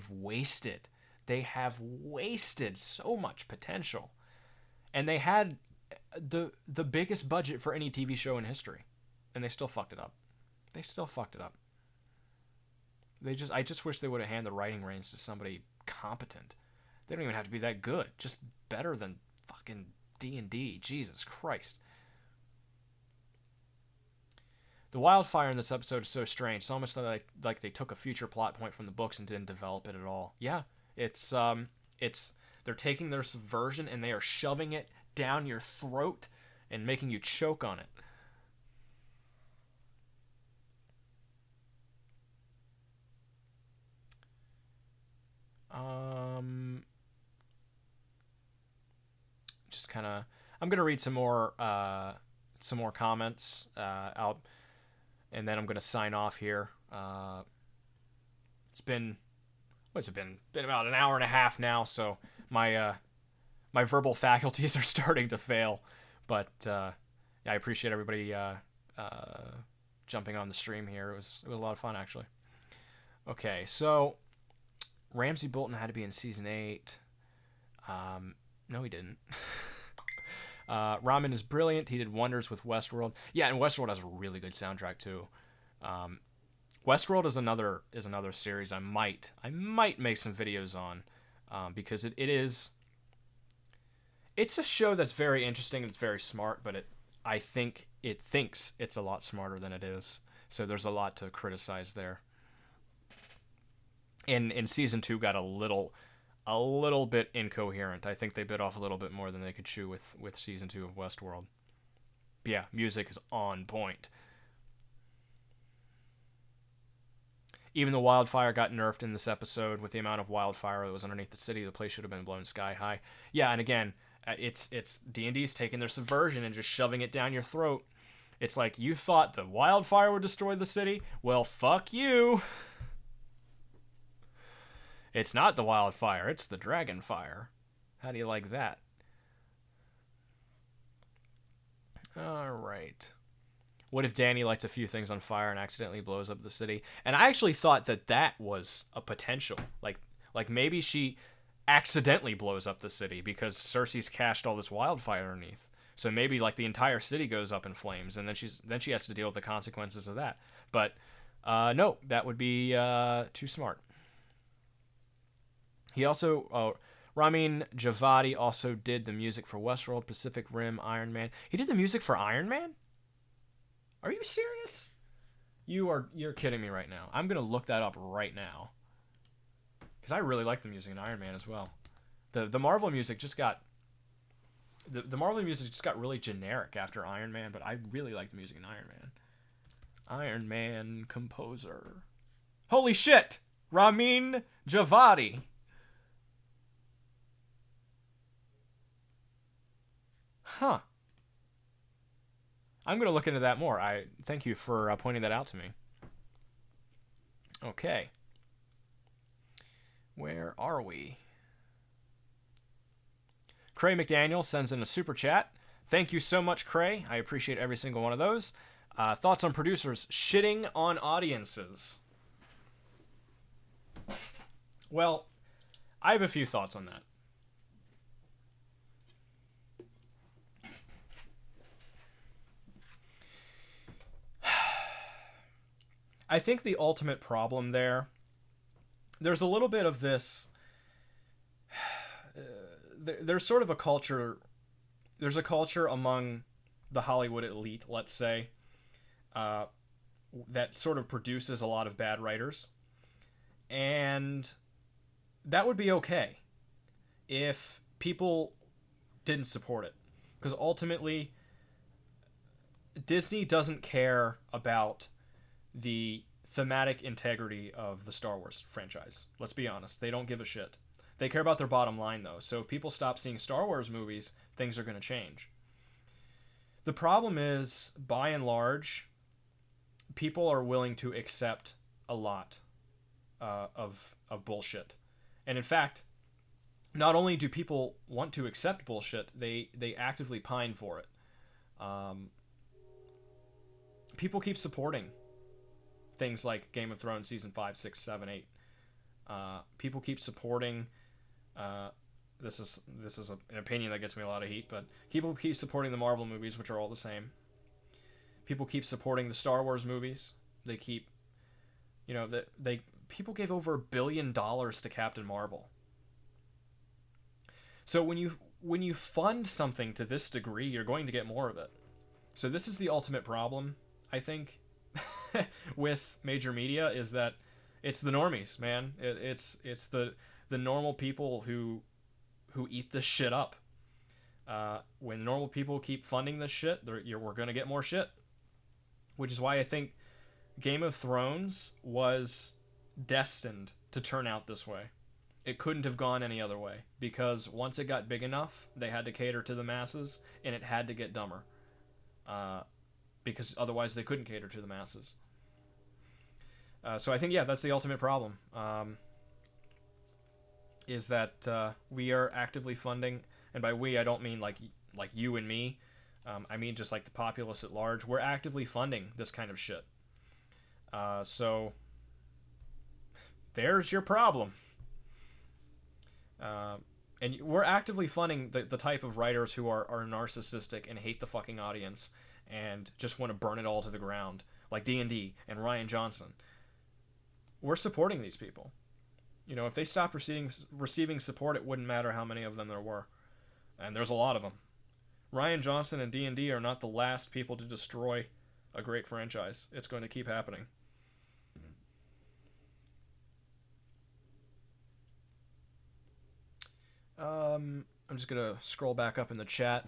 wasted. They have wasted so much potential, and they had the biggest budget for any TV show in history, and they still fucked it up. I just wish they would have handed the writing reins to somebody competent. They don't even have to be that good. Just better than fucking D&D. Jesus Christ. The wildfire in this episode is so strange. It's almost like they took a future plot point from the books and didn't develop it at all. Yeah, it's they're taking their subversion and they are shoving it down your throat and making you choke on it. Just kind of, I'm gonna read some more comments out, and then I'm gonna sign off here. It's been, what's it been? Been about an hour and a half now, so my verbal faculties are starting to fail. But yeah, I appreciate everybody jumping on the stream here. It was a lot of fun, actually. Okay, so Ramsay Bolton had to be in season 8. No, he didn't. Ramen is brilliant. He did wonders with Westworld. Yeah, and Westworld has a really good soundtrack too. Westworld is another series I might make some videos on, because it's a show that's very interesting and it's very smart, but I think it thinks it's a lot smarter than it is. So there's a lot to criticize there. In season 2 got a little bit incoherent. I think they bit off a little bit more than they could chew with season 2 of Westworld. But yeah, music is on point. Even the wildfire got nerfed in this episode. With the amount of wildfire that was underneath the city, the place should have been blown sky high. Yeah, and again, it's D&D's taking their subversion and just shoving it down your throat. It's like, you thought the wildfire would destroy the city? Well, fuck you. It's not the wildfire, it's the dragon fire. How do you like that? Alright. What if Dany lights a few things on fire and accidentally blows up the city? And I actually thought that was a potential. Like maybe she accidentally blows up the city because Cersei's cached all this wildfire underneath. So maybe like the entire city goes up in flames, and then she has to deal with the consequences of that. But no, that would be too smart. He also, Ramin Djawadi also did the music for Westworld, Pacific Rim, Iron Man. He did the music for Iron Man? Are you serious? You're kidding me right now. I'm gonna look that up right now because I really like the music in Iron Man as well. The Marvel music just got the Marvel music just got really generic after Iron Man, but I really like the music in Iron Man. Iron Man composer. Holy shit! Ramin Djawadi. Huh. I'm gonna look into that more. I thank you for pointing that out to me. Okay. Where are we? Cray McDaniel sends in a super chat. Thank you so much, Cray. I appreciate every single one of those. Thoughts on producers shitting on audiences? Well, I have a few thoughts on that. I think the ultimate problem there's a little bit of this. There's sort of a culture. There's a culture among the Hollywood elite, let's say, that sort of produces a lot of bad writers. And that would be okay if people didn't support it. Because ultimately, Disney doesn't care about the thematic integrity of the Star Wars franchise. Let's be honest. They don't give a shit. They care about their bottom line, though. So if people stop seeing Star Wars movies, things are going to change. The problem is, by and large, people are willing to accept a lot of bullshit. And in fact, not only do people want to accept bullshit, they actively pine for it. People keep supporting things like Game of Thrones season 5, 6, 7, 8. People keep supporting. This is an opinion that gets me a lot of heat, but people keep supporting the Marvel movies, which are all the same. People keep supporting the Star Wars movies. They keep, people gave over $1 billion to Captain Marvel. So when you fund something to this degree, you're going to get more of it. So this is the ultimate problem, I think, with major media, is that it's the normies, man. It's the normal people who eat this shit up. When normal people keep funding this shit, we're gonna get more shit. Which is why I think Game of Thrones was destined to turn out this way. It couldn't have gone any other way, because once it got big enough, they had to cater to the masses, and it had to get dumber. Because otherwise they couldn't cater to the masses. So I think, yeah, that's the ultimate problem. Is that we are actively funding, and by we I don't mean like you and me. I mean just like the populace at large. We're actively funding this kind of shit. So there's your problem. And we're actively funding the type of writers who are narcissistic and hate the fucking audience and just want to burn it all to the ground, like D&D and Rian Johnson. We're supporting these people. If they stopped receiving support, it wouldn't matter how many of them there were. And there's a lot of them. Rian Johnson and D&D are not the last people to destroy a great franchise. It's going to keep happening. I'm just gonna scroll back up in the chat.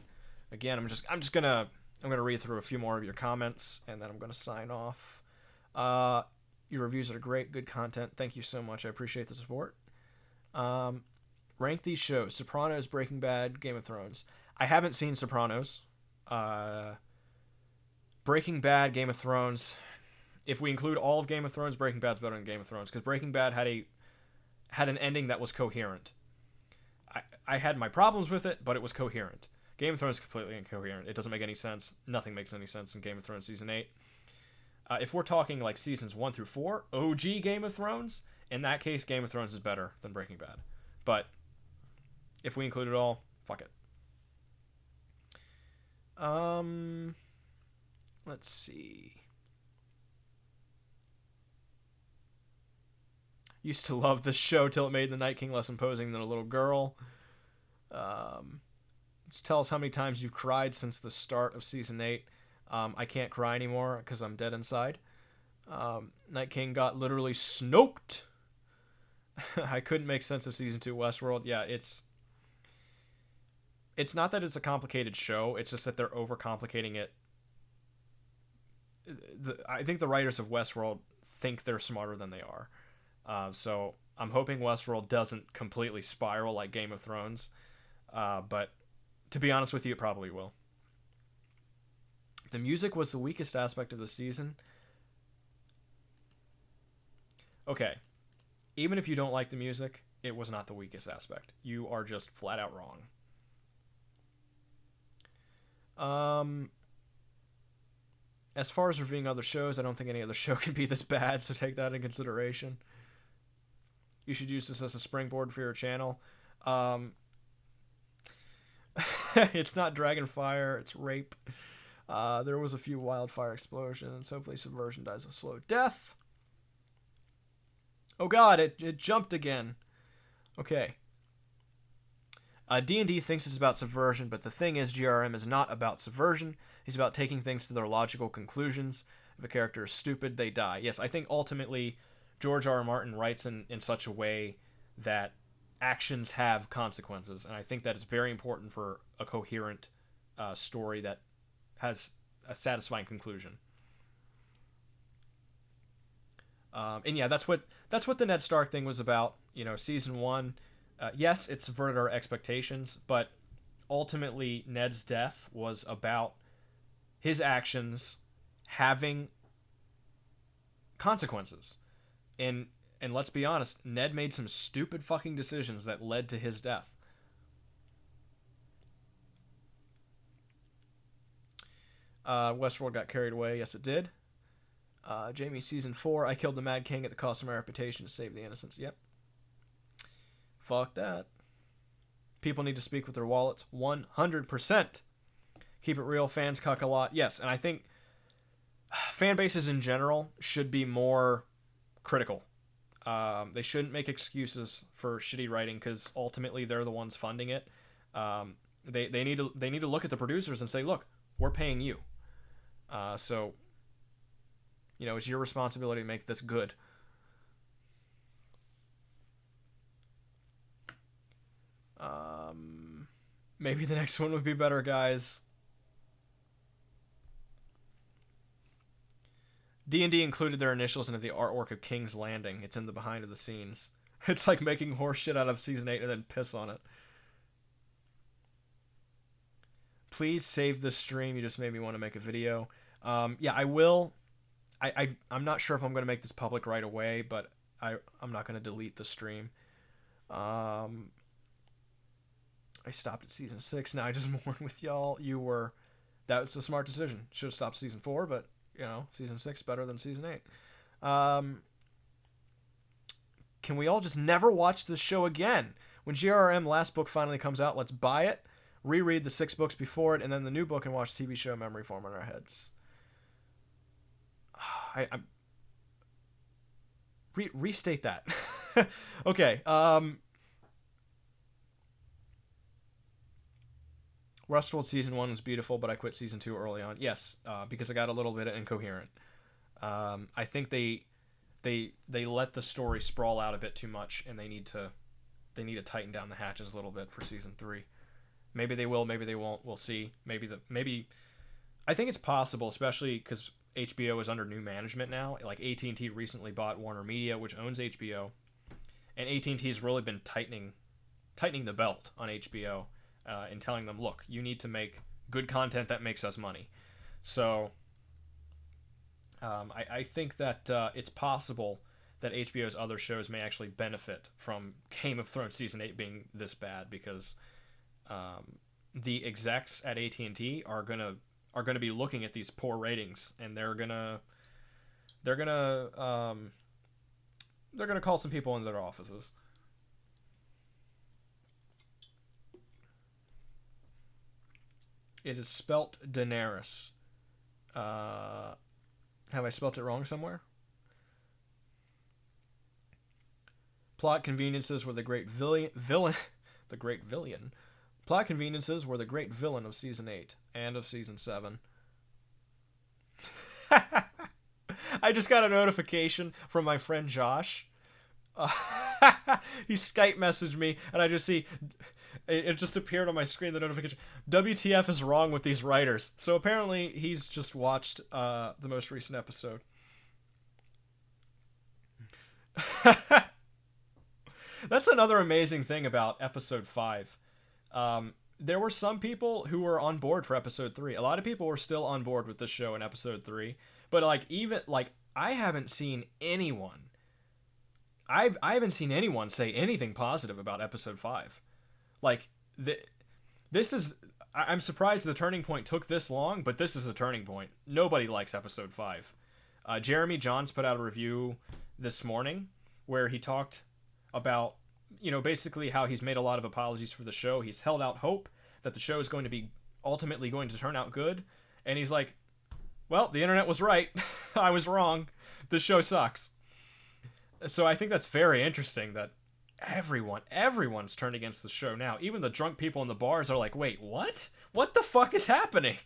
Again, I'm gonna read through a few more of your comments, and then I'm gonna sign off. Your reviews are great, good content. Thank you so much. I appreciate the support. Rank these shows: Sopranos, Breaking Bad, Game of Thrones. I haven't seen Sopranos. Breaking Bad, Game of Thrones. If we include all of Game of Thrones, Breaking Bad's better than Game of Thrones, because Breaking Bad had an ending that was coherent. I had my problems with it, but it was coherent. Game of Thrones is completely incoherent. It doesn't make any sense. Nothing makes any sense in Game of Thrones Season 8. If we're talking like Seasons 1 through 4, OG Game of Thrones, in that case, Game of Thrones is better than Breaking Bad. But if we include it all, fuck it. Let's see. Used to love this show till it made the Night King less imposing than a little girl. Just tell us how many times you've cried since the start of Season 8. I can't cry anymore because I'm dead inside. Night King got literally snoked. I couldn't make sense of season 2 Westworld. Yeah, it's not that it's a complicated show. It's just that they're overcomplicating it. I think the writers of Westworld think they're smarter than they are. So I'm hoping Westworld doesn't completely spiral like Game of Thrones. But to be honest with you, it probably will. The music was the weakest aspect of the season. Okay. Even if you don't like the music, it was not the weakest aspect. You are just flat out wrong. As far as reviewing other shows, I don't think any other show can be this bad, so take that into consideration. You should use this as a springboard for your channel. It's not Dragonfire, it's rape. There was a few wildfire explosions. Hopefully Subversion dies a slow death. Oh god, it jumped again. Okay. D&D thinks it's about subversion, but the thing is, GRM is not about subversion. He's about taking things to their logical conclusions. If a character is stupid, they die. Yes, I think ultimately George R. R. Martin writes in such a way that actions have consequences, and I think that is very important for a coherent story that has a satisfying conclusion. And yeah, that's what the Ned Stark thing was about. You know, season 1. Yes, it subverted our expectations, but ultimately Ned's death was about his actions having consequences. And let's be honest, Ned made some stupid fucking decisions that led to his death. Westworld got carried away. Yes, it did. Jamie, season 4. I killed the Mad King at the cost of my reputation to save the innocents. Yep. Fuck that. People need to speak with their wallets. 100%. Keep it real. Fans cuck a lot. Yes, and I think fan bases in general should be more critical. They shouldn't make excuses for shitty writing because ultimately they're the ones funding it. They need to look at the producers and say, look, we're paying you. So, you know, it's your responsibility to make this good. Maybe the next one would be better, guys. D&D included their initials into the artwork of King's Landing. It's in the behind of the scenes. It's like making horse shit out of season 8 and then piss on it. Please save this stream. You just made me want to make a video. Yeah, I will. I'm not sure if I'm going to make this public right away, but I'm not going to delete the stream. I stopped at season 6. Now I just mourn with y'all. That was a smart decision. Should have stopped season 4, but you know, season 6 better than season 8. Can we all just never watch this show again? When GRM last book finally comes out, let's buy it, reread the 6 books before it, and then the new book and watch TV show memory form in our heads. Restate that. Okay. Westworld season 1 was beautiful, but I quit season 2 early on. Yes, because I got a little bit incoherent. I think they let the story sprawl out a bit too much, and they need to tighten down the hatches a little bit for season 3. Maybe they will, maybe they won't. We'll see. Maybe I think it's possible, especially because HBO is under new management now. Like AT&T recently bought Warner Media, which owns HBO, and AT&T has really been tightening the belt on HBO. And telling them, look, you need to make good content that makes us money. So I think that it's possible that HBO's other shows may actually benefit from Game of Thrones season 8 being this bad, because the execs at AT&T are gonna be looking at these poor ratings, and they're gonna call some people into their offices. It is spelt Daenerys. Have I spelt it wrong somewhere? Plot conveniences were the great villain. The great villain. Plot conveniences were the great villain of season 8 and of season 7. I just got a notification from my friend Josh. Uh, he Skype messaged me, and I just see it just appeared on my screen, the notification. WTF is wrong with these writers? So apparently he's just watched the most recent episode. That's another amazing thing about episode 5. There were some people who were on board for episode 3. A lot of people were still on board with this show in episode 3. But I haven't seen anyone. I haven't seen anyone say anything positive about episode 5. This is. I'm surprised the turning point took this long, but this is a turning point. Nobody likes episode 5. Jeremy Johns put out a review this morning where he talked about, basically how he's made a lot of apologies for the show. He's held out hope that the show is going to be ultimately going to turn out good. And he's like, well, the internet was right. I was wrong. This show sucks. So I think that's very interesting that everyone's turned against the show now. Even the drunk people in the bars are like, wait, what? What the fuck is happening?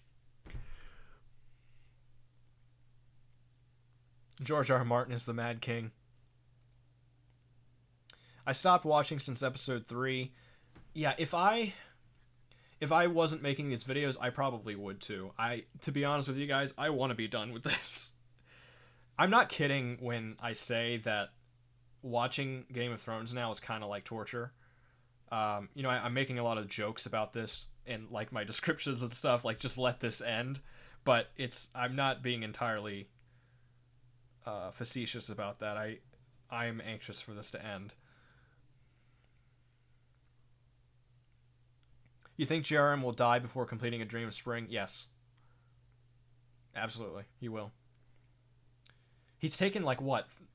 George R. R. Martin is the Mad King. I stopped watching since episode 3. Yeah, if I wasn't making these videos, I probably would too. To be honest with you guys, I want to be done with this. I'm not kidding when I say that watching Game of Thrones now is kind of like torture. I'm making a lot of jokes about this in like my descriptions and stuff, like just let this end. But I'm not being entirely facetious about that. I'm anxious for this to end. You think JRM will die before completing A Dream of Spring? Yes. Absolutely. He will. He's taken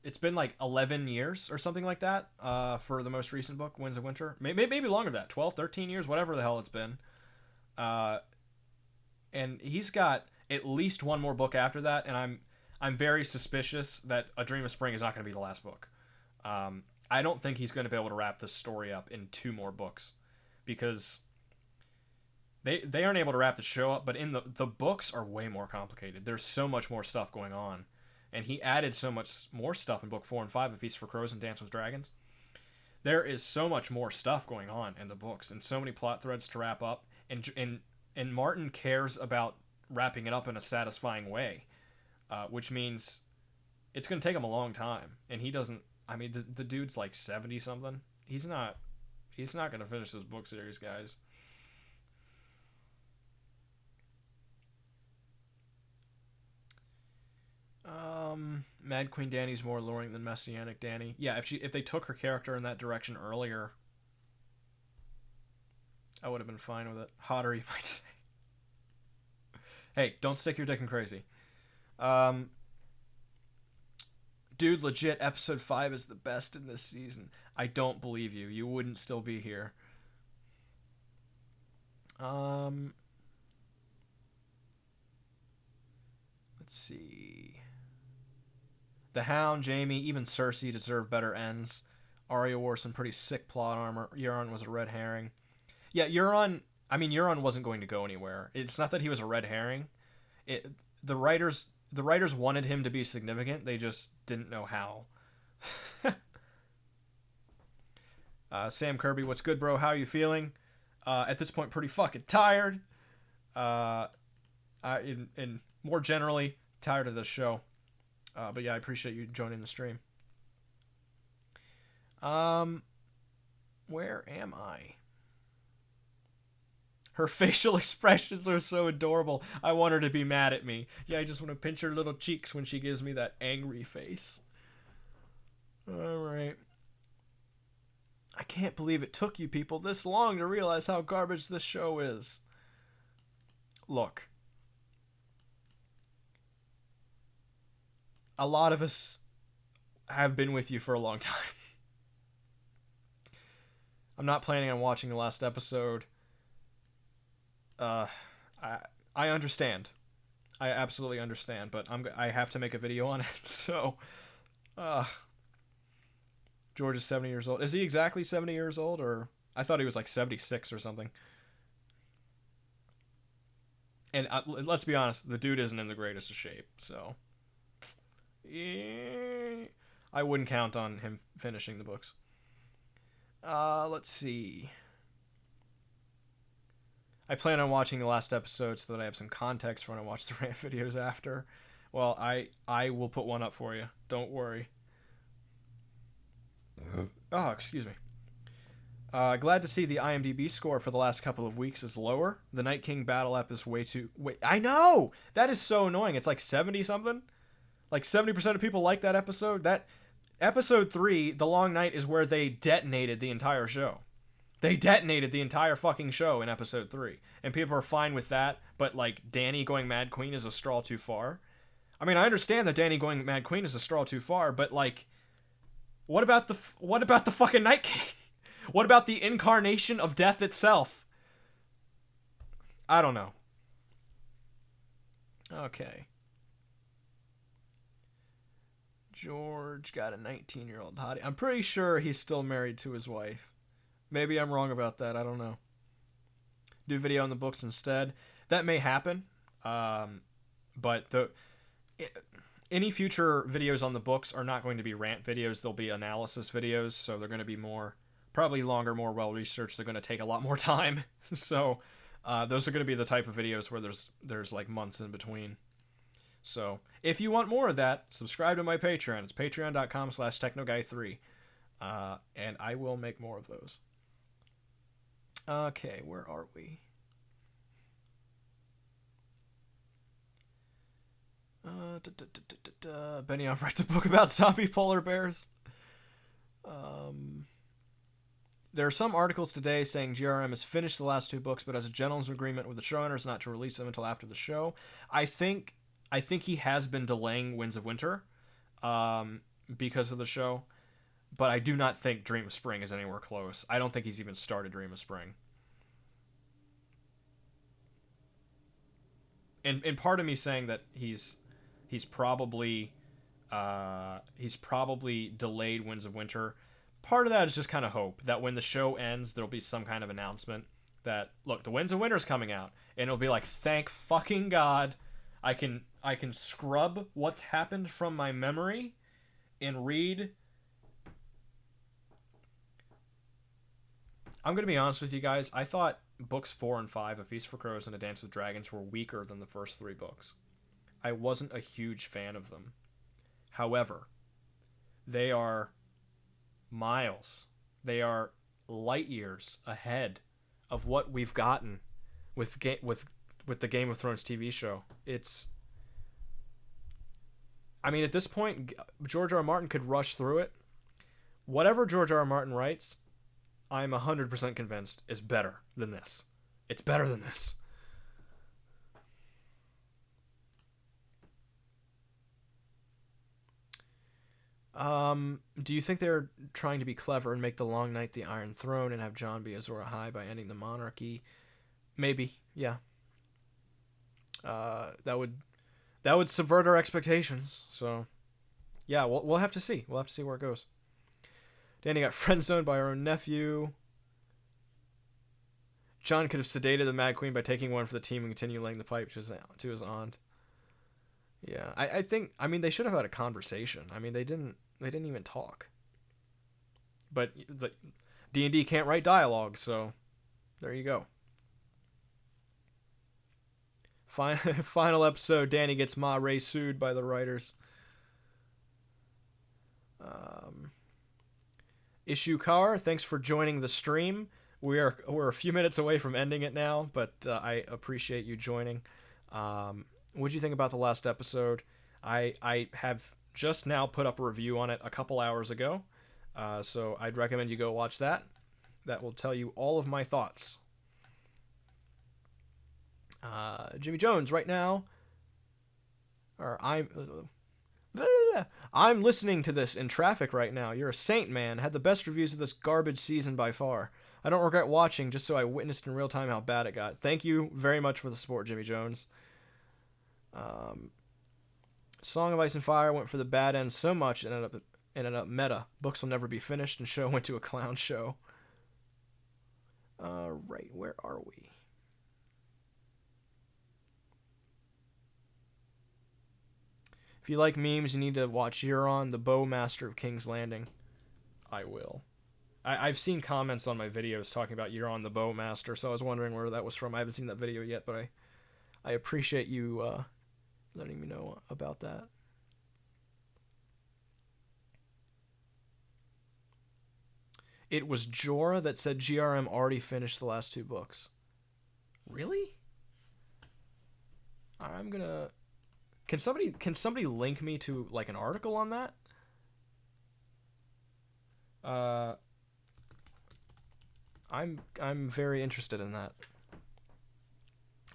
it's been 11 years or something like that for the most recent book, Winds of Winter. Maybe longer than that, 12, 13 years, whatever the hell it's been. And he's got at least one more book after that, and I'm very suspicious that A Dream of Spring is not going to be the last book. I don't think he's going to be able to wrap this story up in 2 more books, because they aren't able to wrap the show up, but in the books are way more complicated. There's so much more stuff going on. And he added so much more stuff in book 4 and 5, A Feast for Crows and Dance with Dragons. There is so much more stuff going on in the books, and so many plot threads to wrap up. And Martin cares about wrapping it up in a satisfying way, which means it's going to take him a long time. And he doesn't. I mean, the dude's like 70 something. He's not going to finish this book series, guys. Mad Queen Dany's more alluring than Messianic Dany. Yeah, if they took her character in that direction earlier, I would have been fine with it. Hotter, you might say. Hey, don't stick your dick in crazy. Dude, legit, episode 5 is the best in this season. I don't believe you. You wouldn't still be here. Let's see. The Hound, Jaime, even Cersei deserve better ends. Arya wore some pretty sick plot armor. Euron was a red herring. Yeah, Euron wasn't going to go anywhere. It's not that he was a red herring. The writers wanted him to be significant. They just didn't know how. Sam Kirby, what's good, bro? How are you feeling? At this point, pretty fucking tired. And more generally, tired of this show. But yeah, I appreciate you joining the stream. Where am I? Her facial expressions are so adorable. I want her to be mad at me. Yeah, I just want to pinch her little cheeks when she gives me that angry face. Alright. I can't believe it took you people this long to realize how garbage this show is. Look. A lot of us have been with you for a long time. I'm not planning on watching the last episode. I understand. I absolutely understand, but I have to make a video on it. So, George is 70 years old. Is he exactly 70 years old, or I thought he was like 76 or something? And let's be honest, the dude isn't in the greatest of shape. So, I wouldn't count on him finishing the books. Let's see. I plan on watching the last episode so that I have some context for when I watch the rant videos after. Well, I will put one up for you. Don't worry. Oh, excuse me. Glad to see the IMDb score for the last couple of weeks is lower. The Night King battle ep is way too... Wait, I know! That is so annoying. It's like 70-something? Like 70% of people like that episode? That episode 3, The Long Night, is where they detonated the entire show. They detonated the entire fucking show in episode 3. And people are fine with that, but like Danny going Mad Queen is a straw too far. I mean, I understand that Danny going Mad Queen is a straw too far, but like... What about the fucking Night King? What about the incarnation of death itself? I don't know. Okay. George got a 19-year-old hottie. I'm pretty sure he's still married to his wife. Maybe I'm wrong about that. I don't know. Do video on the books instead. That may happen. But any future videos on the books are not going to be rant videos. They'll be analysis videos, so they're going to be probably longer, more well-researched. They're going to take a lot more time. So those are going to be the type of videos where there's like months in between. So if you want more of that, subscribe to my Patreon. It's patreon.com/technoguy3. And I will make more of those. Okay, where are we? Benioff writes a book about zombie polar bears. There are some articles today saying GRM has finished the last 2 books, but has a gentleman's agreement with the showrunners not to release them until after the show. I think he has been delaying Winds of Winter because of the show, but I do not think Dream of Spring is anywhere close. I don't think he's even started Dream of Spring. And part of me saying that he's probably delayed Winds of Winter. Part of that is just kind of hope that when the show ends, there'll be some kind of announcement that, look, the Winds of Winter is coming out, and it'll be like, thank fucking God, I can scrub what's happened from my memory and read. I'm gonna be honest with you guys. I thought books 4 and 5, A Feast for Crows and A Dance with Dragons, were weaker than the first 3 books. I wasn't a huge fan of them. However, they are miles. They are light years ahead of what we've gotten with the Game of Thrones TV show. I mean, at this point, George R. R. Martin could rush through it. Whatever George R. R. Martin writes, I'm 100% convinced is better than this. It's better than this. Do you think they're trying to be clever and make the Long Night the Iron Throne and have Jon be Azor Ahai by ending the monarchy? Maybe, yeah. That would subvert our expectations. So, yeah, we'll have to see. We'll have to see where it goes. Danny got friend-zoned by her own nephew. Jon could have sedated the Mad Queen by taking one for the team and continue laying the pipe to his aunt. Yeah, I think, I mean, they should have had a conversation. I mean, they didn't even talk. But the D&D can't write dialogue, so there you go. Final episode, Danny gets Ma Ray sued by the writers. Issue Car, thanks for joining the stream. We're a few minutes away from ending it now, but I appreciate you joining. What'd you think about the last episode? I have just now put up a review on it a couple hours ago, so I'd recommend you go watch that. That will tell you all of my thoughts. Jimmy Jones right now, or I'm listening to this in traffic right now. You're a saint, man. Had the best reviews of this garbage season by far. I don't regret watching just so I witnessed in real time how bad it got. Thank you very much for the support, Jimmy Jones. Song of Ice and Fire went for the bad end so much it ended up meta. Books will never be finished, and show went to a clown show. Right, where are we? If you like memes, you need to watch Euron, the Bowmaster of King's Landing. I will. I've seen comments on my videos talking about Euron, the Bowmaster, so I was wondering where that was from. I haven't seen that video yet, but I appreciate you letting me know about that. It was Jorah that said GRM already finished the last 2 books. Really? I'm gonna... Can somebody link me to like an article on that? I'm very interested in that.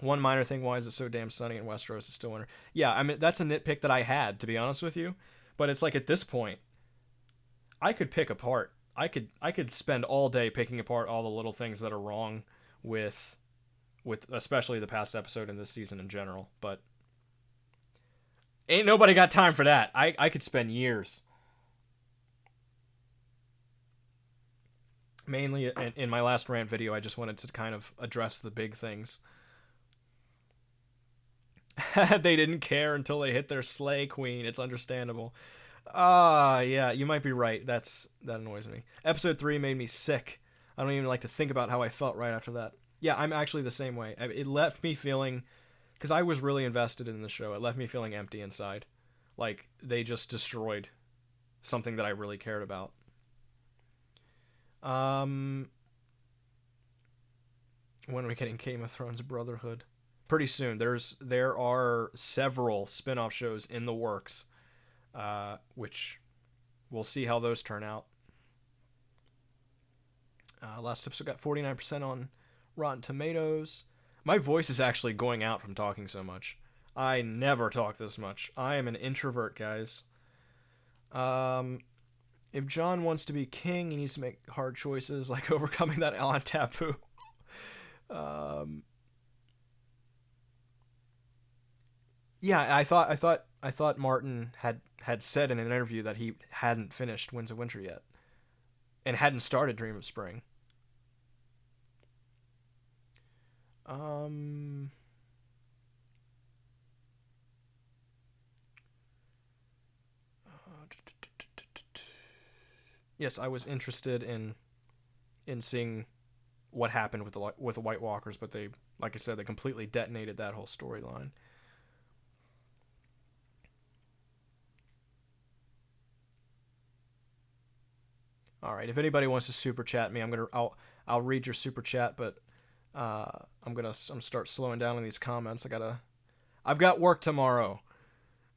One minor thing, why is it so damn sunny in Westeros? It's still winter. Yeah, I mean that's a nitpick that I had, to be honest with you. But it's like at this point, I could pick apart. I could spend all day picking apart all the little things that are wrong with especially the past episode and this season in general. But ain't nobody got time for that. I could spend years. Mainly in my last rant video, I just wanted to kind of address the big things. They didn't care until they hit their Slay Queen. It's understandable. Yeah, you might be right. That annoys me. Episode 3 made me sick. I don't even like to think about how I felt right after that. Yeah, I'm actually the same way. It left me feeling, because I was really invested in the show, it left me feeling empty inside. Like, they just destroyed something that I really cared about. When are we getting Game of Thrones Brotherhood? Pretty soon. There are several spin-off shows in the works, which we'll see how those turn out. Last episode got 49% on Rotten Tomatoes. My voice is actually going out from talking so much. I never talk this much. I am an introvert, guys. If Jon wants to be king, he needs to make hard choices, like overcoming that Allen taboo. Yeah, I thought Martin had said in an interview that he hadn't finished Winds of Winter yet, and hadn't started Dream of Spring. Yes, I was interested in seeing what happened with the White Walkers, but they, like I said, they completely detonated that whole storyline. All right, if anybody wants to super chat me, I'll read your super chat, but I'm gonna start slowing down on these comments. I've got work tomorrow.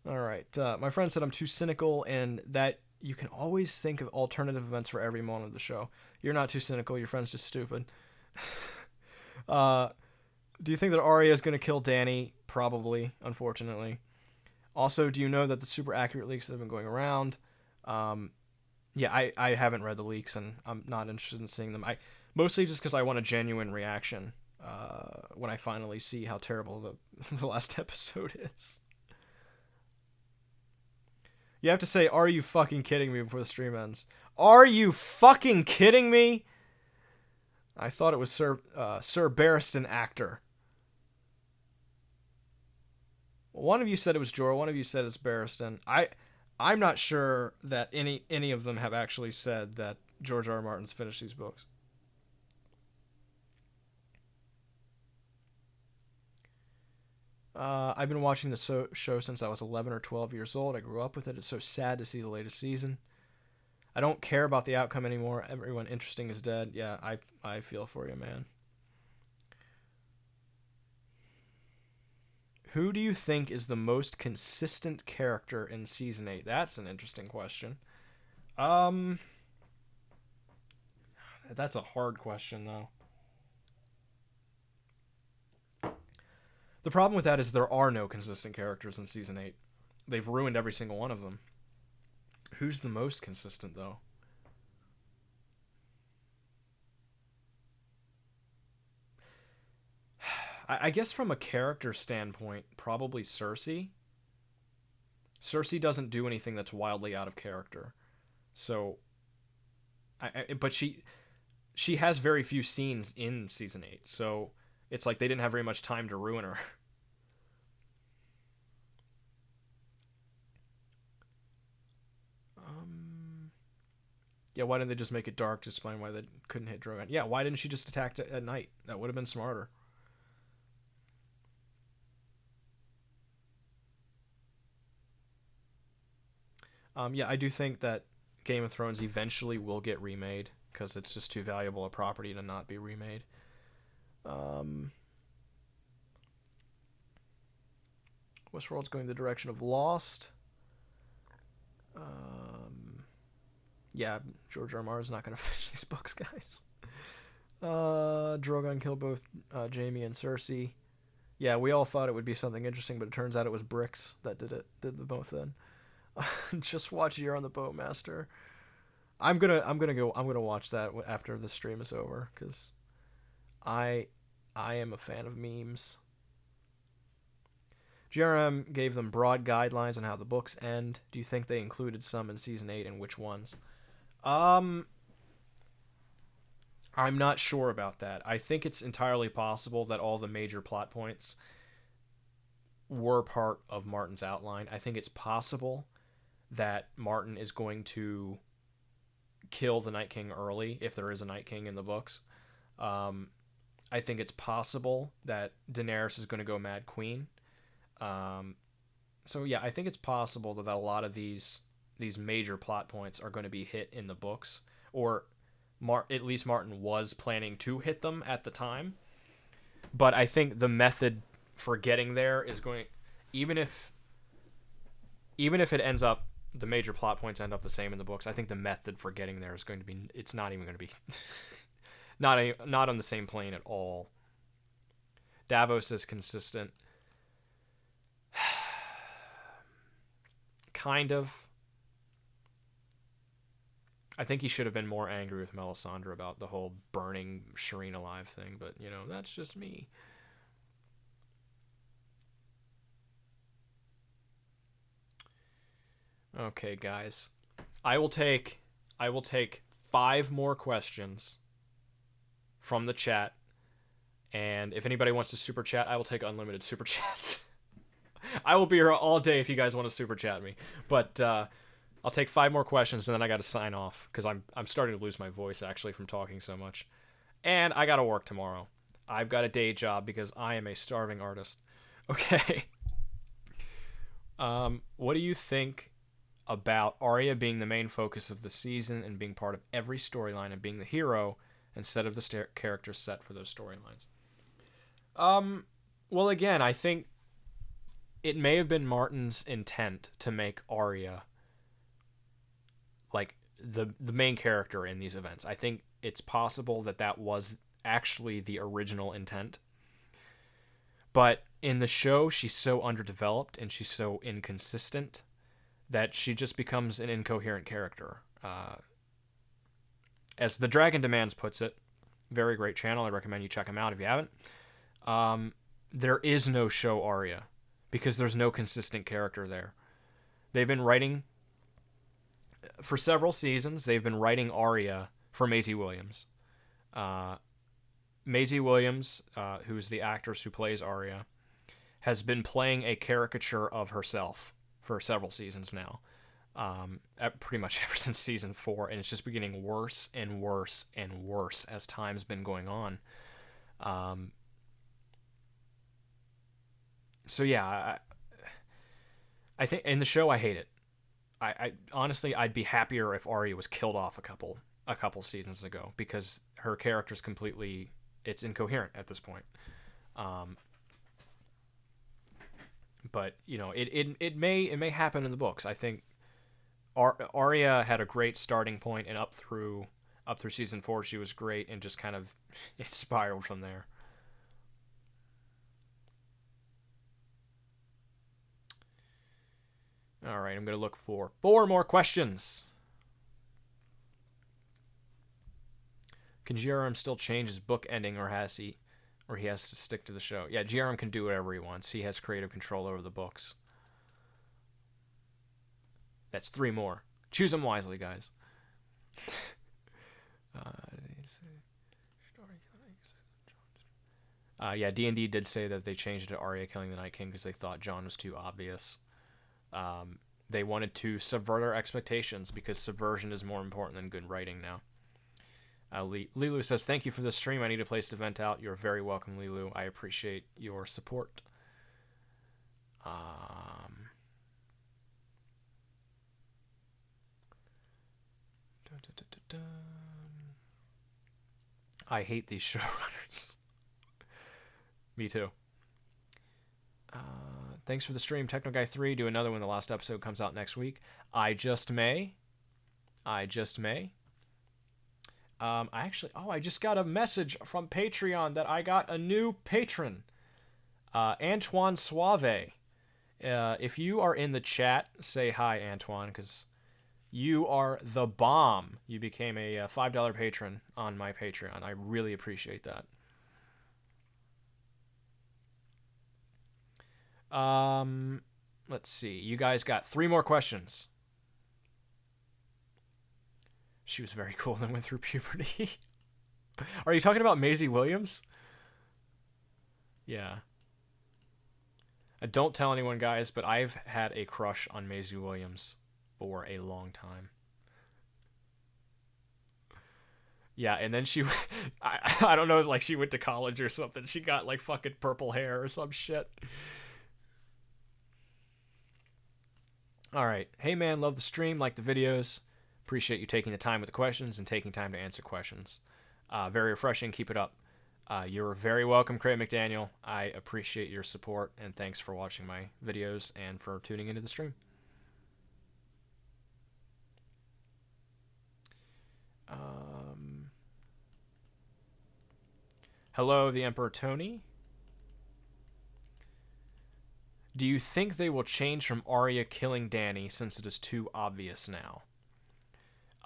All right, my friend said I'm too cynical and that you can always think of alternative events for every moment of the show. You're not too cynical. Your friend's just stupid. Do you think that Arya is going to kill Dany? Probably, unfortunately. Also, do you know that the super accurate leaks that have been going around? Yeah, I haven't read the leaks, and I'm not interested in seeing them. Mostly just because I want a genuine reaction when I finally see how terrible the last episode is. You have to say, "Are you fucking kidding me?" before the stream ends. Are you fucking kidding me? I thought it was Sir Barristan actor. One of you said it was Jorah. One of you said it's Barristan. I'm not sure that any of them have actually said that George R. R. Martin's finished these books. I've been watching the show since I was 11 or 12 years old. I grew up with it. It's so sad to see the latest season. I don't care about the outcome anymore. Everyone interesting is dead. Yeah, I feel for you, man. Who do you think is the most consistent character in Season 8? That's an interesting question. That's a hard question, though. The problem with that is there are no consistent characters in Season 8. They've ruined every single one of them. Who's the most consistent, though? I guess from a character standpoint, probably Cersei. Cersei doesn't do anything that's wildly out of character. So, but she has very few scenes in Season 8, so it's like they didn't have very much time to ruin her. Yeah, why didn't they just make it dark to explain why they couldn't hit Drogon? Yeah, why didn't she just attack at night? That would have been smarter. Yeah, I do think that Game of Thrones eventually will get remade because it's just too valuable a property to not be remade. Um, Westworld's going the direction of Lost. Yeah, George R. R. Martin's not going to finish these books, guys. Drogon killed both Jaime and Cersei. Yeah, we all thought it would be something interesting, but it turns out it was bricks that did the both then. Just watch Year on the Boatmaster. I'm gonna watch that after the stream is over because I I am a fan of memes. GRM gave them broad guidelines on how the books end. Do you think they included some in season 8 and which ones? Um I'm not sure about that. I think it's entirely possible that all the major plot points were part of Martin's outline. I think it's possible that Martin is going to kill the Night King early if there is a Night King in the books. Um, I think it's possible that Daenerys is going to go Mad Queen. Um, so yeah, I think it's possible that a lot of these major plot points are going to be hit in the books, or at least Martin was planning to hit them at the time. But I think the method for getting there is going, even if it ends up the major plot points end up the same in the books, I think the method for getting there is going to be, it's not even going to be not on the same plane at all. Davos is consistent. Kind of. I think he should have been more angry with Melisandre about the whole burning Shireen alive thing, but that's just me. Okay, guys. I will take 5 more questions from the chat, and if anybody wants to super chat, I will take unlimited super chats. I will be here all day if you guys want to super chat me. But I'll take 5 more questions, and then I got to sign off because I'm starting to lose my voice actually from talking so much, and I got to work tomorrow. I've got a day job because I am a starving artist. Okay. What do you think about Arya being the main focus of the season and being part of every storyline and being the hero instead of the character set for those storylines? Well, again, I think it may have been Martin's intent to make Arya like the main character in these events. I think it's possible that was actually the original intent. But in the show, she's so underdeveloped and she's so inconsistent that she just becomes an incoherent character. As The Dragon Demands puts it, very great channel. I recommend you check him out if you haven't. There is no show Arya because there's no consistent character there. They've been writing for several seasons. They've been writing Arya for Maisie Williams. Maisie Williams, who's the actress who plays Arya, has been playing a caricature of herself for several seasons now. Pretty much ever since season 4, and it's just been getting worse and worse and worse as time's been going on. So yeah, I think in the show I hate it. I honestly I'd be happier if Arya was killed off a couple seasons ago because her character's completely, it's incoherent at this point. But it may happen in the books. I think Arya had a great starting point, and up through season 4 she was great, and just kind of it spiraled from there. All right, I'm going to look for 4 more questions. Can GRM still change his book ending, or he has to stick to the show? Yeah, GRM can do whatever he wants. He has creative control over the books. That's 3 more. Choose them wisely, guys. Yeah, D&D did say that they changed it to Arya killing the Night King because they thought Jon was too obvious. They wanted to subvert our expectations because subversion is more important than good writing now. Lilu says, thank you for the stream. I need a place to vent out. You're very welcome, Lilu. I appreciate your support. I hate these showrunners. Me too. Thanks for the stream, Techno Guy 3. Do another when the last episode comes out next week. I just may. I just got a message from Patreon that I got a new patron. Antoine Suave. If you are in the chat, say hi, Antoine, because you are the bomb. You became a $5 patron on my Patreon. I really appreciate that. Let's see. You guys got 3 more questions. She was very cool and went through puberty. Are you talking about Maisie Williams? Yeah. Don't tell anyone, guys, but I've had a crush on Maisie Williams for a long time. Yeah, and then she... I don't know, like she went to college or something. She got like fucking purple hair or some shit. Alright. Hey man, love the stream, like the videos. Appreciate you taking the time with the questions and taking time to answer questions. Very refreshing. Keep it up. You're very welcome, Craig McDaniel. I appreciate your support, and thanks for watching my videos and for tuning into the stream. Hello, the Emperor Tony. Do you think they will change from Arya killing Dany since it is too obvious now?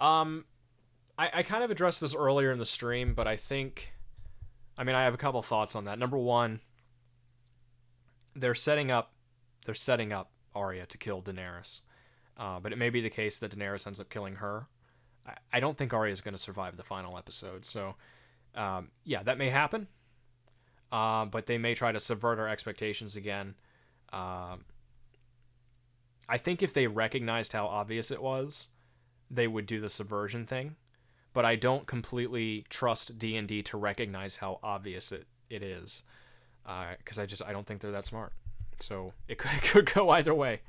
I kind of addressed this earlier in the stream, but I have a couple thoughts on that. Number one, they're setting up Arya to kill Daenerys. But it may be the case that Daenerys ends up killing her. I don't think Arya is going to survive the final episode, so yeah, that may happen. But they may try to subvert our expectations again. I think if they recognized how obvious it was, they would do the subversion thing. But I don't completely trust D&D to recognize how obvious it is. Because I don't think they're that smart. So it could go either way.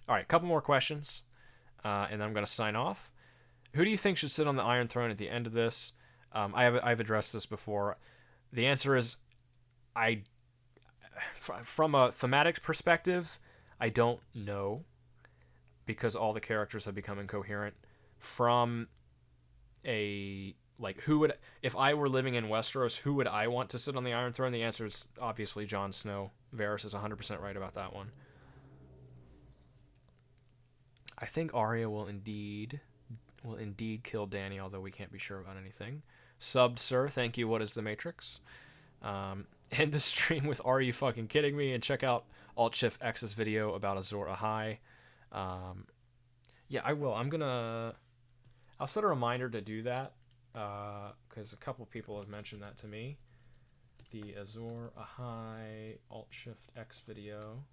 Alright, a couple more questions. And then I'm going to sign off. Who do you think should sit on the Iron Throne at the end of this? I've addressed this before. The answer is, from a thematic perspective, I don't know. Because all the characters have become incoherent. From a, like, if I were living in Westeros, who would I want to sit on the Iron Throne? The answer is obviously Jon Snow. Varys is 100% right about that one. I think Arya will indeed kill Dany, although we can't be sure about anything. Subbed, sir. Thank you. What is the Matrix? End the stream with Are You Fucking Kidding Me? And check out Alt Shift X's video about Azor Ahai. Yeah, I will. I'll set a reminder to do that, because a couple people have mentioned that to me. The Azor Ahai Alt Shift X video.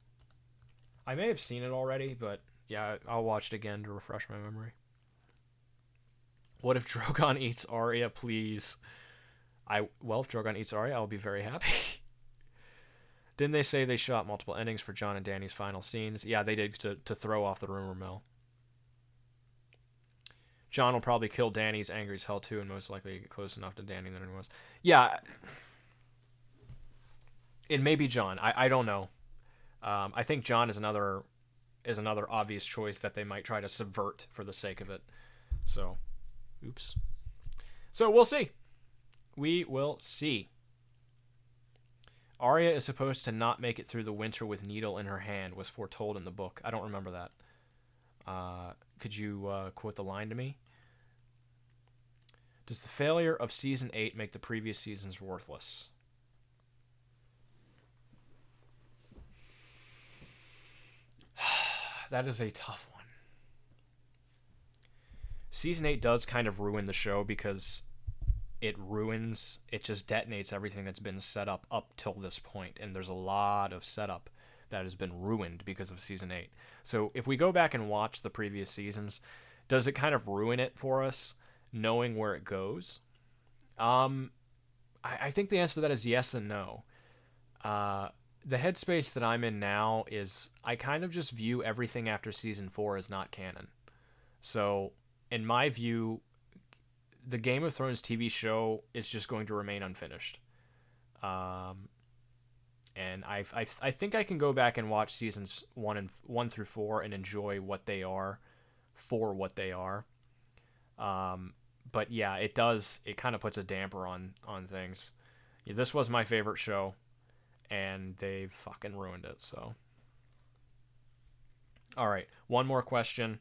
I may have seen it already, but yeah, I'll watch it again to refresh my memory. What if Drogon eats Arya, please? Well, if Drogon eats Arya, I'll be very happy. Didn't they say they shot multiple endings for Jon and Dany's final scenes? Yeah, they did, to throw off the rumor mill. Jon will probably kill Dany. He's angry as hell too, and most likely get close enough to Dany than he was. Yeah, it may be Jon. I don't know. I think Jon is another obvious choice that they might try to subvert for the sake of it. So, oops. So we'll see. We will see. Arya is supposed to not make it through the winter with needle in her hand, was foretold in the book. I don't remember that. Could you quote the line to me? Does the failure of Season 8 make the previous seasons worthless? That is a tough one. Season 8 does kind of ruin the show because it just detonates everything that's been set up till this point, and there's a lot of setup. that has been ruined because of season 8. So if we go back and watch the previous seasons, does it kind of ruin it for us knowing where it goes? I think the answer to that is yes and no. The headspace that I'm in now is I kind of just view everything after season 4 as not canon. So, in my view, the Game of Thrones TV show is just going to remain unfinished. And I think I can go back and watch seasons 1 through 4 and enjoy what they are for what they are. But yeah, it kind of puts a damper on things. Yeah, this was my favorite show, and they've fucking ruined it. So, all right, one more question,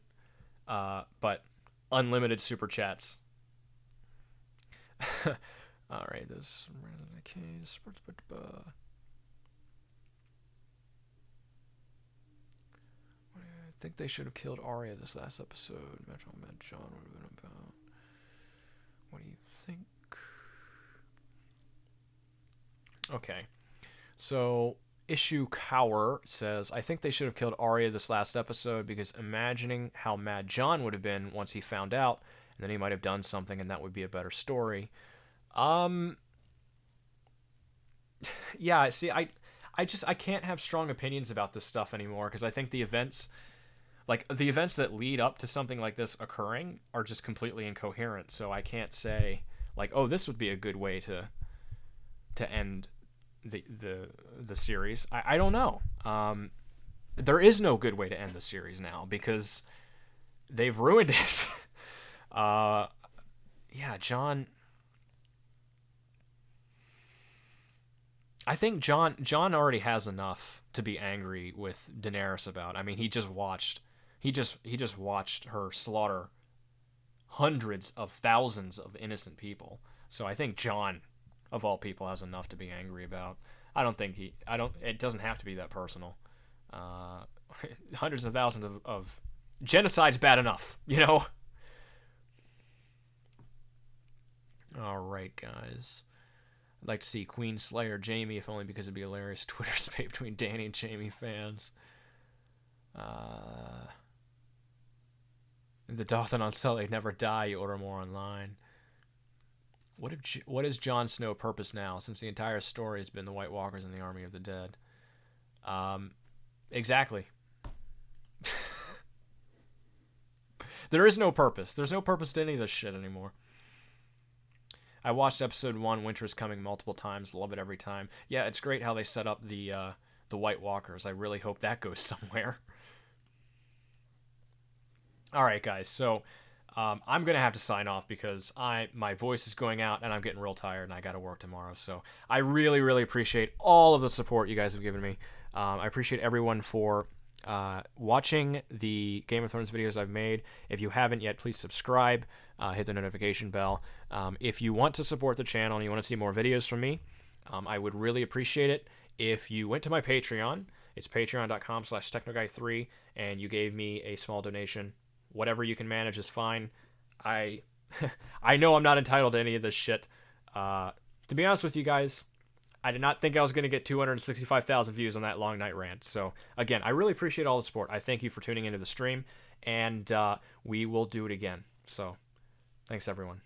but unlimited super chats. All right, this case. I think they should have killed Arya this last episode. Imagine how mad John would have been about. What do you think? Okay. So, Issue Cower says, I think they should have killed Arya this last episode because imagining how mad John would have been once he found out, and then he might have done something and that would be a better story. Yeah, see, I can't have strong opinions about this stuff anymore because I think the events that lead up to something like this occurring are just completely incoherent. So I can't say like, oh, this would be a good way to end the series. I don't know. There is no good way to end the series now because they've ruined it. Yeah, John. I think John already has enough to be angry with Daenerys about. I mean, he just watched her slaughter hundreds of thousands of innocent people. So I think John, of all people, has enough to be angry about. It doesn't have to be that personal. Hundreds of thousands of genocide's bad enough, you know? All right, guys. I'd like to see Queen Slayer Jaime, if only because it'd be hilarious. Twitter debate between Danny and Jaime fans. The Dothan on Sully never die. You order more online. What is Jon Snow purpose now? Since the entire story has been the White Walkers and the Army of the Dead. Exactly. There is no purpose. There's no purpose to any of this shit anymore. I watched episode 1, Winter's Coming, multiple times. Love it every time. Yeah, it's great how they set up the White Walkers. I really hope that goes somewhere. All right, guys. So I'm gonna have to sign off because my voice is going out and I'm getting real tired and I got to work tomorrow. So I really, really appreciate all of the support you guys have given me. I appreciate everyone for watching the Game of Thrones videos I've made. If you haven't yet, please subscribe, hit the notification bell. If you want to support the channel and you want to see more videos from me, I would really appreciate it if you went to my Patreon. It's patreon.com/technoguy3 and you gave me a small donation. Whatever you can manage is fine. I know I'm not entitled to any of this shit. To be honest with you guys, I did not think I was going to get 265,000 views on that long night rant. So, again, I really appreciate all the support. I thank you for tuning into the stream, and we will do it again. So, thanks, everyone.